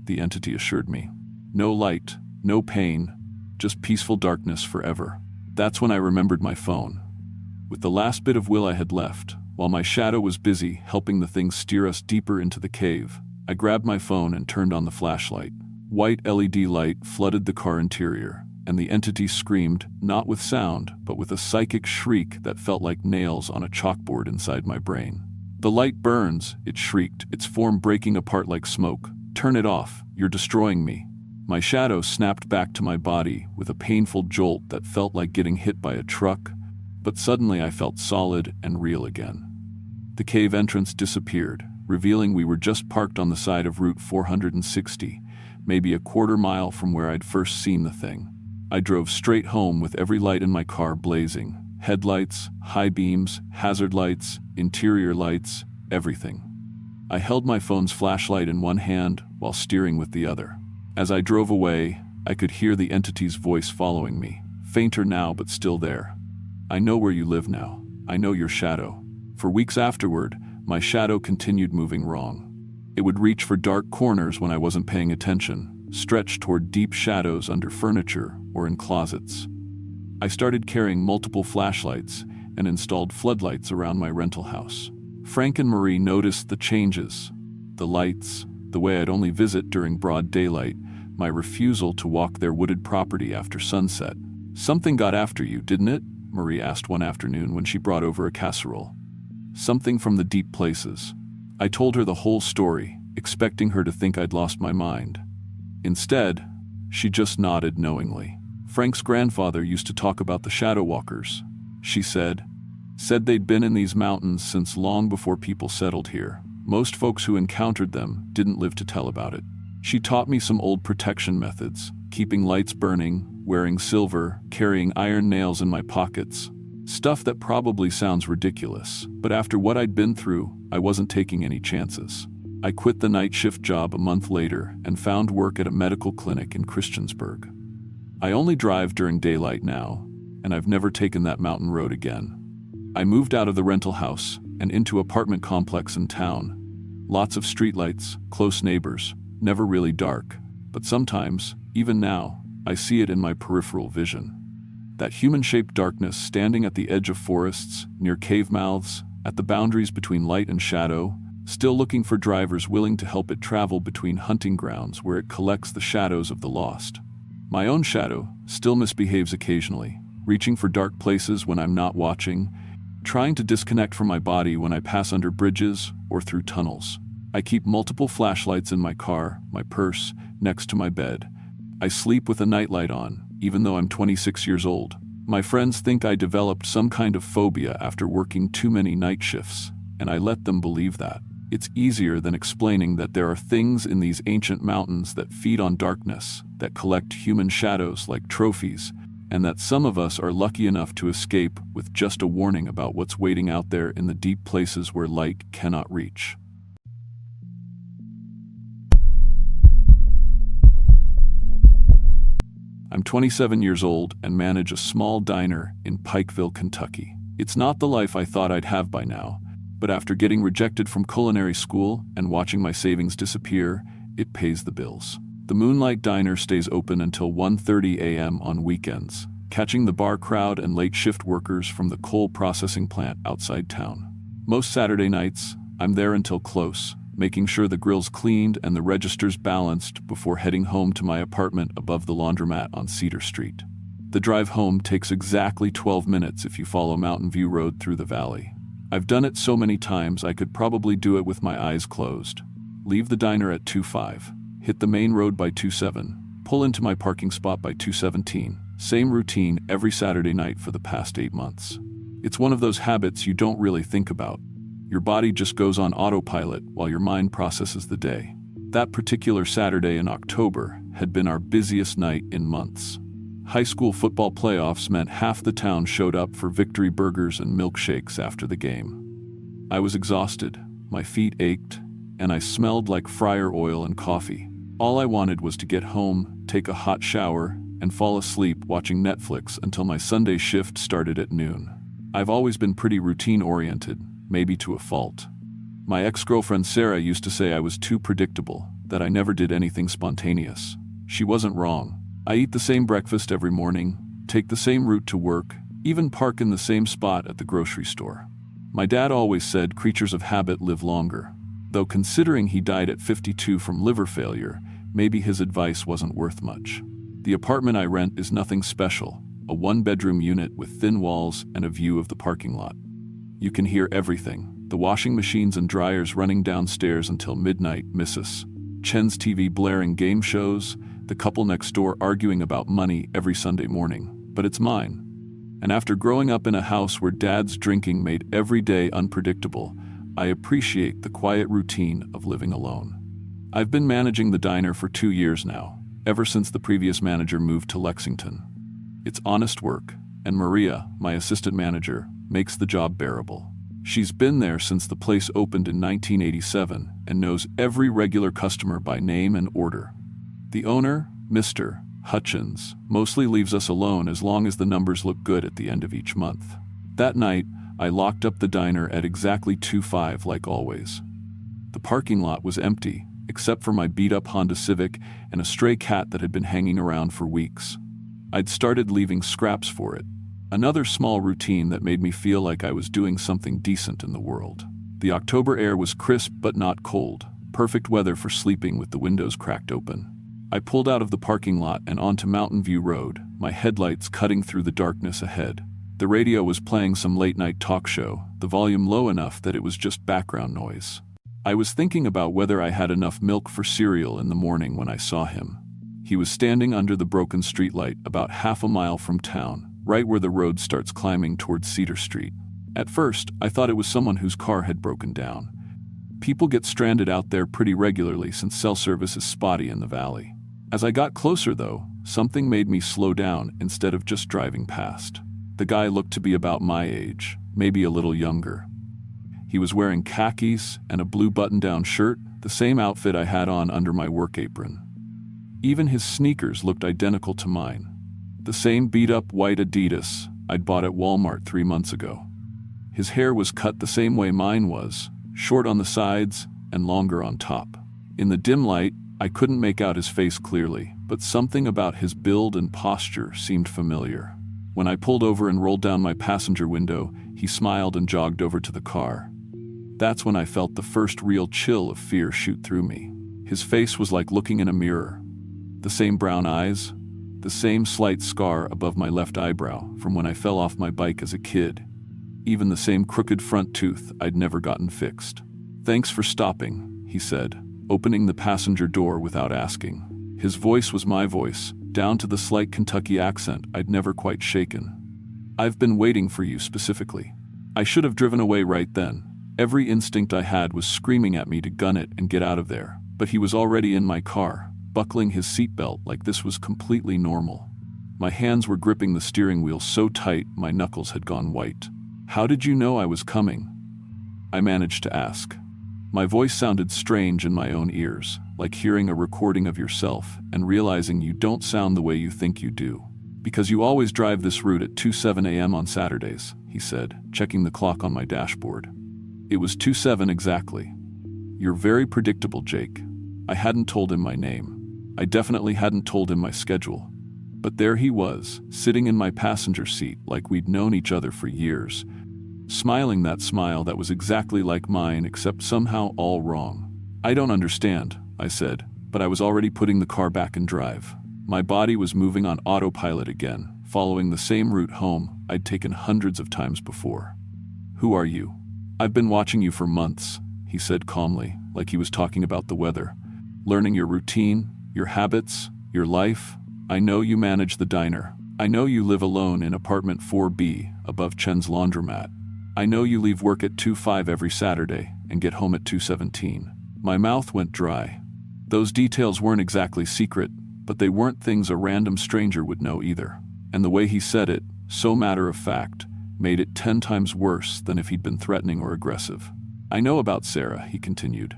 the entity assured me. "No light, no pain, just peaceful darkness forever." That's when I remembered my phone. With the last bit of will I had left, while my shadow was busy helping the thing steer us deeper into the cave, I grabbed my phone and turned on the flashlight. White LED light flooded the car interior, and the entity screamed, not with sound, but with a psychic shriek that felt like nails on a chalkboard inside my brain. "The light burns," it shrieked, its form breaking apart like smoke. "Turn it off, you're destroying me." My shadow snapped back to my body with a painful jolt that felt like getting hit by a truck, but suddenly I felt solid and real again. The cave entrance disappeared, revealing we were just parked on the side of Route 460, maybe a quarter mile from where I'd first seen the thing. I drove straight home with every light in my car blazing. Headlights, high beams, hazard lights, interior lights, everything. I held my phone's flashlight in one hand while steering with the other. As I drove away, I could hear the entity's voice following me, fainter now but still there. "I know where you live now. I know your shadow." For weeks afterward, my shadow continued moving wrong. It would reach for dark corners when I wasn't paying attention, stretch toward deep shadows under furniture or in closets. I started carrying multiple flashlights and installed floodlights around my rental house. Frank and Marie noticed the changes, the lights, the way I'd only visit during broad daylight, my refusal to walk their wooded property after sunset. "Something got after you, didn't it?" Marie asked one afternoon when she brought over a casserole. "Something from the deep places." I told her the whole story, expecting her to think I'd lost my mind. Instead, she just nodded knowingly. "Frank's grandfather used to talk about the shadow walkers," she said. "Said they'd been in these mountains since long before people settled here. Most folks who encountered them didn't live to tell about it." She taught me some old protection methods, keeping lights burning, wearing silver, carrying iron nails in my pockets. Stuff that probably sounds ridiculous, but after what I'd been through, I wasn't taking any chances. I quit the night shift job a month later and found work at a medical clinic in Christiansburg. I only drive during daylight now, and I've never taken that mountain road again. I moved out of the rental house and into an apartment complex in town. Lots of streetlights, close neighbors, never really dark, but sometimes, even now, I see it in my peripheral vision. That human-shaped darkness standing at the edge of forests, near cave mouths, at the boundaries between light and shadow, still looking for drivers willing to help it travel between hunting grounds where it collects the shadows of the lost. My own shadow still misbehaves occasionally, reaching for dark places when I'm not watching, trying to disconnect from my body when I pass under bridges or through tunnels. I keep multiple flashlights in my car, my purse, next to my bed. I sleep with a nightlight on, even though I'm 26 years old. My friends think I developed some kind of phobia after working too many night shifts, and I let them believe that. It's easier than explaining that there are things in these ancient mountains that feed on darkness, that collect human shadows like trophies, and that some of us are lucky enough to escape with just a warning about what's waiting out there in the deep places where light cannot reach. I'm 27 years old and manage a small diner in Pikeville, Kentucky. It's not the life I thought I'd have by now, but after getting rejected from culinary school and watching my savings disappear, it pays the bills. The Moonlight Diner stays open until 1:30 a.m. on weekends, catching the bar crowd and late shift workers from the coal processing plant outside town. Most Saturday nights, I'm there until close, making sure the grill's cleaned and the registers balanced before heading home to my apartment above the laundromat on Cedar Street. The drive home takes exactly 12 minutes if you follow Mountain View Road through the valley. I've done it so many times I could probably do it with my eyes closed. Leave the diner at 2:05, hit the main road by 2:07, pull into my parking spot by 2:17. Same routine every Saturday night for the past 8 months. It's one of those habits you don't really think about. Your body just goes on autopilot while your mind processes the day. That particular Saturday in October had been our busiest night in months. High school football playoffs meant half the town showed up for victory burgers and milkshakes after the game. I was exhausted, my feet ached, and I smelled like fryer oil and coffee. All I wanted was to get home, take a hot shower, and fall asleep watching Netflix until my Sunday shift started at noon. I've always been pretty routine-oriented, maybe to a fault. My ex-girlfriend Sarah used to say I was too predictable, that I never did anything spontaneous. She wasn't wrong. I eat the same breakfast every morning, take the same route to work, even park in the same spot at the grocery store. My dad always said creatures of habit live longer. Though considering he died at 52 from liver failure, maybe his advice wasn't worth much. The apartment I rent is nothing special, a one-bedroom unit with thin walls and a view of the parking lot. You can hear everything, the washing machines and dryers running downstairs until midnight miss us, Chen's TV blaring game shows, the couple next door arguing about money every Sunday morning, but it's mine. And after growing up in a house where dad's drinking made every day unpredictable, I appreciate the quiet routine of living alone. I've been managing the diner for 2 years now, ever since the previous manager moved to Lexington. It's honest work, and Maria, my assistant manager, makes the job bearable. She's been there since the place opened in 1987 and knows every regular customer by name and order. The owner, Mr. Hutchins, mostly leaves us alone as long as the numbers look good at the end of each month. That night, I locked up the diner at exactly 2:05 like always. The parking lot was empty, except for my beat-up Honda Civic and a stray cat that had been hanging around for weeks. I'd started leaving scraps for it. Another small routine that made me feel like I was doing something decent in the world. The October air was crisp but not cold, perfect weather for sleeping with the windows cracked open. I pulled out of the parking lot and onto Mountain View Road, my headlights cutting through the darkness ahead. The radio was playing some late-night talk show, the volume low enough that it was just background noise. I was thinking about whether I had enough milk for cereal in the morning when I saw him. He was standing under the broken streetlight about half a mile from town, right where the road starts climbing towards Cedar Street. At first, I thought it was someone whose car had broken down. People get stranded out there pretty regularly since cell service is spotty in the valley. As I got closer, though, something made me slow down instead of just driving past. The guy looked to be about my age, maybe a little younger. He was wearing khakis and a blue button-down shirt, the same outfit I had on under my work apron. Even his sneakers looked identical to mine. The same beat-up white Adidas I'd bought at Walmart 3 months ago. His hair was cut the same way mine was, short on the sides and longer on top. In the dim light, I couldn't make out his face clearly, but something about his build and posture seemed familiar. When I pulled over and rolled down my passenger window, he smiled and jogged over to the car. That's when I felt the first real chill of fear shoot through me. His face was like looking in a mirror. The same brown eyes, the same slight scar above my left eyebrow from when I fell off my bike as a kid. Even the same crooked front tooth I'd never gotten fixed. "Thanks for stopping," he said, opening the passenger door without asking. His voice was my voice, down to the slight Kentucky accent I'd never quite shaken. "I've been waiting for you specifically." I should have driven away right then. Every instinct I had was screaming at me to gun it and get out of there, but he was already in my car, buckling his seatbelt like this was completely normal. My hands were gripping the steering wheel so tight my knuckles had gone white. "How did you know I was coming?" I managed to ask. My voice sounded strange in my own ears, like hearing a recording of yourself and realizing you don't sound the way you think you do. "Because you always drive this route at 2:07 a.m. on Saturdays," he said, checking the clock on my dashboard. It was 2:07 exactly. "You're very predictable, Jake." I hadn't told him my name. I definitely hadn't told him my schedule. But there he was, sitting in my passenger seat like we'd known each other for years, smiling that smile that was exactly like mine except somehow all wrong. "I don't understand," I said, but I was already putting the car back in drive. My body was moving on autopilot again, following the same route home I'd taken hundreds of times before. "Who are you?" "I've been watching you for months," he said calmly, like he was talking about the weather. "Learning your routine, your habits, your life. I know you manage the diner. I know you live alone in apartment 4B above Chen's laundromat. I know you leave work at 2:05 every Saturday and get home at 2:17. My mouth went dry. Those details weren't exactly secret, but they weren't things a random stranger would know either. And the way he said it, so matter-of-fact, made it 10 times worse than if he'd been threatening or aggressive. "I know about Sarah," he continued.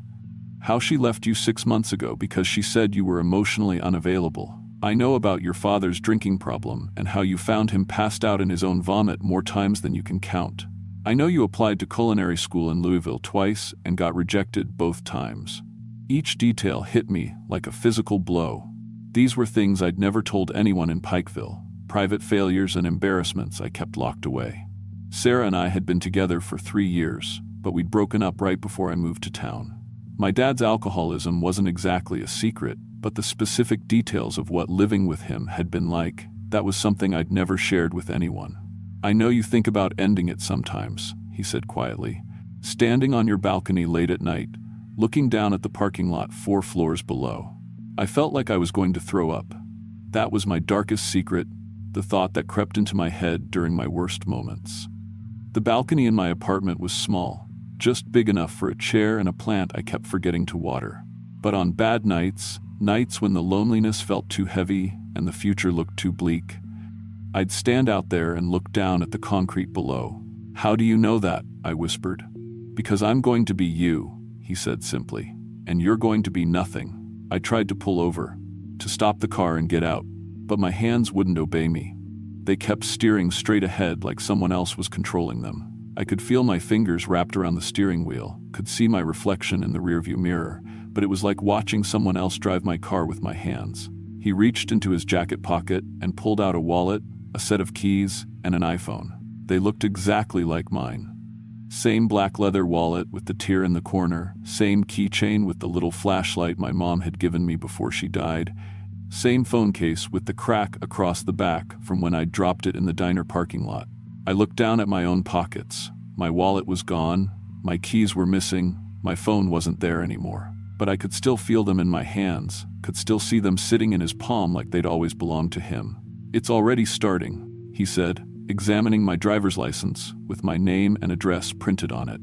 "How she left you 6 months ago because she said you were emotionally unavailable. I know about your father's drinking problem and how you found him passed out in his own vomit more times than you can count. I know you applied to culinary school in Louisville twice and got rejected both times." Each detail hit me like a physical blow. These were things I'd never told anyone in Pikeville, private failures and embarrassments I kept locked away. Sarah and I had been together for 3 years, but we'd broken up right before I moved to town. My dad's alcoholism wasn't exactly a secret, but the specific details of what living with him had been like, that was something I'd never shared with anyone. "I know you think about ending it sometimes," he said quietly, standing on your balcony late at night, looking down at the parking lot 4 floors below. I felt like I was going to throw up. That was my darkest secret, the thought that crept into my head during my worst moments. The balcony in my apartment was small, just big enough for a chair and a plant I kept forgetting to water. But on bad nights when the loneliness felt too heavy and the future looked too bleak, I'd stand out there and look down at the concrete below. "How do you know that?" I whispered. "Because I'm going to be you," he said simply, "and you're going to be nothing." I tried to pull over, to stop the car and get out, but my hands wouldn't obey me. They kept steering straight ahead like someone else was controlling them. I could feel my fingers wrapped around the steering wheel, could see my reflection in the rearview mirror, but it was like watching someone else drive my car with my hands. He reached into his jacket pocket and pulled out a wallet, a set of keys, and an iPhone. They looked exactly like mine. Same black leather wallet with the tear in the corner, same keychain with the little flashlight my mom had given me before she died, same phone case with the crack across the back from when I dropped it in the diner parking lot. I looked down at my own pockets. My wallet was gone, my keys were missing, my phone wasn't there anymore. But I could still feel them in my hands, could still see them sitting in his palm like they'd always belonged to him. "It's already starting," he said, examining my driver's license with my name and address printed on it.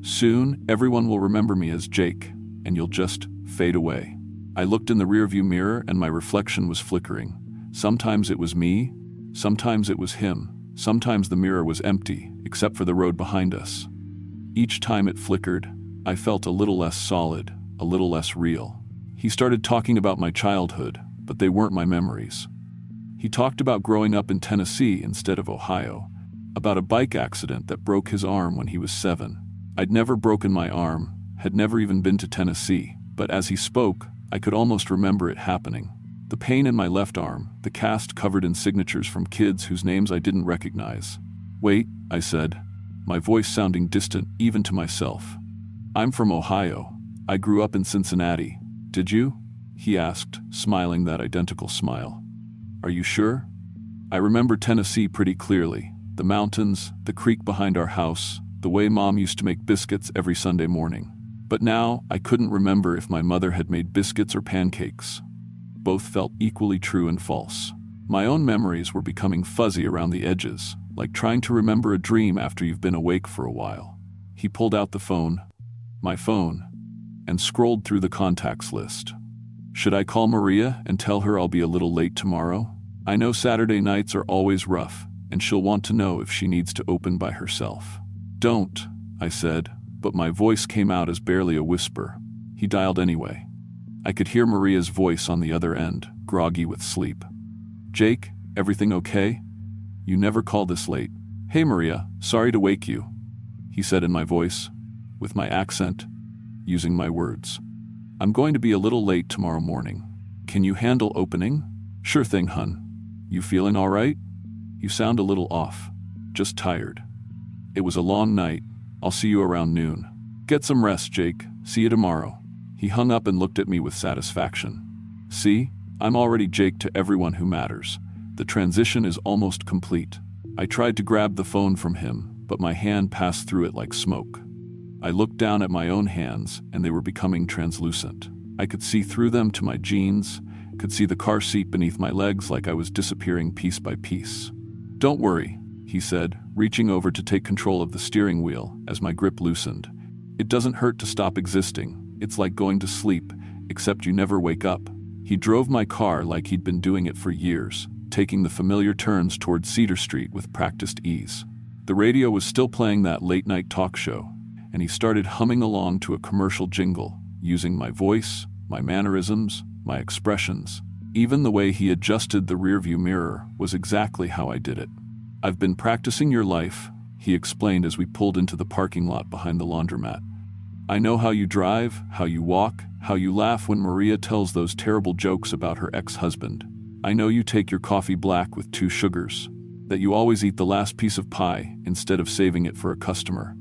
"Soon, everyone will remember me as Jake, and you'll just fade away." I looked in the rearview mirror and my reflection was flickering. Sometimes it was me, sometimes it was him, sometimes the mirror was empty, except for the road behind us. Each time it flickered, I felt a little less solid, a little less real. He started talking about my childhood, but they weren't my memories. He talked about growing up in Tennessee instead of Ohio, about a bike accident that broke his arm when he was 7. I'd never broken my arm, had never even been to Tennessee, but as he spoke, I could almost remember it happening. The pain in my left arm, the cast covered in signatures from kids whose names I didn't recognize. "Wait," I said, my voice sounding distant even to myself. "I'm from Ohio. I grew up in Cincinnati. Did you?" he asked, smiling that identical smile. "Are you sure?" I remember Tennessee pretty clearly. The mountains, the creek behind our house, the way Mom used to make biscuits every Sunday morning. But now, I couldn't remember if my mother had made biscuits or pancakes. Both felt equally true and false. My own memories were becoming fuzzy around the edges, like trying to remember a dream after you've been awake for a while. He pulled out the phone, my phone, and scrolled through the contacts list. "Should I call Maria and tell her I'll be a little late tomorrow? I know Saturday nights are always rough, and she'll want to know if she needs to open by herself." "Don't," I said, but my voice came out as barely a whisper. He dialed anyway. I could hear Maria's voice on the other end, groggy with sleep. "Jake, everything okay? You never call this late." "Hey Maria, sorry to wake you," he said in my voice, with my accent, using my words. "I'm going to be a little late tomorrow morning. Can you handle opening?" "Sure thing, hun. You feeling all right? You sound a little off. Just tired." "It was a long night. I'll see you around noon." "Get some rest, Jake. See you tomorrow." He hung up and looked at me with satisfaction. "See, I'm already Jake to everyone who matters. The transition is almost complete." I tried to grab the phone from him, but my hand passed through it like smoke. I looked down at my own hands, and they were becoming translucent. I could see through them to my jeans, could see the car seat beneath my legs like I was disappearing piece by piece. "Don't worry," he said, reaching over to take control of the steering wheel as my grip loosened. "It doesn't hurt to stop existing. It's like going to sleep, except you never wake up. He drove my car like he'd been doing it for years, taking the familiar turns toward Cedar Street with practiced ease. The radio was still playing that late-night talk show, and he started humming along to a commercial jingle, using my voice, my mannerisms, my expressions. Even the way he adjusted the rearview mirror was exactly how I did it. "I've been practicing your life," he explained as we pulled into the parking lot behind the laundromat. "I know how you drive, how you walk, how you laugh when Maria tells those terrible jokes about her ex-husband. I know you take your coffee black with 2 sugars, that you always eat the last piece of pie instead of saving it for a customer,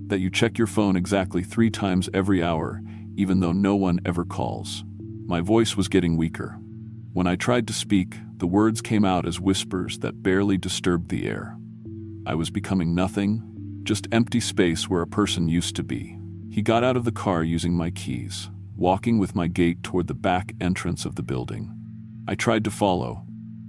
that you check your phone exactly 3 times every hour, even though no one ever calls." My voice was getting weaker. When I tried to speak, the words came out as whispers that barely disturbed the air. I was becoming nothing, just empty space where a person used to be. He got out of the car using my keys, walking with my gait toward the back entrance of the building. I tried to follow,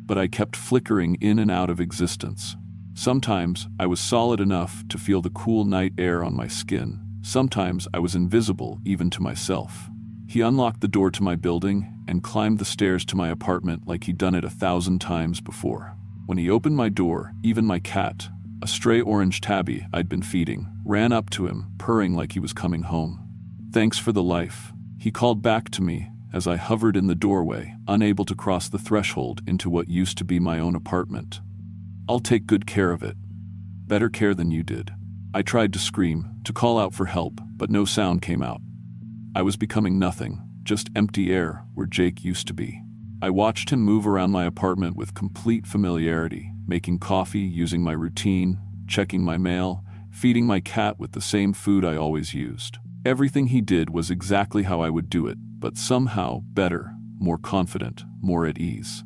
but I kept flickering in and out of existence. Sometimes I was solid enough to feel the cool night air on my skin. Sometimes I was invisible even to myself. He unlocked the door to my building and climbed the stairs to my apartment like he'd done it 1,000 times before. When he opened my door, even my cat, a stray orange tabby I'd been feeding, ran up to him, purring like he was coming home. "Thanks for the life," he called back to me as I hovered in the doorway, unable to cross the threshold into what used to be my own apartment. "I'll take good care of it. Better care than you did." I tried to scream, to call out for help, but no sound came out. I was becoming nothing, just empty air where Jake used to be. I watched him move around my apartment with complete familiarity, making coffee using my routine, checking my mail, feeding my cat with the same food I always used. Everything he did was exactly how I would do it, but somehow better, more confident, more at ease.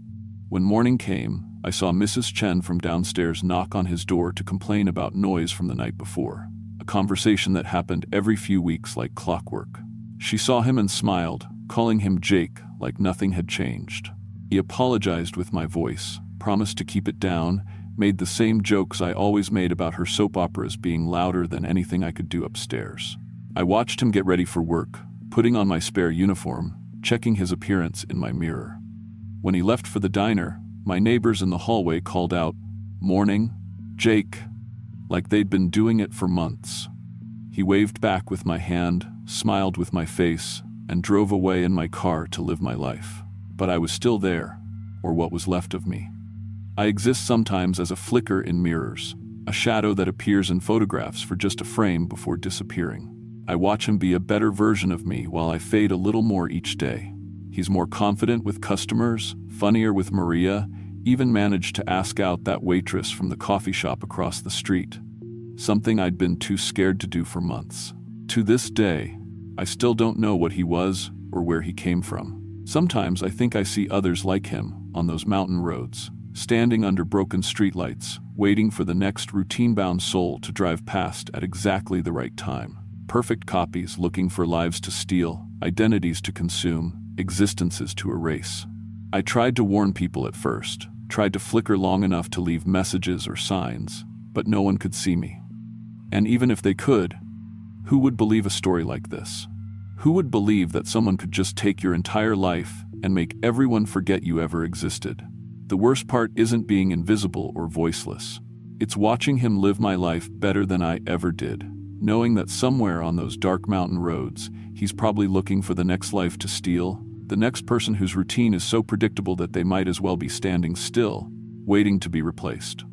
When morning came, I saw Mrs. Chen from downstairs knock on his door to complain about noise from the night before, a conversation that happened every few weeks like clockwork. She saw him and smiled, calling him Jake like nothing had changed. He apologized with my voice, promised to keep it down, made the same jokes I always made about her soap operas being louder than anything I could do upstairs. I watched him get ready for work, putting on my spare uniform, checking his appearance in my mirror. When he left for the diner, my neighbors in the hallway called out, "Morning, Jake," like they'd been doing it for months. He waved back with my hand, smiled with my face, and drove away in my car to live my life. But I was still there, or what was left of me. I exist sometimes as a flicker in mirrors, a shadow that appears in photographs for just a frame before disappearing. I watch him be a better version of me while I fade a little more each day. He's more confident with customers, funnier with Maria, even managed to ask out that waitress from the coffee shop across the street, something I'd been too scared to do for months. To this day, I still don't know what he was or where he came from. Sometimes I think I see others like him on those mountain roads, standing under broken streetlights, waiting for the next routine-bound soul to drive past at exactly the right time. Perfect copies looking for lives to steal, identities to consume, existences to erase. I tried to warn people at first, tried to flicker long enough to leave messages or signs, but no one could see me. And even if they could, who would believe a story like this? Who would believe that someone could just take your entire life and make everyone forget you ever existed? The worst part isn't being invisible or voiceless. It's watching him live my life better than I ever did, knowing that somewhere on those dark mountain roads, he's probably looking for the next life to steal, the next person whose routine is so predictable that they might as well be standing still, waiting to be replaced.